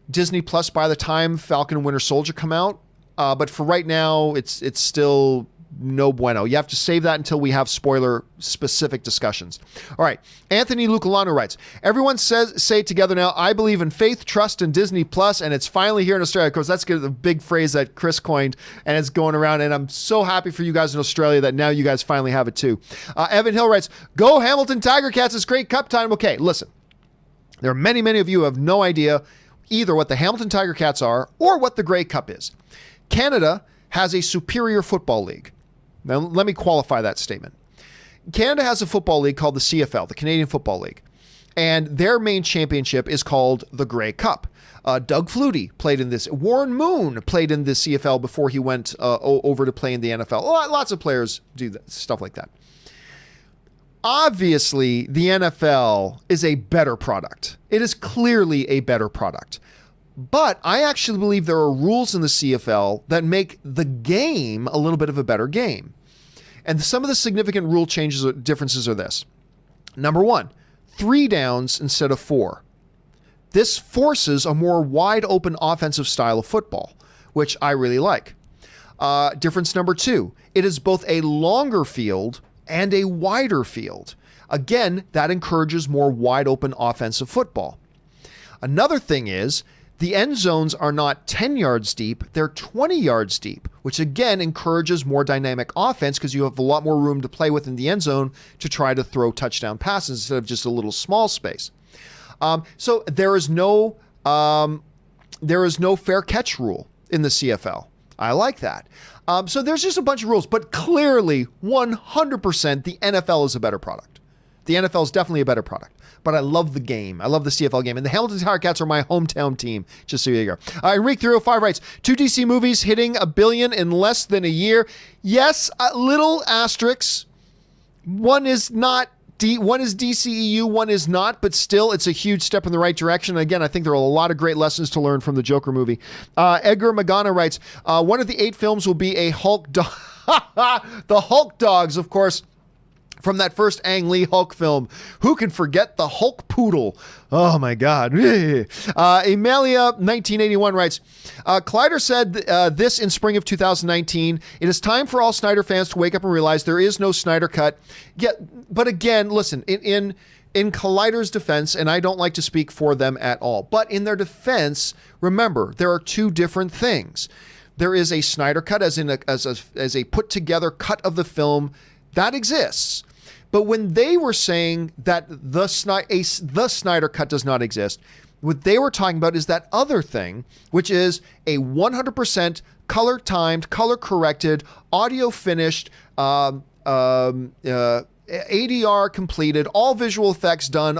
Disney Plus by the time Falcon and Winter Soldier come out. But for right now, it's still no bueno. You have to save that until we have spoiler-specific discussions. All right. Anthony Lucalano writes, everyone say it together now, I believe in faith, trust, and Disney Plus, and it's finally here in Australia. Of course, that's the big phrase that Chris coined, and it's going around, and I'm so happy for you guys in Australia that now you guys finally have it too. Evan Hill writes, go Hamilton Tiger Cats, it's great cup time. Okay, listen. There are many, many of you who have no idea either what the Hamilton Tiger Cats are or what the Grey Cup is. Canada has a superior football league. Now, let me qualify that statement. Canada has a football league called the CFL, the Canadian Football League, and their main championship is called the Grey Cup. Doug Flutie played in this. Warren Moon played in the CFL before he went over to play in the NFL. Lots of players do stuff like that. Obviously, the NFL is a better product. It is clearly a better product. But I actually believe there are rules in the CFL that make the game a little bit of a better game. And some of the significant rule changes or differences are this. Number one, 3 downs instead of 4. This forces a more wide open offensive style of football, which I really like. Difference number 2, it is both a longer field and a wider field. Again, that encourages more wide open offensive football. Another thing is, the end zones are not 10 yards deep, they're 20 yards deep, which again encourages more dynamic offense because you have a lot more room to play with in the end zone to try to throw touchdown passes instead of just a little small space. So there is no fair catch rule in the CFL. I like that. So there's just a bunch of rules, but clearly 100% the NFL is a better product. The NFL is definitely a better product. But I love the game. I love the CFL game. And the Hamilton Tiger Cats are my hometown team, just so you go. Enrique 305 writes, 2 DC movies hitting $1 billion in less than a year. Yes, little asterisks. One is DCEU, one is not, but still it's a huge step in the right direction. Again, I think there are a lot of great lessons to learn from the Joker movie. Edgar Magana writes, one of the 8 films will be a Hulk dog. The Hulk dogs, of course, from that first Ang Lee Hulk film. Who can forget the Hulk Poodle? Oh my God. Emalia 1981 writes, Collider said this in spring of 2019. It is time for all Snyder fans to wake up and realize there is no Snyder cut. Yeah, but again, listen, in Collider's defense, and I don't like to speak for them at all, but in their defense, remember, there are 2 different things. There is a Snyder cut as a put together cut of the film that exists. But when they were saying that the Snyder cut does not exist, what they were talking about is that other thing, which is a 100% color timed, color corrected, audio finished, ADR completed, all visual effects done,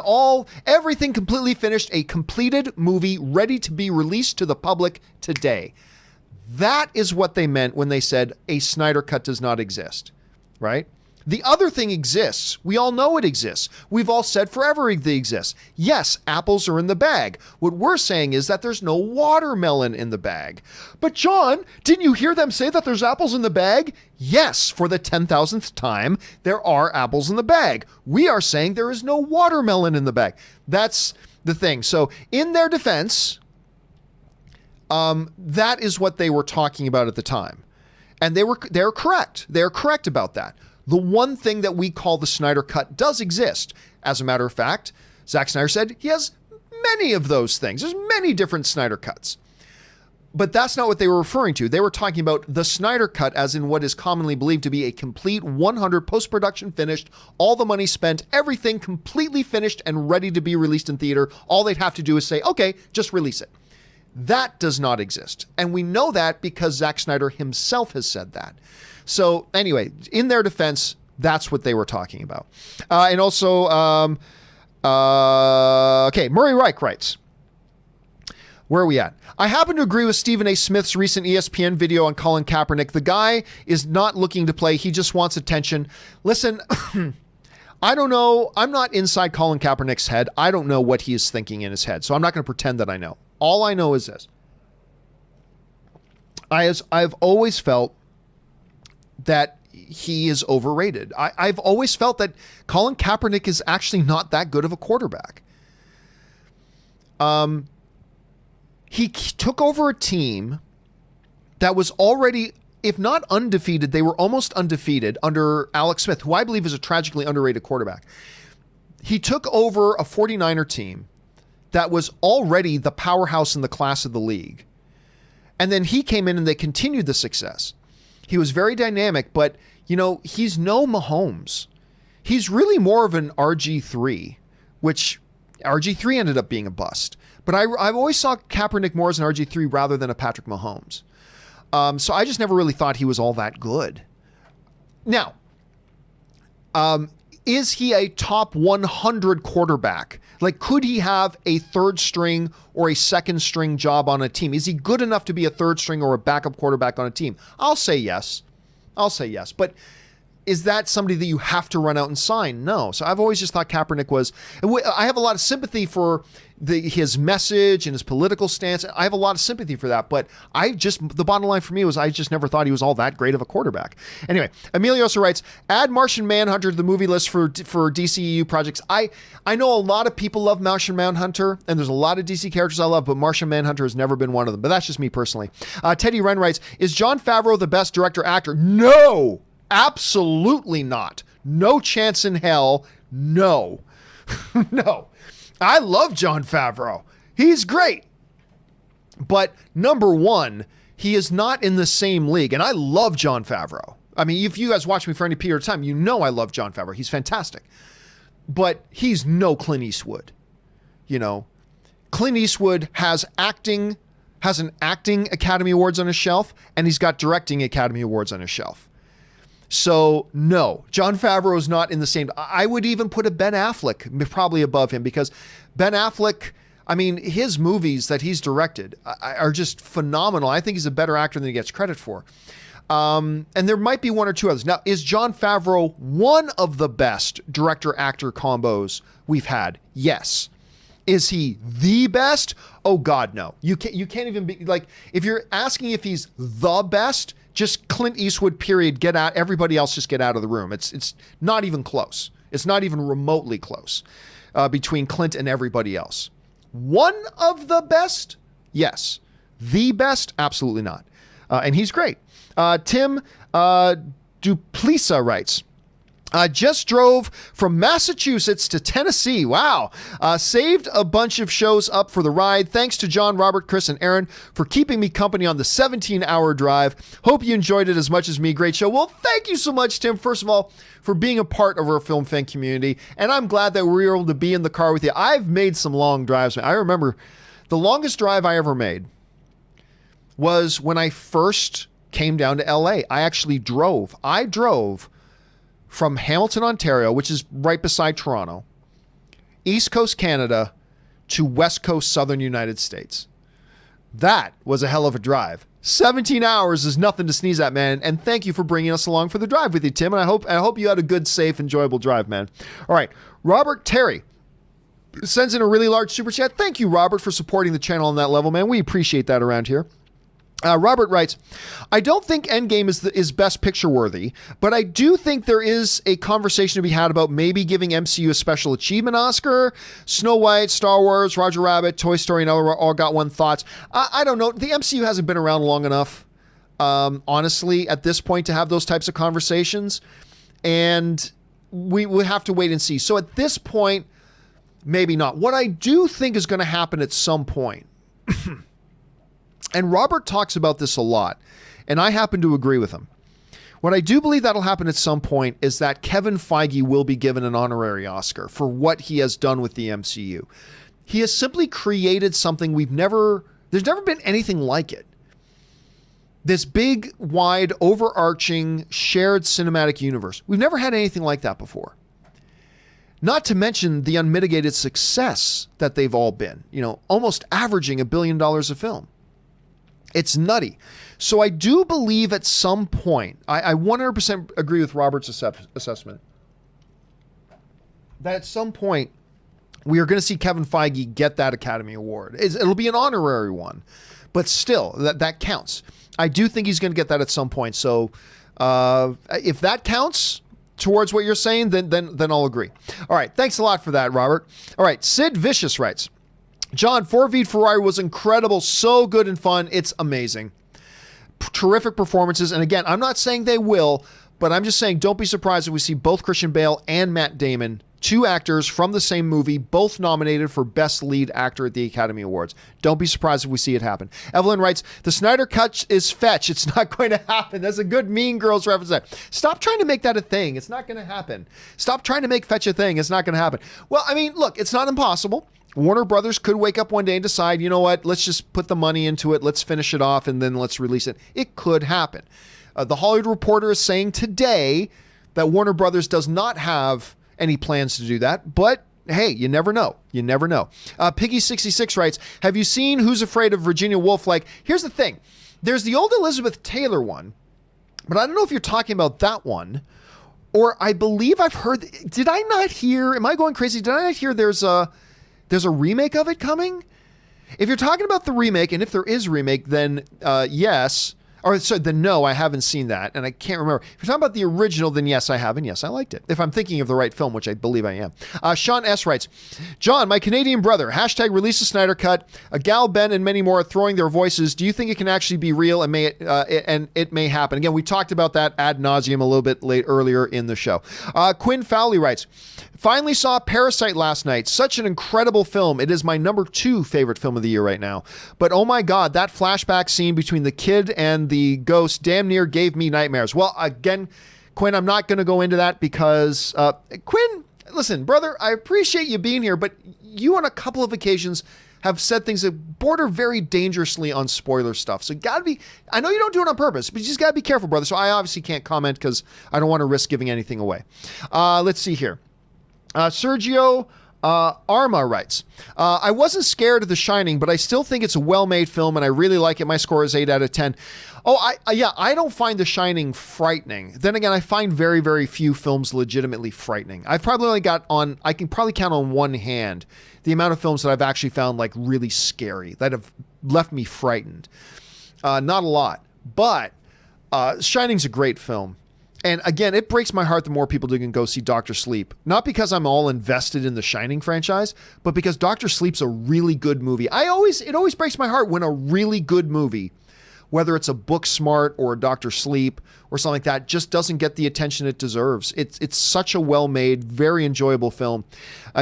everything completely finished, a completed movie ready to be released to the public today. That is what they meant when they said a Snyder cut does not exist, right? The other thing exists. We all know it exists. We've all said forever it exists. Yes, apples are in the bag. What we're saying is that there's no watermelon in the bag. But John, didn't you hear them say that there's apples in the bag? Yes, for the 10,000th time, there are apples in the bag. We are saying there is no watermelon in the bag. That's the thing. So in their defense, that is what they were talking about at the time. And they're correct. They're correct about that. The one thing that we call the Snyder Cut does exist. As a matter of fact, Zack Snyder said he has many of those things. There's many different Snyder Cuts. But that's not what they were referring to. They were talking about the Snyder Cut as in what is commonly believed to be a complete 100 post-production finished, all the money spent, everything completely finished and ready to be released in theater. All they'd have to do is say, okay, just release it. That does not exist. And we know that because Zack Snyder himself has said that. So anyway, in their defense, That's what they were talking about. And also, okay, Murray Reich writes, where are we at? I happen to agree with Stephen A. Smith's recent ESPN video on Colin Kaepernick. The guy is not looking to play. He just wants attention. Listen, I don't know. I'm not inside Colin Kaepernick's head. I don't know what he is thinking in his head. So I'm not going to pretend that I know. All I know is this. I've always felt that he is overrated. I've always felt that Colin Kaepernick is actually not that good of a quarterback. He took over a team that was already, if not undefeated, they were almost undefeated under Alex Smith, who I believe is a tragically underrated quarterback. He took over a 49er team that was already the powerhouse in the class of the league. And then he came in and they continued the success. He was very dynamic, but, you know, he's no Mahomes. He's really more of an RG3, which RG3 ended up being a bust. But I've always saw Kaepernick more as an RG3 rather than a Patrick Mahomes. So I just never really thought he was all that good. Now, is he a top 100 quarterback? Like, could he have a third string or a second string job on a team? Is he good enough to be a third string or a backup quarterback on a team? I'll say yes. But is that somebody that you have to run out and sign? No. So I've always just thought Kaepernick was, I have a lot of sympathy for his message and his political stance. I have a lot of sympathy for that, but the bottom line for me was I just never thought he was all that great of a quarterback. Anyway, Emilio also writes, add Martian Manhunter to the movie list for DCEU projects. I know a lot of people love Martian Manhunter, and there's a lot of DC characters I love, but Martian Manhunter has never been one of them. But that's just me personally. Teddy Wren writes, is Jon Favreau the best director actor? No, absolutely not. No chance in hell. No. No. I love Jon Favreau. He's great. But number one, he is not in the same league. And I love Jon Favreau. I mean, if you guys watch me for any period of time, you know I love Jon Favreau. He's fantastic. But he's no Clint Eastwood. You know, Clint Eastwood has an acting Academy Awards on his shelf, and he's got directing Academy Awards on his shelf. So no, Jon Favreau is not in the same. I would even put a Ben Affleck probably above him, because Ben Affleck, I mean, his movies that he's directed are just phenomenal. I think he's a better actor than he gets credit for. And there might be one or two others. Now, is Jon Favreau one of the best director-actor combos we've had? Yes. Is he the best? Oh God, no. You can't even be like, if you're asking if he's the best, just Clint Eastwood, period. Get out. Everybody else just get out of the room. It's not even close. It's not even remotely close between Clint and everybody else. One of the best? Yes. The best? Absolutely not. And he's great. Tim Duplisa writes, just drove from Massachusetts to Tennessee. Wow. Saved a bunch of shows up for the ride. Thanks to John, Robert, Chris, and Aaron for keeping me company on the 17-hour drive. Hope you enjoyed it as much as me. Great show. Well, thank you so much, Tim, first of all, for being a part of our film fan community. And I'm glad that we were able to be in the car with you. I've made some long drives. I remember the longest drive I ever made was when I first came down to LA. I actually drove. I drove from Hamilton, Ontario, which is right beside Toronto, East Coast Canada, to West Coast Southern United States. That was a hell of a drive. 17 hours is nothing to sneeze at, man. And thank you for bringing us along for the drive with you, Tim. And I hope you had a good, safe, enjoyable drive, man. All right. Robert Terry sends in a really large super chat. Thank you, Robert, for supporting the channel on that level, man. We appreciate that around here. Robert writes, I don't think Endgame is best picture worthy, but I do think there is a conversation to be had about maybe giving MCU a special achievement Oscar. Snow White, Star Wars, Roger Rabbit, Toy Story, and all got one thoughts. I don't know. The MCU hasn't been around long enough, honestly, at this point to have those types of conversations. And we would have to wait and see. So at this point, maybe not. What I do think is going to happen at some point, and Robert talks about this a lot, and I happen to agree with him. What I do believe that'll happen at some point is that Kevin Feige will be given an honorary Oscar for what he has done with the MCU. He has simply created something there's never been anything like it. This big, wide, overarching, shared cinematic universe. We've never had anything like that before. Not to mention the unmitigated success that they've all been, almost averaging $1 billion a film. It's nutty. So I do believe at some point, I 100% agree with Robert's assessment, that at some point we are going to see Kevin Feige get that Academy Award. It'll be an honorary one, but still, that counts. I do think he's going to get that at some point. So if that counts towards what you're saying, then I'll agree. All right. Thanks a lot for that, Robert. All right. Sid Vicious writes, John, Ford v Ferrari was incredible. So good and fun. It's amazing. Terrific performances. And again, I'm not saying they will, but I'm just saying don't be surprised if we see both Christian Bale and Matt Damon, two actors from the same movie, both nominated for Best Lead Actor at the Academy Awards. Don't be surprised if we see it happen. Evelyn writes, the Snyder Cut is fetch. It's not going to happen. That's a good Mean Girls reference there. Stop trying to make that a thing. It's not going to happen. Stop trying to make fetch a thing. It's not going to happen. Well, I mean, look, it's not impossible. Warner Brothers could wake up one day and decide, you know what, let's just put the money into it. Let's finish it off and then let's release it. It could happen. The Hollywood Reporter is saying today that Warner Brothers does not have any plans to do that, but hey, you never know. You never know. Piggy66 writes, have you seen Who's Afraid of Virginia Woolf? Like, here's the thing. There's the old Elizabeth Taylor one, but I don't know if you're talking about that one, or I believe I've heard, did I not hear, am I going crazy? Did I not hear there's a remake of it coming? If you're talking about the remake, and if there is a remake, then yes. Or so then no, I haven't seen that, and I can't remember. If you're talking about the original, then yes, I have, and yes, I liked it. If I'm thinking of the right film, which I believe I am. Sean S. writes, John, my Canadian brother, hashtag release the Snyder Cut, a Gal Ben and many more are throwing their voices. Do you think it can actually be real and it may happen? Again, we talked about that ad nauseum a little bit earlier in the show. Quinn Fowley writes, finally saw Parasite last night. Such an incredible film. It is my number 2 favorite film of the year right now. But oh my God, that flashback scene between the kid and the ghost damn near gave me nightmares. Well, again, Quinn, I'm not going to go into that because, Quinn, listen, brother, I appreciate you being here, but you on a couple of occasions have said things that border very dangerously on spoiler stuff. So gotta be, I know you don't do it on purpose, but you just gotta be careful, brother. So I obviously can't comment because I don't want to risk giving anything away. Let's see here. Sergio Arma writes, I wasn't scared of The Shining, but I still think it's a well-made film and I really like it. My score is 8 out of 10. Oh, I don't find The Shining frightening. Then again, I find very, very few films legitimately frightening. I've probably only I can probably count on one hand the amount of films that I've actually found like really scary, that have left me frightened. Not a lot, but Shining's a great film. And again, it breaks my heart the more people can go see Dr. Sleep. Not because I'm all invested in the Shining franchise, but because Dr. Sleep's a really good movie. It always breaks my heart when a really good movie, whether it's a Booksmart or a Dr. Sleep or something like that, just doesn't get the attention it deserves. It's such a well-made, very enjoyable film.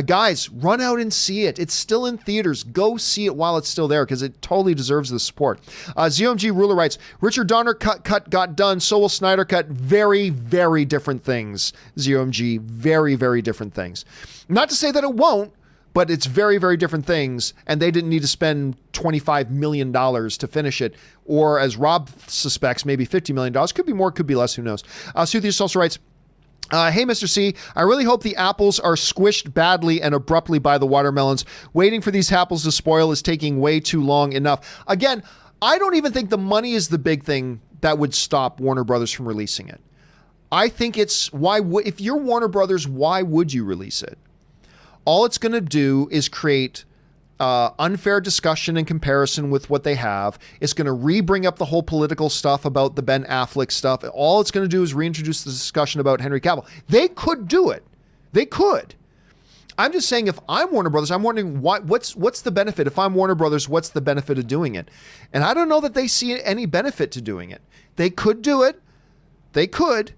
Guys, run out and see it. It's still in theaters. Go see it while it's still there because it totally deserves the support. ZOMG Ruler writes, Richard Donner cut got done, so will Snyder cut. Very, very different things, ZOMG. Very, very different things. Not to say that it won't, but it's very, very different things, and they didn't need to spend $25 million to finish it, or as Rob suspects, maybe $50 million. Could be more, could be less, who knows. Suthius also writes, hey, Mr. C, I really hope the apples are squished badly and abruptly by the watermelons. Waiting for these apples to spoil is taking way too long enough. Again, I don't even think the money is the big thing that would stop Warner Brothers from releasing it. I think it's, if you're Warner Brothers, why would you release it? All it's going to do is create unfair discussion in comparison with what they have. It's going to re-bring up the whole political stuff about the Ben Affleck stuff. All it's going to do is reintroduce the discussion about Henry Cavill. They could do it. They could. I'm just saying, if I'm Warner Brothers, I'm wondering what's the benefit? If I'm Warner Brothers, what's the benefit of doing it? And I don't know that they see any benefit to doing it. They could do it. They could.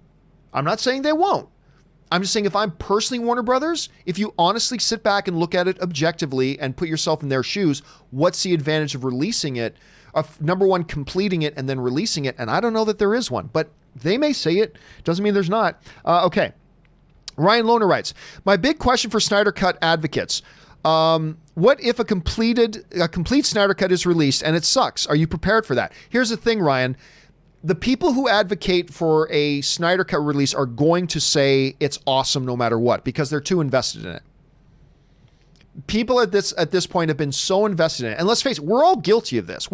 I'm not saying they won't. I'm just saying, if I'm personally Warner Brothers, if you honestly sit back and look at it objectively and put yourself in their shoes, what's the advantage of releasing it? Of number one, completing it and then releasing it. And I don't know that there is one, but they may say it. Doesn't mean there's not. Okay. Ryan Lohner writes, my big question for Snyder Cut advocates. What if a complete Snyder Cut is released and it sucks? Are you prepared for that? Here's the thing, Ryan. the people who advocate for a Snyder Cut release are going to say it's awesome no matter what, because they're too invested in it. People at this point have been so invested in it. And let's face it, we're all guilty of this.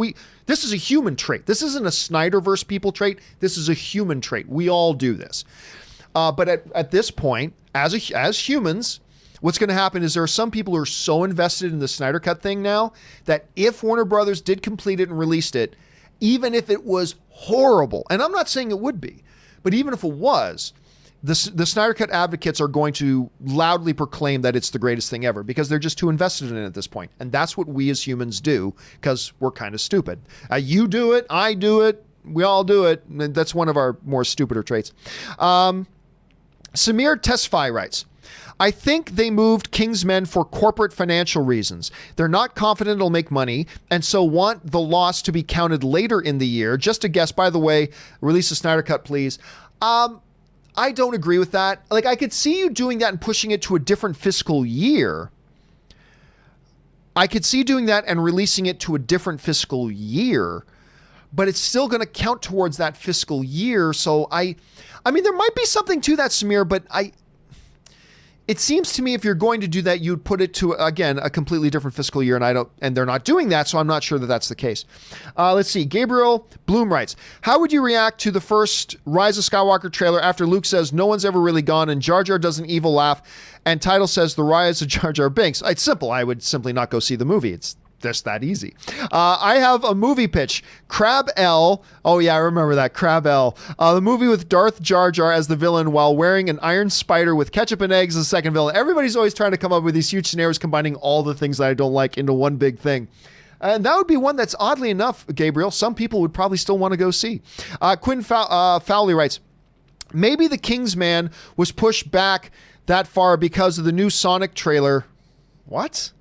This is a human trait. This isn't a Snyderverse people trait. This is a human trait. We all do this. But at this point, as humans, what's going to happen is there are some people who are so invested in the Snyder Cut thing now that if Warner Brothers did complete it and released it, even if it was horrible, and I'm not saying it would be, but even if it was, the Snyder Cut advocates are going to loudly proclaim that it's the greatest thing ever because they're just too invested in it at this point. And that's what we as humans do because we're kind of stupid. You do it, I do it, we all do it. And that's one of our more stupider traits. Samir Tesfaye writes, I think they moved Kingsmen for corporate financial reasons. They're not confident it'll make money and so want the loss to be counted later in the year. Just a guess, by the way, release a Snyder Cut, please. I don't agree with that. Like, I could see you doing that and pushing it to a different fiscal year. I could see doing that and releasing it to a different fiscal year, but it's still going to count towards that fiscal year. So I mean, there might be something to that, Samir, but it seems to me if you're going to do that, you'd put it to, again, a completely different fiscal year, and they're not doing that, so I'm not sure that that's the case. Let's see. Gabriel Bloom writes, how would you react to the first Rise of Skywalker trailer after Luke says no one's ever really gone and Jar Jar does an evil laugh and title says the rise of Jar Jar Binks? It's simple. I would simply not go see the movie. It's just that easy. I have a movie pitch. Crab L. Oh yeah, I remember that. Crab L. The movie with Darth Jar Jar as the villain while wearing an iron spider with ketchup and eggs as the second villain. Everybody's always trying to come up with these huge scenarios combining all the things that I don't like into one big thing. And that would be one that's oddly enough, Gabriel, some people would probably still want to go see. Quinn Fowley writes, maybe the Kingsman was pushed back that far because of the new Sonic trailer. What?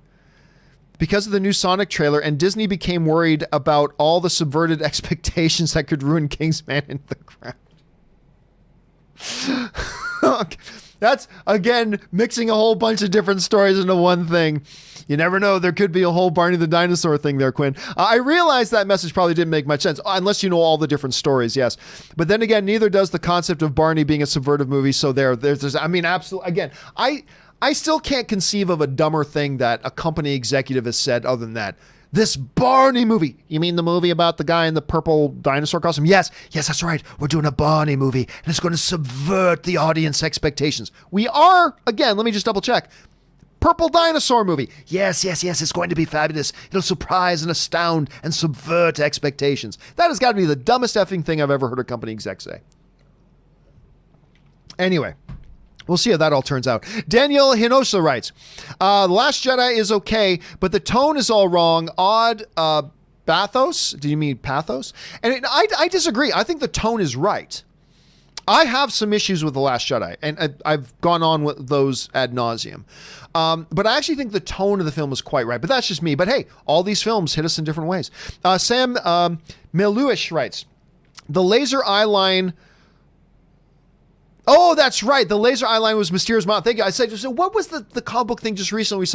Because of the new Sonic trailer, and Disney became worried about all the subverted expectations that could ruin Kingsman in the ground. That's, again, mixing a whole bunch of different stories into one thing. You never know. There could be a whole Barney the Dinosaur thing there, Quinn. I realize that message probably didn't make much sense, unless you know all the different stories, yes. But then again, neither does the concept of Barney being a subvertive movie, so there's I mean, absolutely, again, I still can't conceive of a dumber thing that a company executive has said other than that. This Barney movie. You mean the movie about the guy in the purple dinosaur costume? Yes, that's right. We're doing a Barney movie, and it's going to subvert the audience expectations. We are, again, let me just double check. Purple dinosaur movie. Yes, it's going to be fabulous. It'll surprise and astound and subvert expectations. That has got to be the dumbest effing thing I've ever heard a company exec say. Anyway. We'll see how that all turns out. Daniel Hinosa writes, The Last Jedi is okay, but the tone is all wrong. Odd bathos? Do you mean pathos? And I disagree. I think the tone is right. I have some issues with The Last Jedi, and I've gone on with those ad nauseum. But I actually think the tone of the film is quite right. But that's just me. But hey, all these films hit us in different ways. Sam Miluish writes, the laser eye line... Oh, that's right. The laser eye line was Mysterio's mouth. Thank you. I said, so what was the comic book thing just recently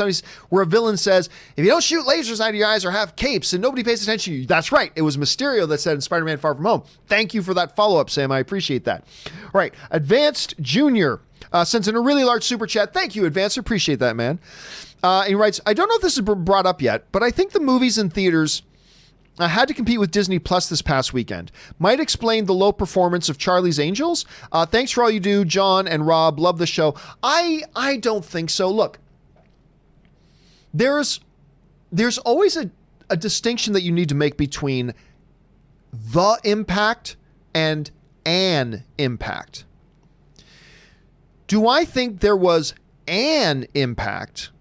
where a villain says, if you don't shoot lasers out of your eyes or have capes and nobody pays attention to you? That's right. It was Mysterio that said in Spider-Man Far From Home. Thank you for that follow-up, Sam. I appreciate that. All right. Advanced Junior sends in a really large super chat. Thank you, Advanced. Appreciate that, man. He writes, I don't know if this has been brought up yet, but I think the movies in theaters had to compete with Disney Plus this past weekend. Might explain the low performance of Charlie's Angels. Thanks for all you do, John and Rob. Love the show. I don't think so. Look, there's always a distinction that you need to make between the impact and an impact. Do I think there was an impact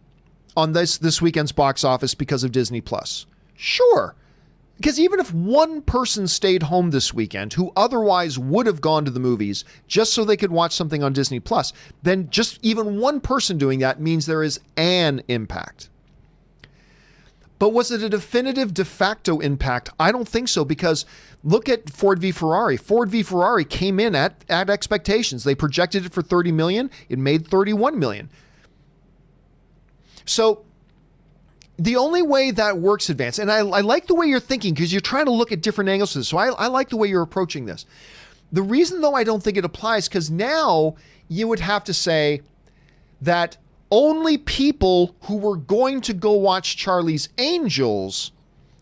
on this weekend's box office because of Disney Plus? Sure. Because even if one person stayed home this weekend who otherwise would have gone to the movies just so they could watch something on Disney Plus, then just even one person doing that means there is an impact. But was it a definitive de facto impact? I don't think so, because look at Ford v Ferrari. Ford v Ferrari came in at expectations. They projected it for 30 million. It made 31 million. So the only way that works, Advance, and I like the way you're thinking because you're trying to look at different angles to this. So I like the way you're approaching this. The reason, though, I don't think it applies because now you would have to say that only people who were going to go watch Charlie's Angels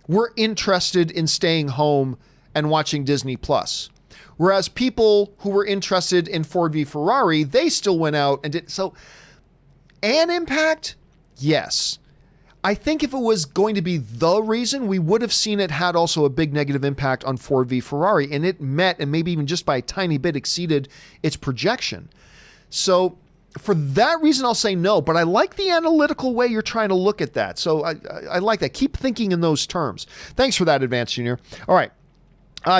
were interested in staying home and watching Disney Plus. Whereas people who were interested in Ford v Ferrari, they still went out and did. So, an impact? Yes. I think if it was going to be the reason, we would have seen it had also a big negative impact on Ford v Ferrari, and it met and maybe even just by a tiny bit exceeded its projection. So for that reason, I'll say no, but I like the analytical way you're trying to look at that. So I like that. Keep thinking in those terms. Thanks for that, Advance Junior. All right.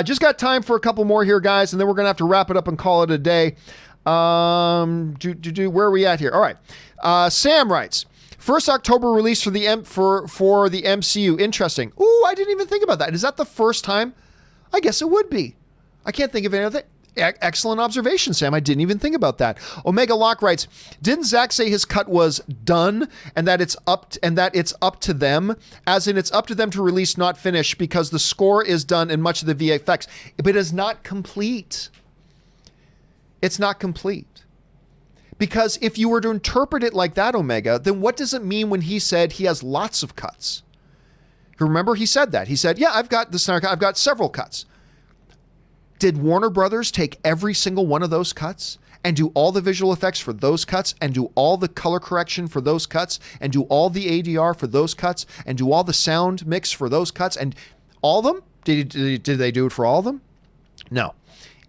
Just got time for a couple more here, guys, and then we're going to have to wrap it up and call it a day. Where are we at here? All right. Sam writes, first October release for the MCU. Interesting. Ooh, I didn't even think about that. Is that the first time? I guess it would be. I can't think of anything. Excellent observation, Sam. I didn't even think about that. Omega Locke writes, didn't Zach say his cut was done and that it's up to them, as in it's up to them to release, not finish, because the score is done and much of the VFX, but it is not complete. It's not complete. Because if you were to interpret it like that, Omega, then what does it mean when he said he has lots of cuts? Remember, he said that. He said, yeah, I've got the Snyder cut. I've got several cuts. Did Warner Brothers take every single one of those cuts and do all the visual effects for those cuts and do all the color correction for those cuts and do all the ADR for those cuts and do all the sound mix for those cuts and all of them? Did they do it for all of them? No.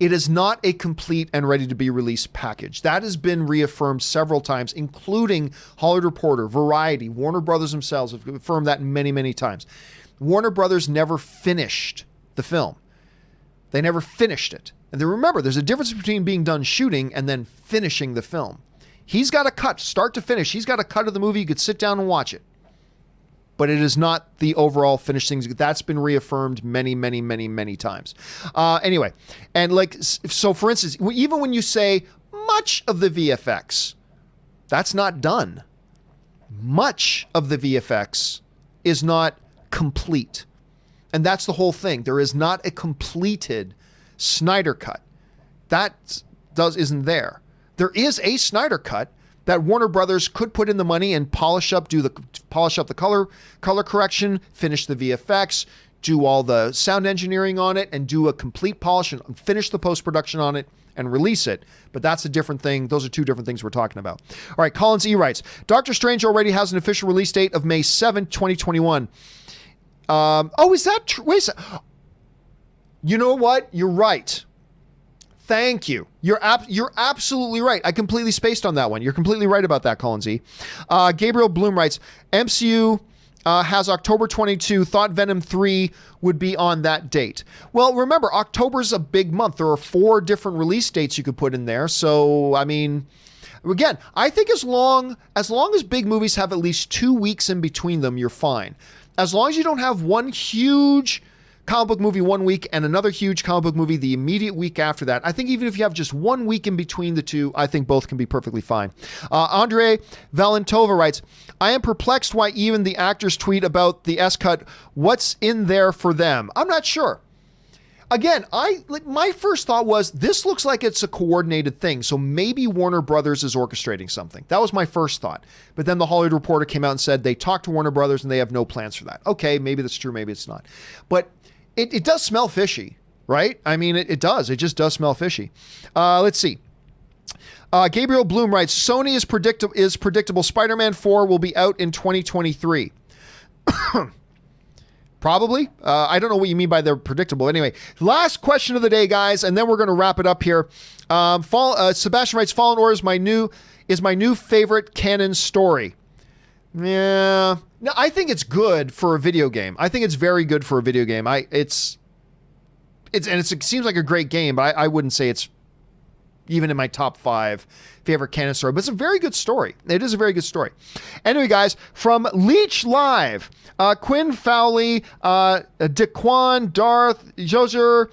It is not a complete and ready to be released package. That has been reaffirmed several times, including Hollywood Reporter, Variety, Warner Brothers themselves have affirmed that many, many times. Warner Brothers never finished the film. They never finished it. And then remember, there's a difference between being done shooting and then finishing the film. He's got a cut, start to finish. He's got a cut of the movie. You could sit down and watch it. But it is not the overall finished things. That's been reaffirmed many, many, many, many times. Anyway, and like, so for instance, even when you say much of the VFX, that's not done. Much of the VFX is not complete. And that's the whole thing. There is not a completed Snyder cut. That isn't there. There is a Snyder cut that Warner Brothers could put in the money and polish up the color correction, finish the VFX, do all the sound engineering on it, and do a complete polish and finish the post-production on it and release it. But that's a different thing. Those are two different things we're talking about. All right, Collins E. writes, Doctor Strange already has an official release date of May 7th, 2021. Is that true? Wait a second. You know what? You're right. Thank you. You're absolutely right. I completely spaced on that one. You're completely right about that, Colin Z. Gabriel Bloom writes, MCU has October 22. Thought Venom 3 would be on that date. Well, remember, October's a big month. There are 4 different release dates you could put in there. So, I mean, again, I think as long as big movies have at least 2 weeks in between them, you're fine. As long as you don't have one huge comic book movie one week and another huge comic book movie the immediate week after that, I think even if you have just 1 week in between the two, I think both can be perfectly fine. Andre Valentova writes, I am perplexed why even the actors tweet about the S-cut. What's in there for them? I'm not sure. Again, my first thought was this looks like it's a coordinated thing, so maybe Warner Brothers is orchestrating something. That was my first thought. But then the Hollywood Reporter came out and said they talked to Warner Brothers and they have no plans for that. Okay, maybe that's true, maybe it's not. But it does smell fishy, right? I mean, it does. It just does smell fishy. Let's see. Gabriel Bloom writes, Sony is predictable. Spider-Man 4 will be out in 2023. Probably. I don't know what you mean by they're predictable. Anyway, last question of the day, guys, and then we're going to wrap it up here. Sebastian writes, Fallen Order is my new favorite canon story. Yeah. No, I think it's good for a video game. I think it's very good for a video game. It seems like a great game, but I wouldn't say it's, even in my top 5 favorite canon story. But it's a very good story. It is a very good story. Anyway, guys, from Leech Live, Quinn Fowley, Daquan, Darth, Joser,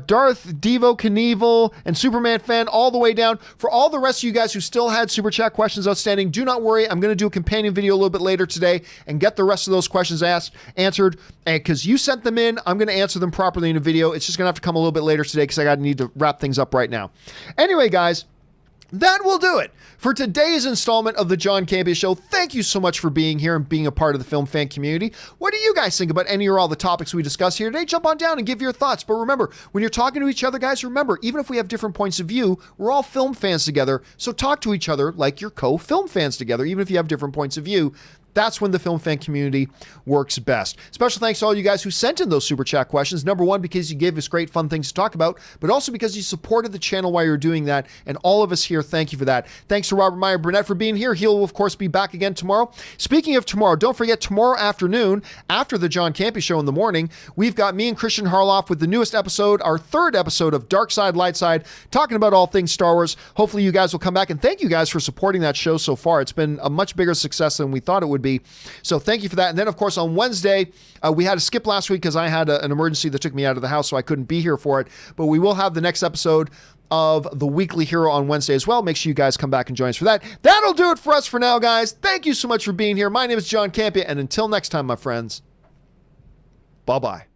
Darth, Devo Knievel, and Superman Fan, all the way down. For all the rest of you guys who still had Super Chat questions outstanding, do not worry. I'm going to do a companion video a little bit later today and get the rest of those questions answered. And because you sent them in, I'm going to answer them properly in a video. It's just going to have to come a little bit later today because I need to wrap things up right now. Anyway, guys, that will do it for today's installment of the John Campea Show. Thank you so much for being here and being a part of the film fan community. What do you guys think about any or all the topics we discussed here today? Jump on down and give your thoughts. But remember, when you're talking to each other, guys, remember, even if we have different points of view, we're all film fans together. So talk to each other like you're co-film fans together, even if you have different points of view. That's when the film fan community works best. Special thanks to all you guys who sent in those Super Chat questions. Number one, because you gave us great fun things to talk about, but also because you supported the channel while you're doing that. And all of us here, thank you for that. Thanks to Robert Meyer Burnett for being here. He'll, of course, be back again tomorrow. Speaking of tomorrow, don't forget tomorrow afternoon, after the John Campea Show in the morning, we've got me and Christian Harloff with the newest episode, our 3rd episode of Dark Side, Light Side, talking about all things Star Wars. Hopefully you guys will come back, and thank you guys for supporting that show so far. It's been a much bigger success than we thought it would be. So thank you for that. And then, of course, on Wednesday, we had to skip last week because I had an emergency that took me out of the house, so I couldn't be here for it. But we will have the next episode of The Weekly Hero on Wednesday as well. Make sure you guys come back and join us for that. That'll do it for us for now, guys. Thank you so much for being here. My name is John Campea, and until next time, my friends, bye-bye.